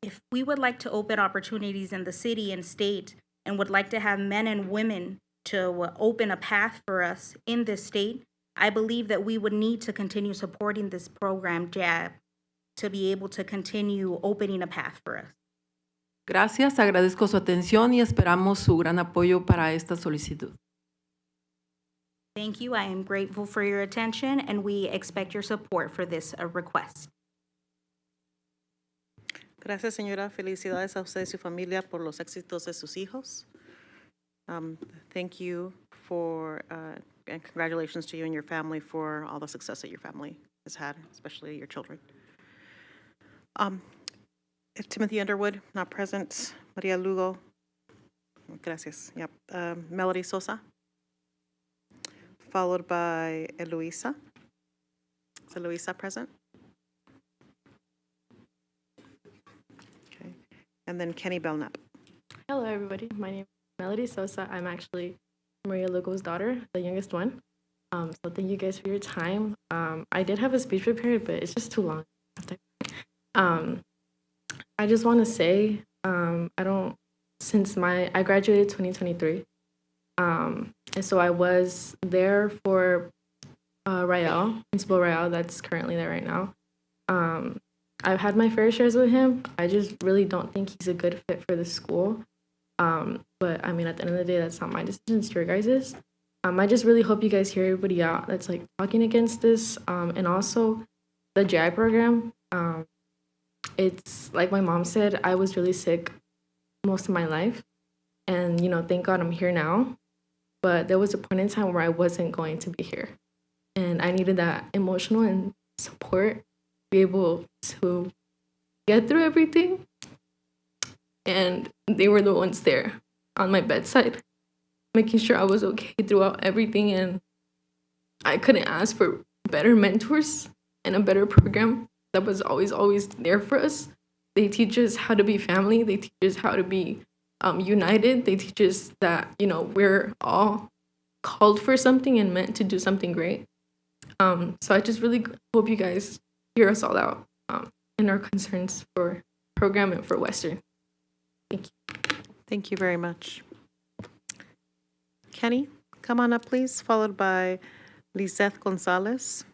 If we would like to open opportunities in the city and state and would like to have men and women to open a path for us in this state, I believe that we would need to continue supporting this program, JAB, to be able to continue opening a path for us. Gracias, agradezco su atención y esperamos su gran apoyo para esta solicitud. Thank you. I am grateful for your attention, and we expect your support for this request. Gracias, señora. Felicidades a usted y su familia por los éxitos de sus hijos. Thank you for, and congratulations to you and your family for all the success that your family has had, especially your children. Timothy Underwood, not present. Maria Lugo. Gracias. Yep. Melody Sosa. Followed by Eloisa. Is Eloisa present? Okay. And then Kenny Belknap. Hello, everybody. My name is Melody Sosa. I'm actually Maria Lugo's daughter, the youngest one. So thank you guys for your time. I did have a speech prepared, but it's just too long. I just want to say, I graduated 2023. And so I was there for Rael, Principal Rael, that's currently there right now. I've had my fair shares with him. I just really don't think he's a good fit for the school. But I mean, at the end of the day, that's not my decision, it's your guys's. I just really hope you guys hear everybody out that's like talking against this. And also the GI program. It's like my mom said, I was really sick most of my life. And, you know, thank God I'm here now. But there was a point in time where I wasn't going to be here. And I needed that emotional and support to be able to get through everything. And they were the ones there on my bedside, making sure I was okay throughout everything. And I couldn't ask for better mentors and a better program that was always there for us. They teach us how to be family. They teach us how to be united. They teach us that, you know, we're all called for something and meant to do something great. So I just really hope you guys hear us all out in our concerns for program and for Western. Thank you. Thank you very much. Kenny, come on up, please, followed by Lizeth Gonzalez.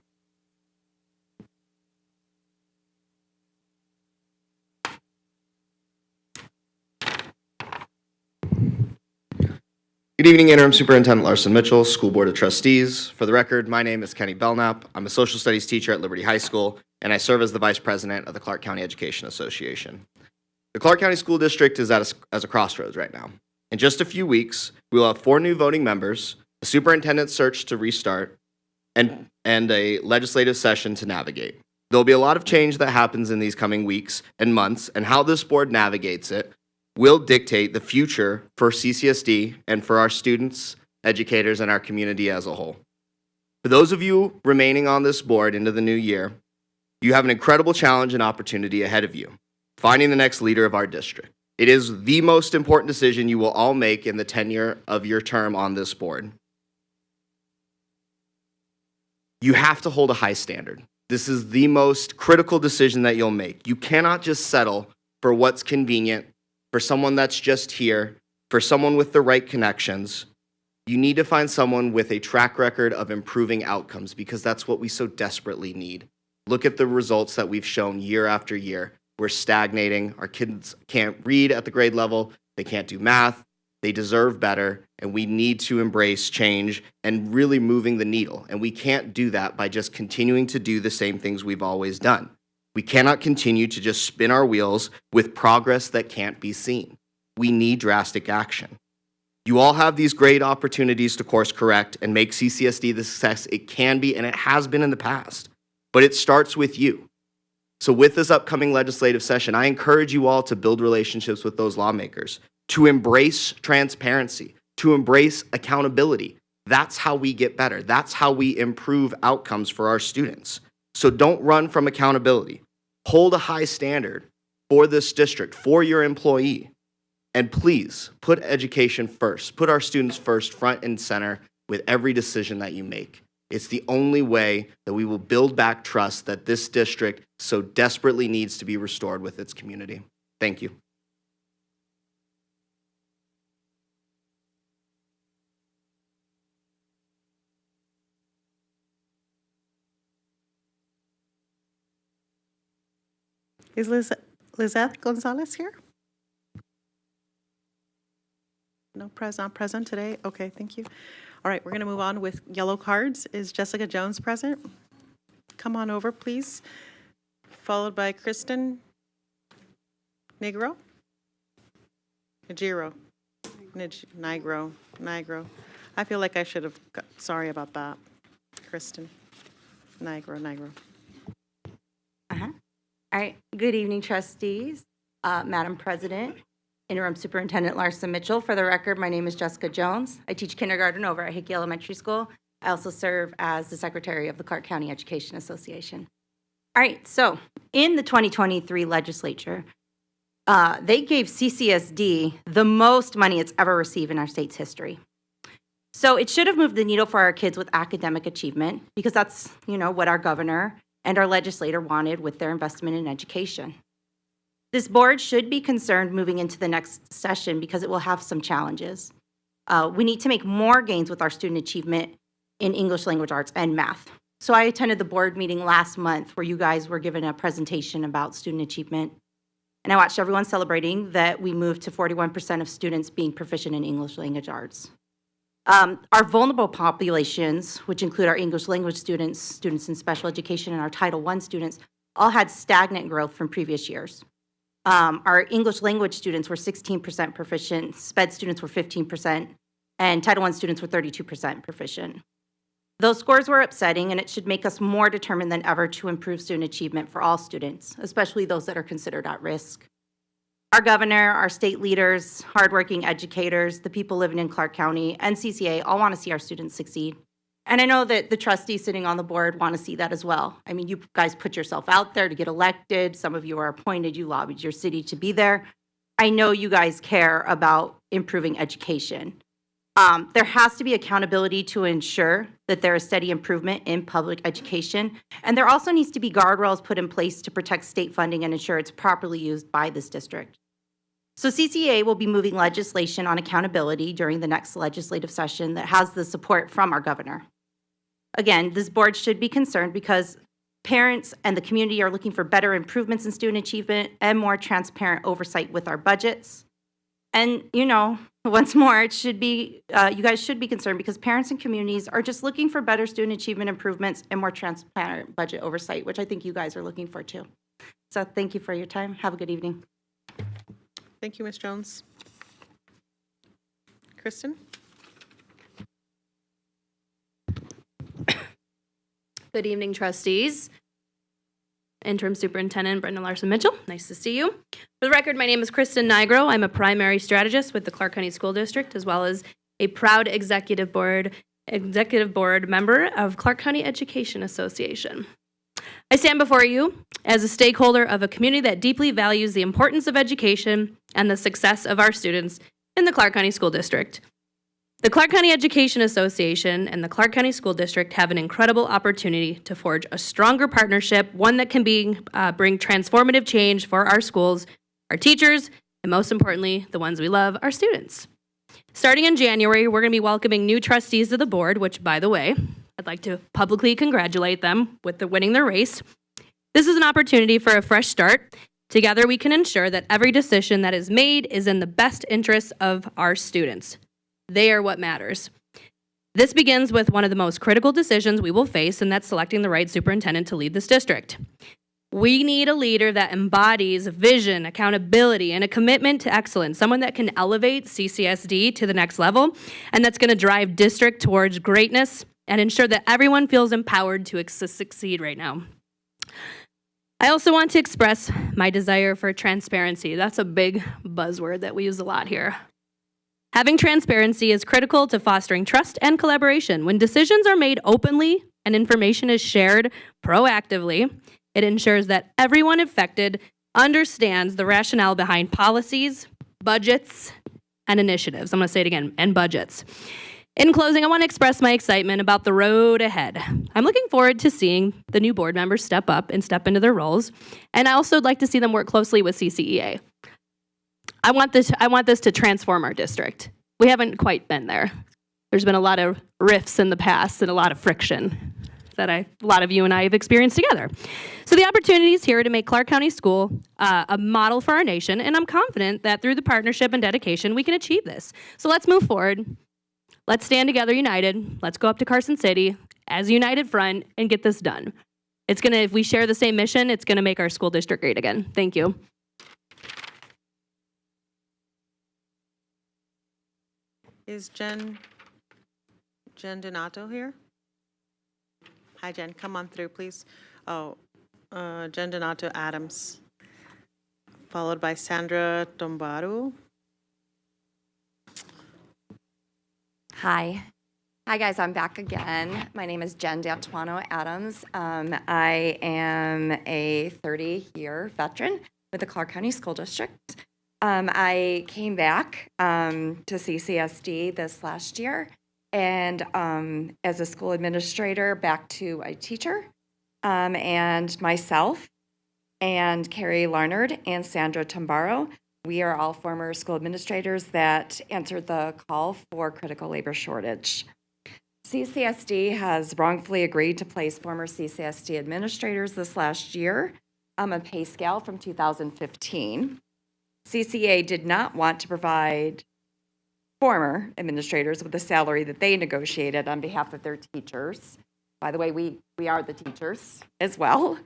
Good evening, Interim Superintendent Larson Mitchell, School Board of Trustees. For the record, my name is Kenny Belknap. I'm a social studies teacher at Liberty High School, and I serve as the Vice President of the Clark County Education Association. The Clark County School District is at a crossroads right now. In just a few weeks, we will have 4 new voting members, a superintendent search to restart, and a legislative session to navigate. There'll be a lot of change that happens in these coming weeks and months, and how this board navigates it will dictate the future for CCSD and for our students, educators, and our community as a whole. For those of you remaining on this board into the new year, you have an incredible challenge and opportunity ahead of you, finding the next leader of our district. It is the most important decision you will all make in the tenure of your term on this board. You have to hold a high standard. This is the most critical decision that you'll make. You cannot just settle for what's convenient, for someone that's just here, for someone with the right connections. You need to find someone with a track record of improving outcomes, because that's what we so desperately need. Look at the results that we've shown year after year. We're stagnating. Our kids can't read at the grade level. They can't do math. They deserve better, and we need to embrace change and really moving the needle. And we can't do that by just continuing to do the same things we've always done. We cannot continue to just spin our wheels with progress that can't be seen. We need drastic action. You all have these great opportunities to course correct and make CCSD the success it can be, and it has been in the past. But it starts with you. So with this upcoming legislative session, I encourage you all to build relationships with those lawmakers, to embrace transparency, to embrace accountability. That's how we get better. That's how we improve outcomes for our students. So don't run from accountability. Hold a high standard for this district, for your employee. And please put education first. Put our students first, front and center with every decision that you make. It's the only way that we will build back trust that this district so desperately needs to be restored with its community. Thank you. Is Lizeth Gonzalez here? Not present today? Okay, thank you. All right, we're going to move on with yellow cards. Is Jessica Jones present? Come on over, please. Followed by Kristen Negro? Najiro? Nigro. I feel like I should have, sorry about that. Kristen. Nigro. All right. Good evening, trustees, Madam President, Interim Superintendent Larson Mitchell. For the record, my name is Jessica Jones. I teach kindergarten over at Hickey Elementary School. I also serve as the secretary of the Clark County Education Association. All right. So in the 2023 legislature, they gave CCSD the most money it's ever received in our state's history. So it should have moved the needle for our kids with academic achievement, because that's, what our governor and our legislator wanted with their investment in education. This board should be concerned moving into the next session because it will have some challenges. We need to make more gains with our student achievement in English language arts and math. So I attended the board meeting last month where you guys were given a presentation about student achievement. And I watched everyone celebrating that we moved to 41% of students being proficient in English language arts. Our vulnerable populations, which include our English language students, students in special education, and our Title I students, all had stagnant growth from previous years. Our English language students were 16% proficient, SPED students were 15%, and Title I students were 32% proficient. Those scores were upsetting, and it should make us more determined than ever to improve student achievement for all students, especially those that are considered at risk. Our governor, our state leaders, hardworking educators, the people living in Clark County, and CCA all want to see our students succeed. And I know that the trustees sitting on the board want to see that as well. I mean, you guys put yourself out there to get elected. Some of you are appointed. You lobbied your city to be there. I know you guys care about improving education. There has to be accountability to ensure that there is steady improvement in public education. And there also needs to be guardrails put in place to protect state funding and ensure it's properly used by this district. So CCA will be moving legislation on accountability during the next legislative session that has the support from our governor. Again, this board should be concerned because parents and the community are looking for better improvements in student achievement and more transparent oversight with our budgets. And, once more, it should be, you guys should be concerned because parents and communities are just looking for better student achievement improvements and more transparent budget oversight, which I think you guys are looking for too. So thank you for your time. Have a good evening. Thank you, Ms. Jones. Kristen? Good evening, trustees. Interim Superintendent Brenda Larson Mitchell, nice to see you. For the record, my name is Kristen Nigro. I'm a primary strategist with the Clark County School District, as well as a proud executive board member of Clark County Education Association. I stand before you as a stakeholder of a community that deeply values the importance of education and the success of our students in the Clark County School District. The Clark County Education Association and the Clark County School District have an incredible opportunity to forge a stronger partnership, one that can bring transformative change for our schools, our teachers, and most importantly, the ones we love, our students. Starting in January, we're going to be welcoming new trustees to the board, which, by the way, I'd like to publicly congratulate them with winning their race. This is an opportunity for a fresh start. Together, we can ensure that every decision that is made is in the best interests of our students. They are what matters. This begins with one of the most critical decisions we will face, and that's selecting the right superintendent to lead this district. We need a leader that embodies vision, accountability, and a commitment to excellence, someone that can elevate CCSD to the next level, and that's going to drive district towards greatness and ensure that everyone feels empowered to succeed right now. I also want to express my desire for transparency. That's a big buzzword that we use a lot here. Having transparency is critical to fostering trust and collaboration. When decisions are made openly and information is shared proactively, it ensures that everyone affected understands the rationale behind policies, budgets, and initiatives. I'm going to say it again, and budgets. In closing, I want to express my excitement about the road ahead. I'm looking forward to seeing the new board members step up and step into their roles, and I also would like to see them work closely with CCEA. I want this to transform our district. We haven't quite been there. There's been a lot of rifts in the past and a lot of friction. that a lot of you and I have experienced together. So the opportunity is here to make Clark County School a model for our nation, and I'm confident that through the partnership and dedication, we can achieve this. So let's move forward. Let's stand together united. Let's go up to Carson City as a united front and get this done. It's gonna, if we share the same mission, it's gonna make our school district great again. Thank you. Is Jen Donato here? Hi, Jen, come on through, please. Oh, Jen Donato Adams, followed by Sandra Tombaru. Hi. Hi, guys. I'm back again. My name is Jen D'Antuano Adams. I am a 30-year veteran with the Clark County School District. I came back to CCSD this last year, and as a school administrator, back to a teacher, and myself and Carrie Larnard and Sandra Tambaro. We are all former school administrators that answered the call for critical labor shortage. CCSD has wrongfully agreed to place former CCSD administrators this last year on a pay scale from 2015. CCA did not want to provide former administrators with the salary that they negotiated on behalf of their teachers. By the way, we are the teachers as well.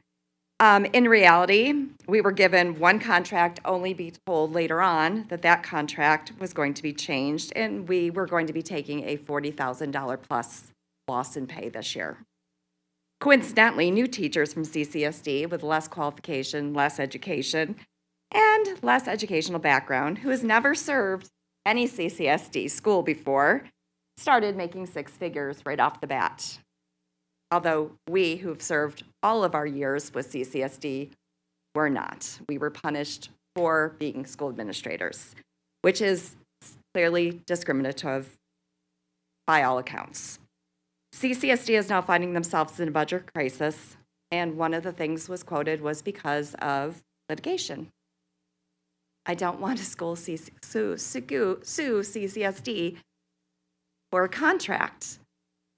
In reality, we were given one contract, only be told later on that that contract was going to be changed, and we were going to be taking a $40,000 plus loss in pay this year. Coincidentally, new teachers from CCSD with less qualification, less education, and less educational background, who has never served any CCSD school before, started making six figures right off the bat. Although we who've served all of our years with CCSD were not. We were punished for being school administrators, which is clearly discriminative by all accounts. CCSD is now finding themselves in a budget crisis, and one of the things was quoted was because of litigation. I don't want to sue CCSD for a contract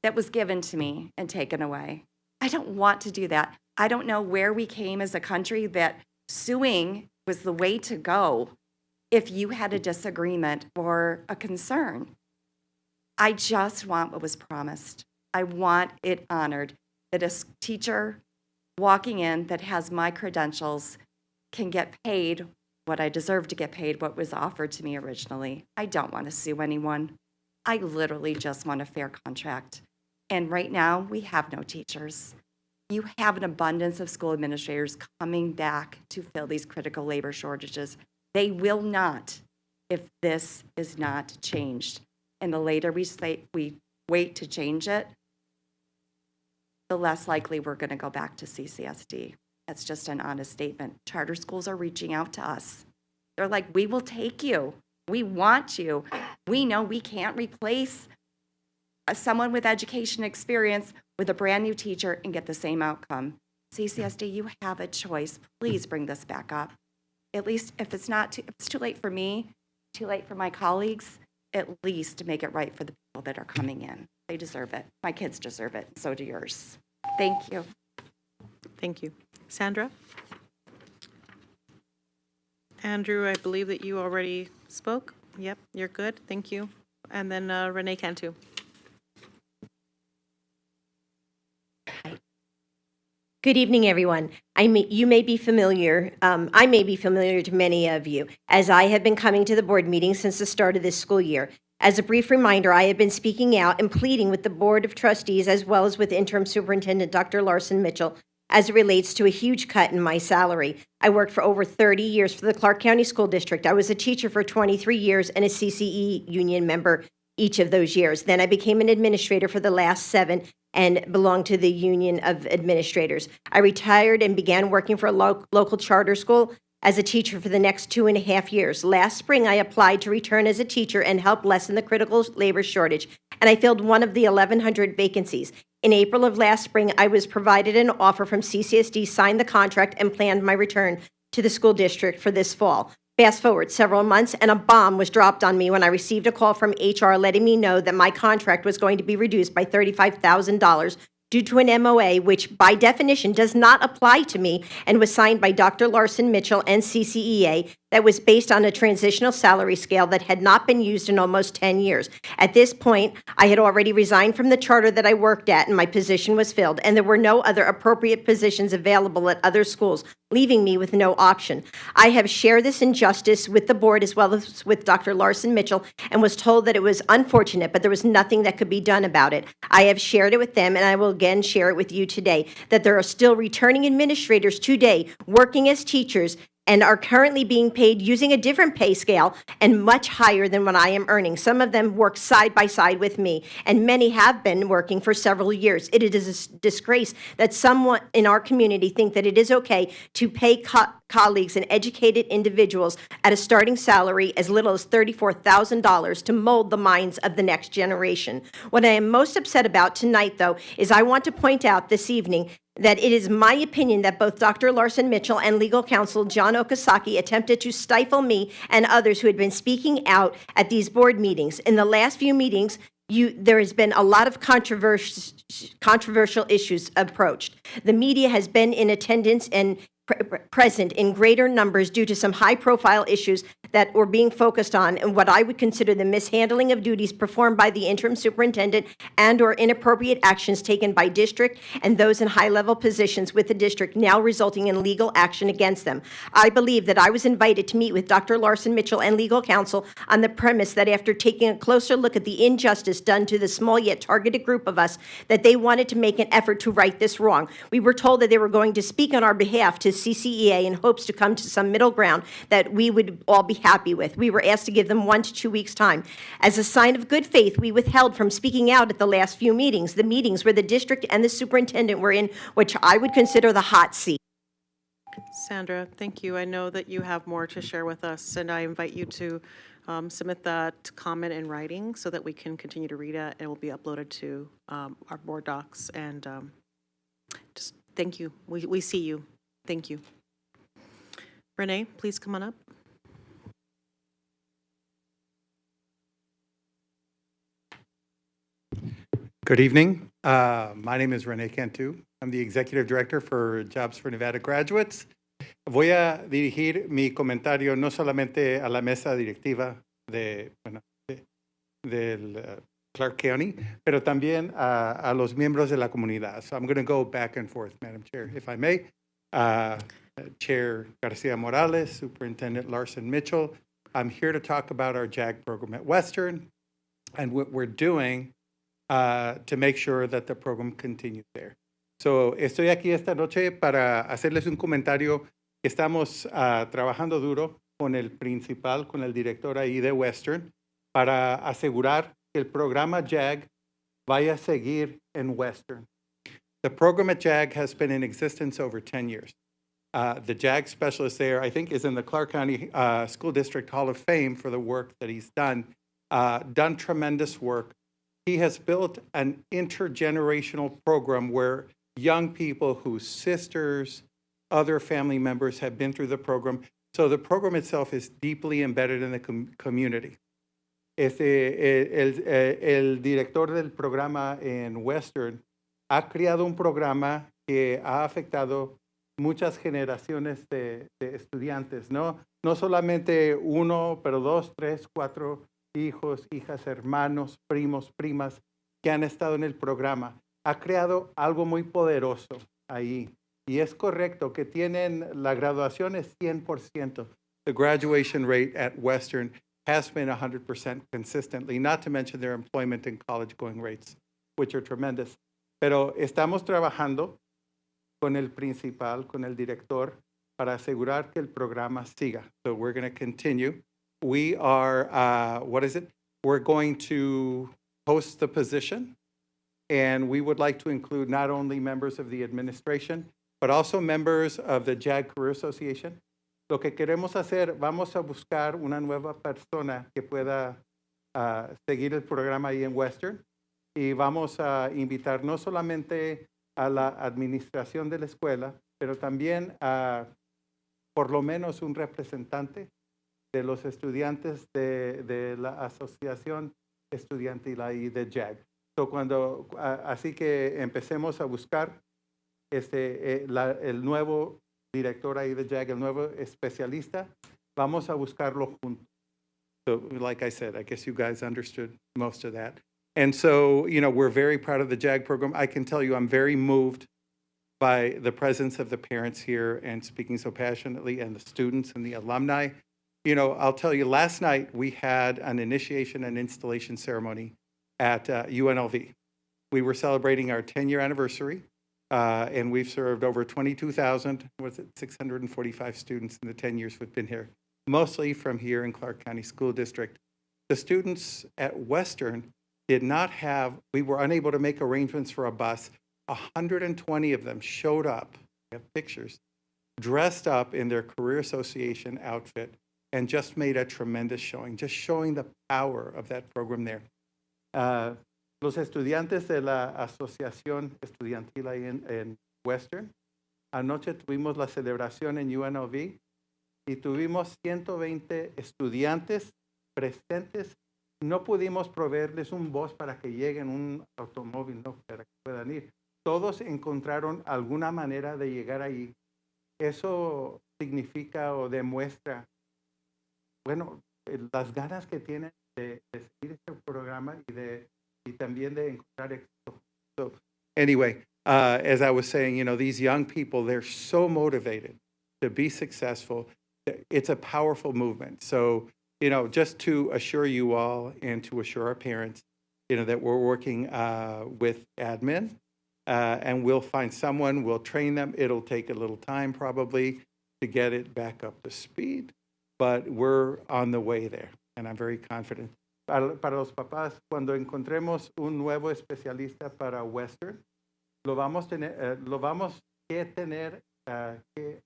that was given to me and taken away. I don't want to do that. I don't know where we came as a country that suing was the way to go if you had a disagreement or a concern. I just want what was promised. I want it honored, that a teacher walking in that has my credentials can get paid what I deserve to get paid, what was offered to me originally. I don't want to sue anyone. I literally just want a fair contract. And right now, we have no teachers. You have an abundance of school administrators coming back to fill these critical labor shortages. They will not if this is not changed. And the later we wait to change it, the less likely we're going to go back to CCSD. That's just an honest statement. Charter schools are reaching out to us. They're like, we will take you. We want you. We know we can't replace someone with education experience with a brand new teacher and get the same outcome. CCSD, you have a choice. Please bring this back up. At least if it's too late for me, too late for my colleagues, at least to make it right for the people that are coming in. They deserve it. My kids deserve it. So do yours. Thank you. Thank you. Sandra? Andrew, I believe that you already spoke. Yep, you're good. Thank you. And then Renee Cantu. Good evening, everyone. You may be familiar, I may be familiar to many of you, as I have been coming to the board meeting since the start of this school year. As a brief reminder, I have been speaking out and pleading with the Board of Trustees as well as with Interim Superintendent Dr. Larson Mitchell as it relates to a huge cut in my salary. I worked for over 30 years for the Clark County School District. I was a teacher for 23 years and a CCE union member each of those years. Then I became an administrator for the last 7 and belonged to the Union of Administrators. I retired and began working for a local charter school as a teacher for the next 2.5 years. Last spring, I applied to return as a teacher and help lessen the critical labor shortage, and I filled one of the 1,100 vacancies. In April of last spring, I was provided an offer from CCSD, signed the contract, and planned my return to the school district for this fall. Fast forward several months, and a bomb was dropped on me when I received a call from HR letting me know that my contract was going to be reduced by $35,000 due to an MOA, which by definition does not apply to me and was signed by Dr. Larson Mitchell and CCEA, that was based on a transitional salary scale that had not been used in almost 10 years. At this point, I had already resigned from the charter that I worked at and my position was filled, and there were no other appropriate positions available at other schools, leaving me with no option. I have shared this injustice with the board as well as with Dr. Larson Mitchell and was told that it was unfortunate, but there was nothing that could be done about it. I have shared it with them, and I will again share it with you today, that there are still returning administrators today working as teachers and are currently being paid using a different pay scale and much higher than what I am earning. Some of them work side by side with me, and many have been working for several years. It is a disgrace that someone in our community think that it is okay to pay colleagues and educated individuals at a starting salary as little as $34,000 to mold the minds of the next generation. What I am most upset about tonight, though, is I want to point out this evening that it is my opinion that both Dr. Larson Mitchell and legal counsel John Okazaki attempted to stifle me and others who had been speaking out at these board meetings. In the last few meetings, there has been a lot of controversial issues approached. The media has been in attendance and present in greater numbers due to some high-profile issues that were being focused on and what I would consider the mishandling of duties performed by the interim superintendent and/or inappropriate actions taken by district and those in high-level positions with the district, now resulting in legal action against them. I believe that I was invited to meet with Dr. Larson Mitchell and legal counsel on the premise that after taking a closer look at the injustice done to the small yet targeted group of us, that they wanted to make an effort to right this wrong. We were told that they were going to speak on our behalf to CCEA in hopes to come to some middle ground that we would all be happy with. We were asked to give them 1 to 2 weeks' time. As a sign of good faith, we withheld from speaking out at the last few meetings, the meetings where the district and the superintendent were in, which I would consider the hot seat. Sandra, thank you. I know that you have more to share with us, and I invite you to submit that comment in writing so that we can continue to read it. It will be uploaded to our board docs, and just thank you. We see you. Thank you. Renee, please come on up. Good evening. My name is Renee Cantu. I'm the Executive Director for Jobs for Nevada Graduates. Voy a dirigir mi comentario no solamente a la mesa directiva del Clark County, pero también a los miembros de la comunidad. So I'm going to go back and forth, Madam Chair, if I may. Chair Garcia Morales, Superintendent Larson Mitchell. I'm here to talk about our JAG program at Western and what we're doing to make sure that the program continues there. So, estoy aquí esta noche para hacerles un comentario que estamos trabajando duro con el principal, con el director ahí de Western, para asegurar que el programa JAG vaya a seguir en Western. The program at JAG has been in existence over 10 years. The JAG specialist there, I think, is in the Clark County School District Hall of Fame for the work that he's done tremendous work. He has built an intergenerational program where young people whose sisters, other family members have been through the program. So the program itself is deeply embedded in the community. El director del programa en Western ha creado un programa que ha afectado muchas generaciones de estudiantes, ¿no? No solamente uno, pero 2, 3, 4 hijos, hijas, hermanos, primos, primas que han estado en el programa. Ha creado algo muy poderoso ahí. Y es correcto que tienen, la graduación es 100%. The graduation rate at Western has been 100% consistently, not to mention their employment and college-going rates, which are tremendous. Pero estamos trabajando con el principal, con el director, para asegurar que el programa siga. So we're going to continue. We are, we're going to post the position, and we would like to include not only members of the administration, but also members of the JAG Career Association. Lo que queremos hacer, vamos a buscar una nueva persona que pueda seguir el programa ahí en Western, y vamos a invitar no solamente a la administración de la escuela, pero también a por lo menos un representante de los estudiantes de la asociación estudiantil ahí de JAG. Así que empecemos a buscar el nuevo director ahí de JAG, el nuevo especialista. Vamos a buscarlo juntos. So, like I said, I guess you guys understood most of that. And so, we're very proud of the JAG program. I can tell you I'm very moved by the presence of the parents here and speaking so passionately, and the students and the alumni. I'll tell you, last night we had an initiation and installation ceremony at UNLV. We were celebrating our 10-year anniversary, and we've served over 645 students in the 10 years we've been here, mostly from here in Clark County School District. The students at Western we were unable to make arrangements for a bus. 120 of them showed up, we have pictures, dressed up in their Career Association outfit, and just made a tremendous showing, just showing the power of that program there. Los estudiantes de la Asociación Estudiantil ahí en Western, anoche tuvimos la celebración en UNLV y tuvimos 120 estudiantes presentes. No pudimos proveerles un bus para que lleguen, un automóvil, ¿no?, para que puedan ir. Todos encontraron alguna manera de llegar ahí. Eso significa o demuestra, las ganas que tienen de seguir este programa y también de encontrar éxito. So, anyway, as I was saying, these young people, they're so motivated to be successful. It's a powerful movement. So, just to assure you all and to assure our parents, that we're working with admin, and we'll find someone, we'll train them. It'll take a little time probably to get it back up to speed, but we're on the way there, and I'm very confident. Para los papás, cuando encontremos un nuevo especialista para Western, lo vamos que tener que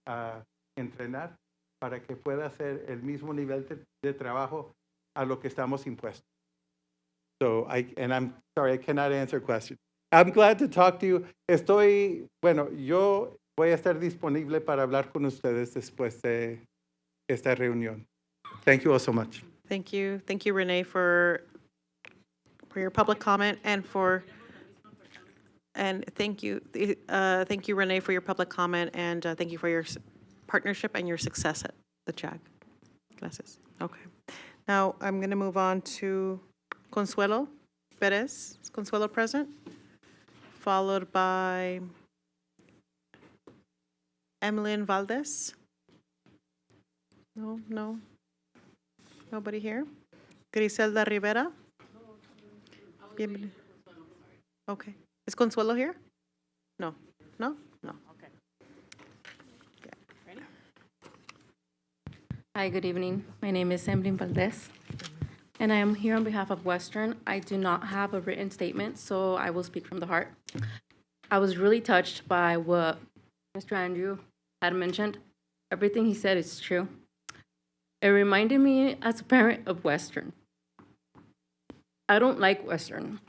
entrenar para que pueda hacer el mismo nivel de trabajo a lo que estamos impuestos. So, I'm sorry, I cannot answer a question. I'm glad to talk to you. Yo voy a estar disponible para hablar con ustedes después de esta reunión. Thank you all so much. Thank you. Thank you, Renee, for your public comment and thank you, Renee, for your public comment, and thank you for your partnership and your success at the JAG. Gracias. Okay. Now I'm going to move on to Consuelo Perez. Is Consuelo present? Followed by Emilyn Valdez. No. Nobody here. Griselda Rivera. Bienvenida. Okay. Is Consuelo here? No. Okay. Hi, good evening. My name is Emilyn Valdez, and I am here on behalf of Western. I do not have a written statement, so I will speak from the heart. I was really touched by what Mr. Andrew had mentioned. Everything he said is true. It reminded me as a parent of Western. I don't like Western,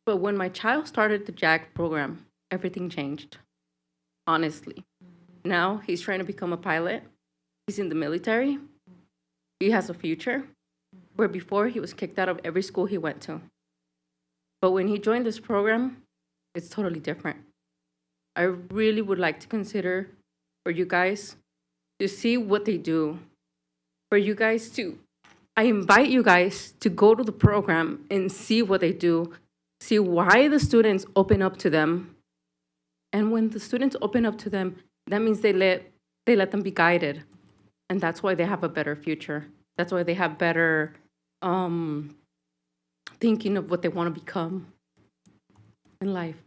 but when my child started the JAG program, everything changed, honestly. Now he's trying to become a pilot. He's in the military. He has a future, where before he was kicked out of every school he went to. But when he joined this program, it's totally different. I really would like to consider for you guys to see what they do. I invite you guys to go to the program and see what they do, see why the students open up to them. And when the students open up to them, that means they let them be guided. And that's why they have a better future. That's why they have better thinking of what they want to become in life.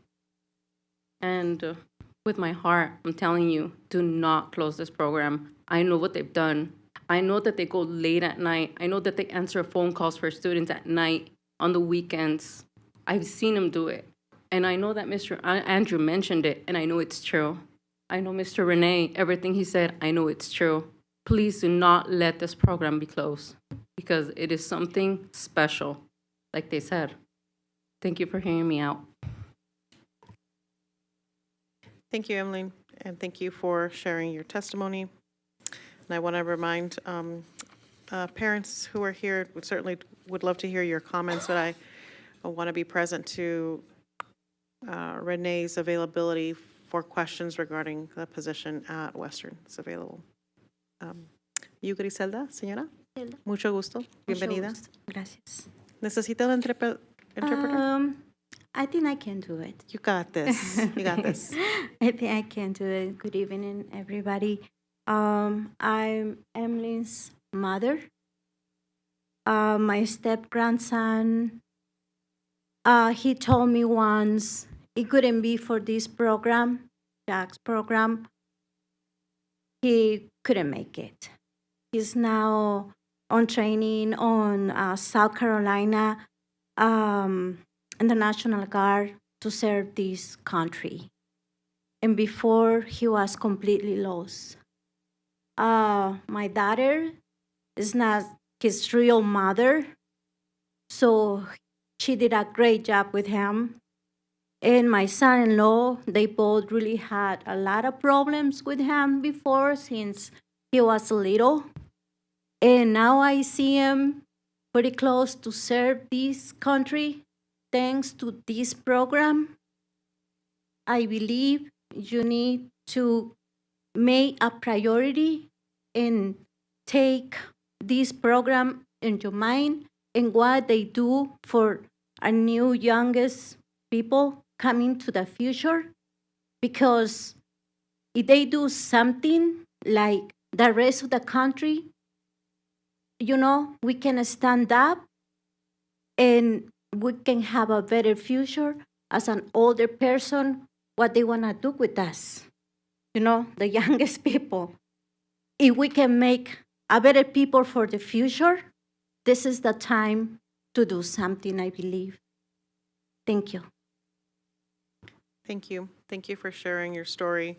And with my heart, I'm telling you, do not close this program. I know what they've done. I know that they go late at night. I know that they answer phone calls for students at night, on the weekends. I've seen them do it. And I know that Mr. Andrew mentioned it, and I know it's true. I know Mr. Renee, everything he said, I know it's true. Please do not let this program be closed, because it is something special, like they said. Thank you for hearing me out. Thank you, Emily, and thank you for sharing your testimony. And I want to remind parents who are here, would love to hear your comments, but I I want to be present to Renee's availability for questions regarding the position at Western. It's available. You, Griselda, señora? Mucho gusto. Bienvenida. Gracias. ¿Necesita un interpreter? I think I can do it. You got this. You got this. I think I can do it. Good evening, everybody. I'm Emily's mother. My step-grandson, he told me once it couldn't be for this program, Jack's program. He couldn't make it. He's now on training on South Carolina in the National Guard to serve this country. And before, he was completely lost. My daughter is not his real mother, so she did a great job with him. And my son-in-law, they both really had a lot of problems with him before since he was little. And now I see him pretty close to serve this country thanks to this program. I believe you need to make a priority and take this program in your mind and what they do for our new youngest people coming to the future. Because if they do something like the rest of the country, you know, we can stand up and we can have a better future as an older person, what they want to do with us, you know, the youngest people. If we can make a better people for the future, this is the time to do something, I believe. Thank you. Thank you. Thank you for sharing your story,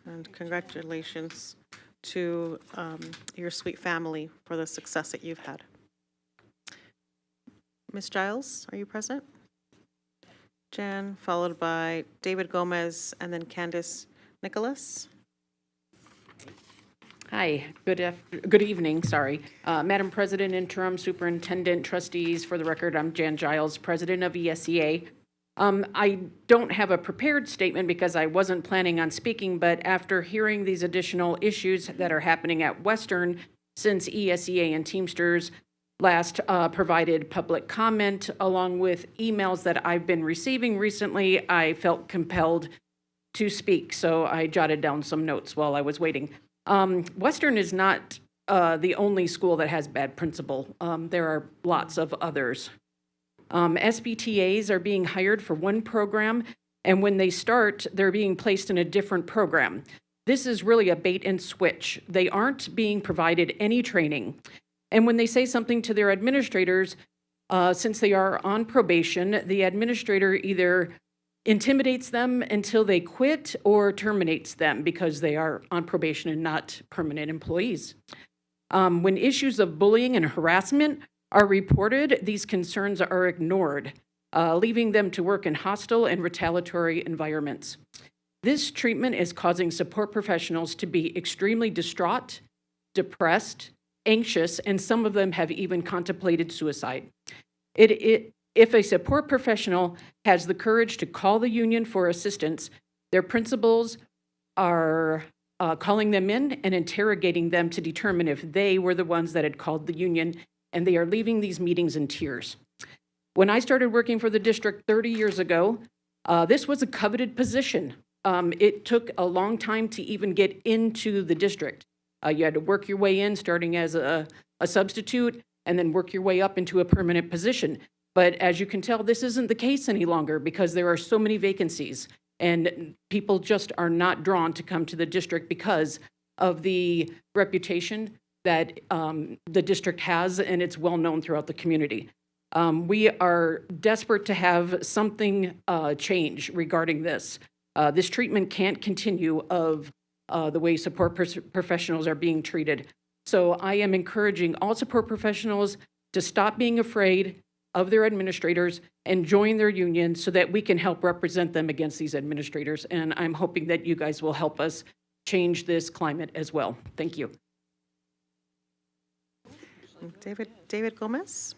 and congratulations to your sweet family for the success that you've had. Ms. Giles, are you present? Jan, followed by David Gomez, and then Candace Nicholas. Hi, good evening, sorry. Madam President, Interim Superintendent, Trustees, for the record, I'm Jan Giles, President of ESEA. I don't have a prepared statement because I wasn't planning on speaking, but after hearing these additional issues that are happening at Western since ESEA and Teamsters last provided public comment, along with emails that I've been receiving recently, I felt compelled to speak, so I jotted down some notes while I was waiting. Western is not the only school that has bad principal. There are lots of others. SBTAs are being hired for one program, and when they start, they're being placed in a different program. This is really a bait and switch. They aren't being provided any training. And when they say something to their administrators, since they are on probation, the administrator either intimidates them until they quit or terminates them because they are on probation and not permanent employees. When issues of bullying and harassment are reported, these concerns are ignored, leaving them to work in hostile and retaliatory environments. This treatment is causing support professionals to be extremely distraught, depressed, anxious, and some of them have even contemplated suicide. If a support professional has the courage to call the union for assistance, their principals are calling them in and interrogating them to determine if they were the ones that had called the union, and they are leaving these meetings in tears. When I started working for the district 30 years ago, this was a coveted position. It took a long time to even get into the district. You had to work your way in, starting as a substitute, and then work your way up into a permanent position. But as you can tell, this isn't the case any longer because there are so many vacancies, and people just are not drawn to come to the district because of the reputation that the district has, and it's well known throughout the community. We are desperate to have something change regarding this. This treatment can't continue of the way support professionals are being treated. So I am encouraging all support professionals to stop being afraid of their administrators and join their union so that we can help represent them against these administrators. And I'm hoping that you guys will help us change this climate as well. Thank you. David Gomez.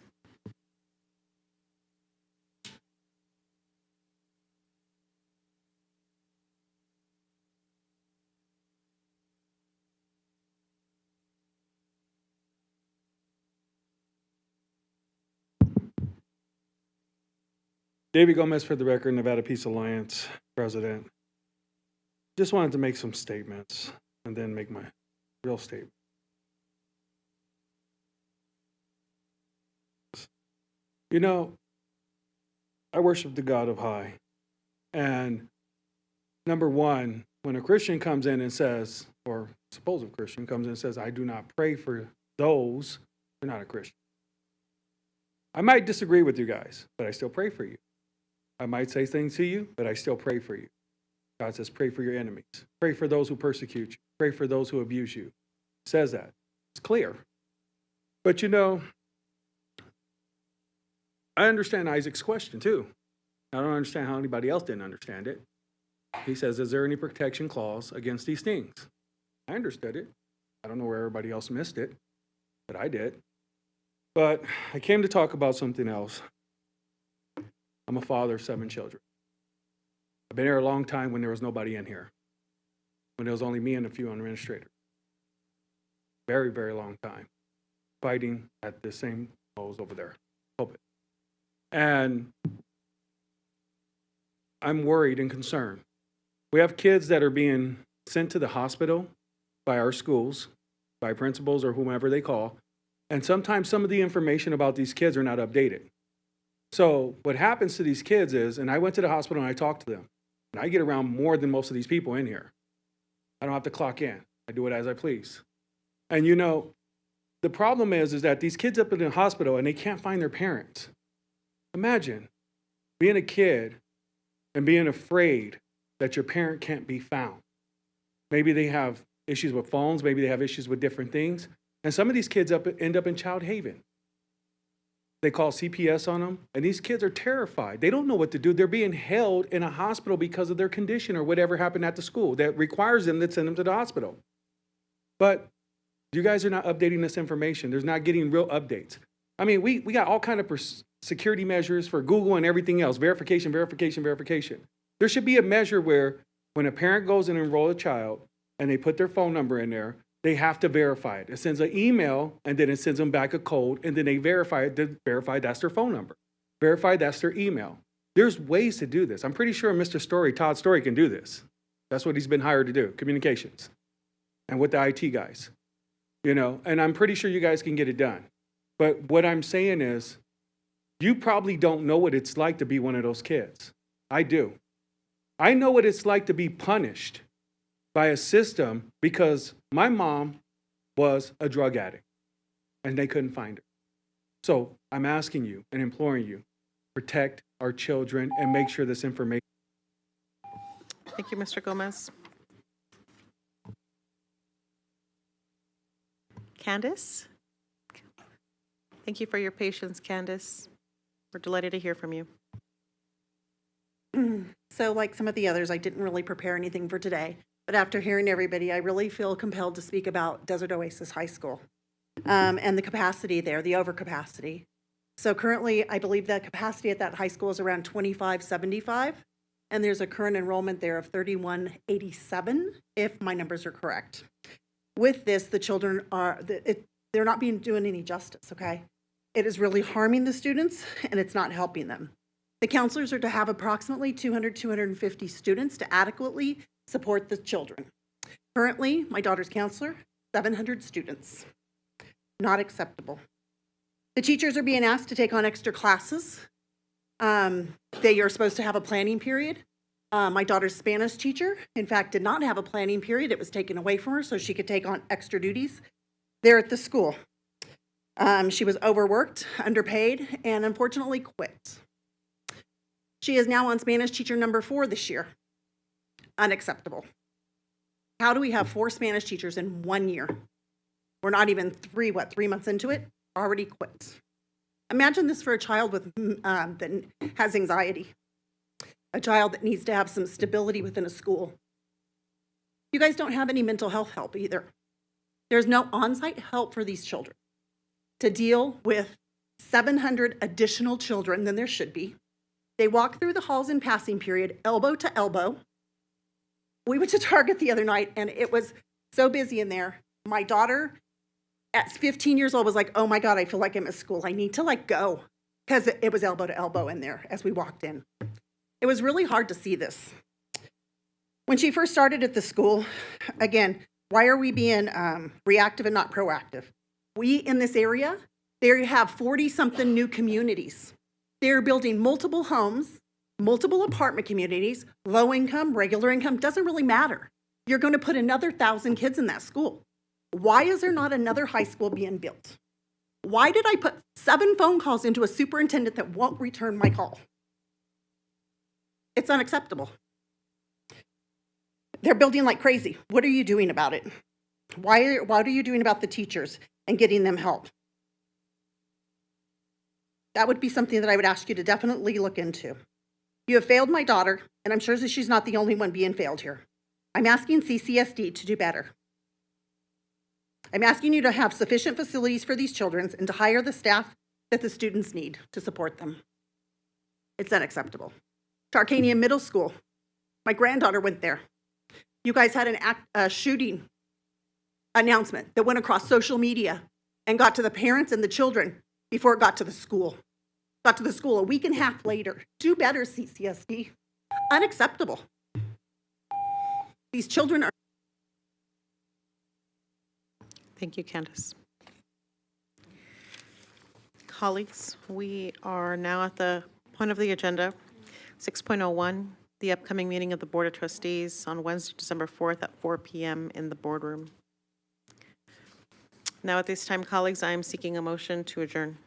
David Gomez for the record, Nevada Peace Alliance president. Just wanted to make some statements and then make my real statement. You know, I worship the God of high. And number one, when a Christian comes in and says, or supposed Christian comes in and says, I do not pray for those, they're not a Christian. I might disagree with you guys, but I still pray for you. I might say things to you, but I still pray for you. God says, pray for your enemies. Pray for those who persecute you. Pray for those who abuse you. It says that. It's clear. But you know, I understand Isaac's question too. I don't understand how anybody else didn't understand it. He says, is there any protection clause against these things? I understood it. I don't know where everybody else missed it, but I did. But I came to talk about something else. I'm a father of 7 children. I've been here a long time when there was nobody in here, when there was only me and a few administrators. Very, very long time, fighting at the same holes over there. Pulpit. And I'm worried and concerned. We have kids that are being sent to the hospital by our schools, by principals or whomever they call, and sometimes some of the information about these kids are not updated. So what happens to these kids is, and I went to the hospital and I talked to them, and I get around more than most of these people in here. I don't have to clock in. I do it as I please. And you know, the problem is that these kids up in the hospital and they can't find their parents. Imagine being a kid and being afraid that your parent can't be found. Maybe they have issues with phones, maybe they have issues with different things. And some of these kids end up in child haven. They call CPS on them, and these kids are terrified. They don't know what to do. They're being held in a hospital because of their condition or whatever happened at the school that requires them to send them to the hospital. But you guys are not updating this information. There's not getting real updates. I mean, we got all kind of security measures for Google and everything else, verification. There should be a measure where when a parent goes and enroll a child and they put their phone number in there, they have to verify it. It sends an email, and then it sends them back a code, and then they verify it, that's their phone number. Verify that's their email. There's ways to do this. I'm pretty sure Todd Story can do this. That's what he's been hired to do, communications. And with the IT guys, you know, and I'm pretty sure you guys can get it done. But what I'm saying is, you probably don't know what it's like to be one of those kids. I do. I know what it's like to be punished by a system because my mom was a drug addict and they couldn't find her. So I'm asking you and imploring you, protect our children and make sure this information. Thank you, Mr. Gomez. Candace? Thank you for your patience, Candace. We're delighted to hear from you. So like some of the others, I didn't really prepare anything for today. But after hearing everybody, I really feel compelled to speak about Desert Oasis High School and the capacity there, the overcapacity. So currently, I believe the capacity at that high school is around 2575, and there's a current enrollment there of 3187, if my numbers are correct. With this, the children they're not being doing any justice, okay? It is really harming the students, and it's not helping them. The counselors are to have approximately 250 students to adequately support the children. Currently, my daughter's counselor, 700 students. Not acceptable. The teachers are being asked to take on extra classes. They are supposed to have a planning period. My daughter's Spanish teacher, in fact, did not have a planning period. It was taken away from her so she could take on extra duties there at the school. She was overworked, underpaid, and unfortunately quit. She is now on Spanish teacher number 4 this year. Unacceptable. How do we have 4 Spanish teachers in 1 year? We're not even 3 months into it, already quit. Imagine this for a child with that has anxiety, a child that needs to have some stability within a school. You guys don't have any mental health help either. There's no on-site help for these children to deal with 700 additional children than there should be. They walk through the halls in passing period, elbow to elbow. We went to Target the other night, and it was so busy in there. My daughter, at 15 years old, was like, oh my God, I feel like I'm at school. I need to go. because it was elbow to elbow in there as we walked in. It was really hard to see this. When she first started at the school, again, why are we being reactive and not proactive? We in this area, they have 40-something new communities. They're building multiple homes, multiple apartment communities, low income, regular income, doesn't really matter. You're going to put another 1,000 kids in that school. Why is there not another high school being built? Why did I put 7 phone calls into a superintendent that won't return my call? It's unacceptable. They're building like crazy. What are you doing about it? What are you doing about the teachers and getting them help? That would be something that I would ask you to definitely look into. You have failed my daughter, and I'm sure that she's not the only one being failed here. I'm asking CCSD to do better. I'm asking you to have sufficient facilities for these children and to hire the staff that the students need to support them. It's unacceptable. Tarkanian Middle School. My granddaughter went there. You guys had a shooting announcement that went across social media and got to the parents and the children before it got to the school. Got to the school a week and a half later. Do better, CCSD. Unacceptable. These children are... Thank you, Candace. Colleagues, we are now at the point of the agenda, 6.01, the upcoming meeting of the Board of Trustees on Wednesday, December 4th at 4 p.m. in the boardroom. Now at this time, colleagues, I am seeking a motion to adjourn.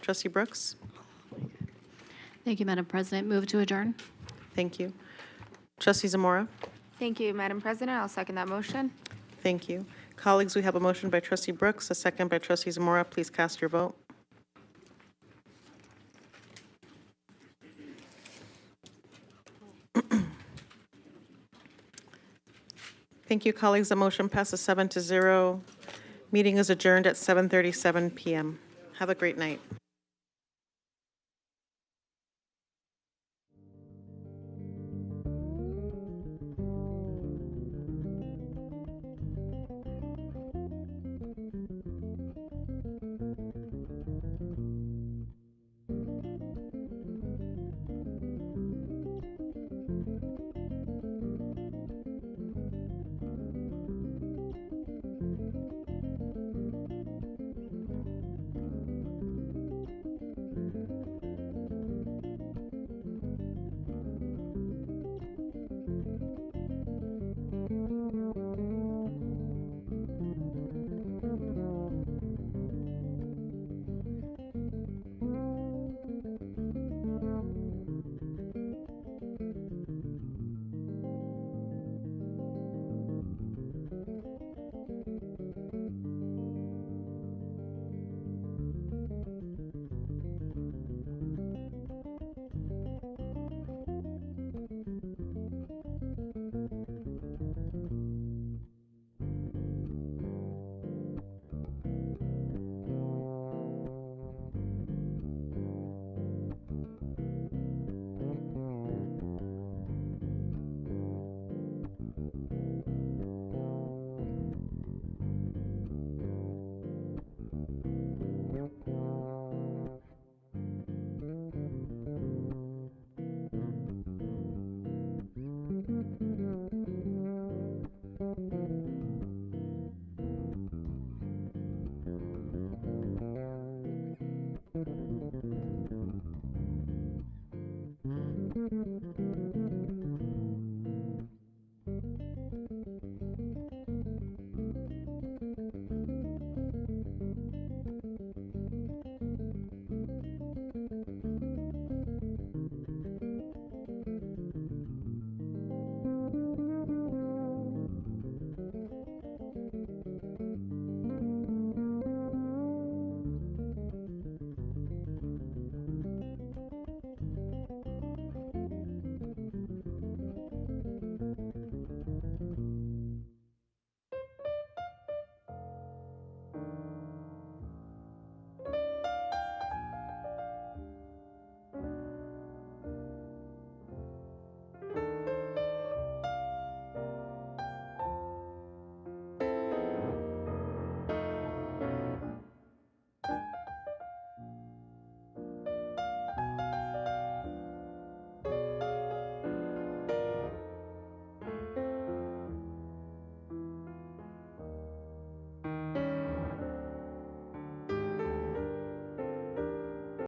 Trustee Brooks? Thank you, Madam President. Move to adjourn. Thank you. Trustee Zamora? Thank you, Madam President. I'll second that motion. Thank you. Colleagues, we have a motion by Trustee Brooks, a second by Trustee Zamora. Please cast your vote. Thank you, colleagues. The motion passes 7-0. Meeting is adjourned at 7:37 p.m. Have a great night.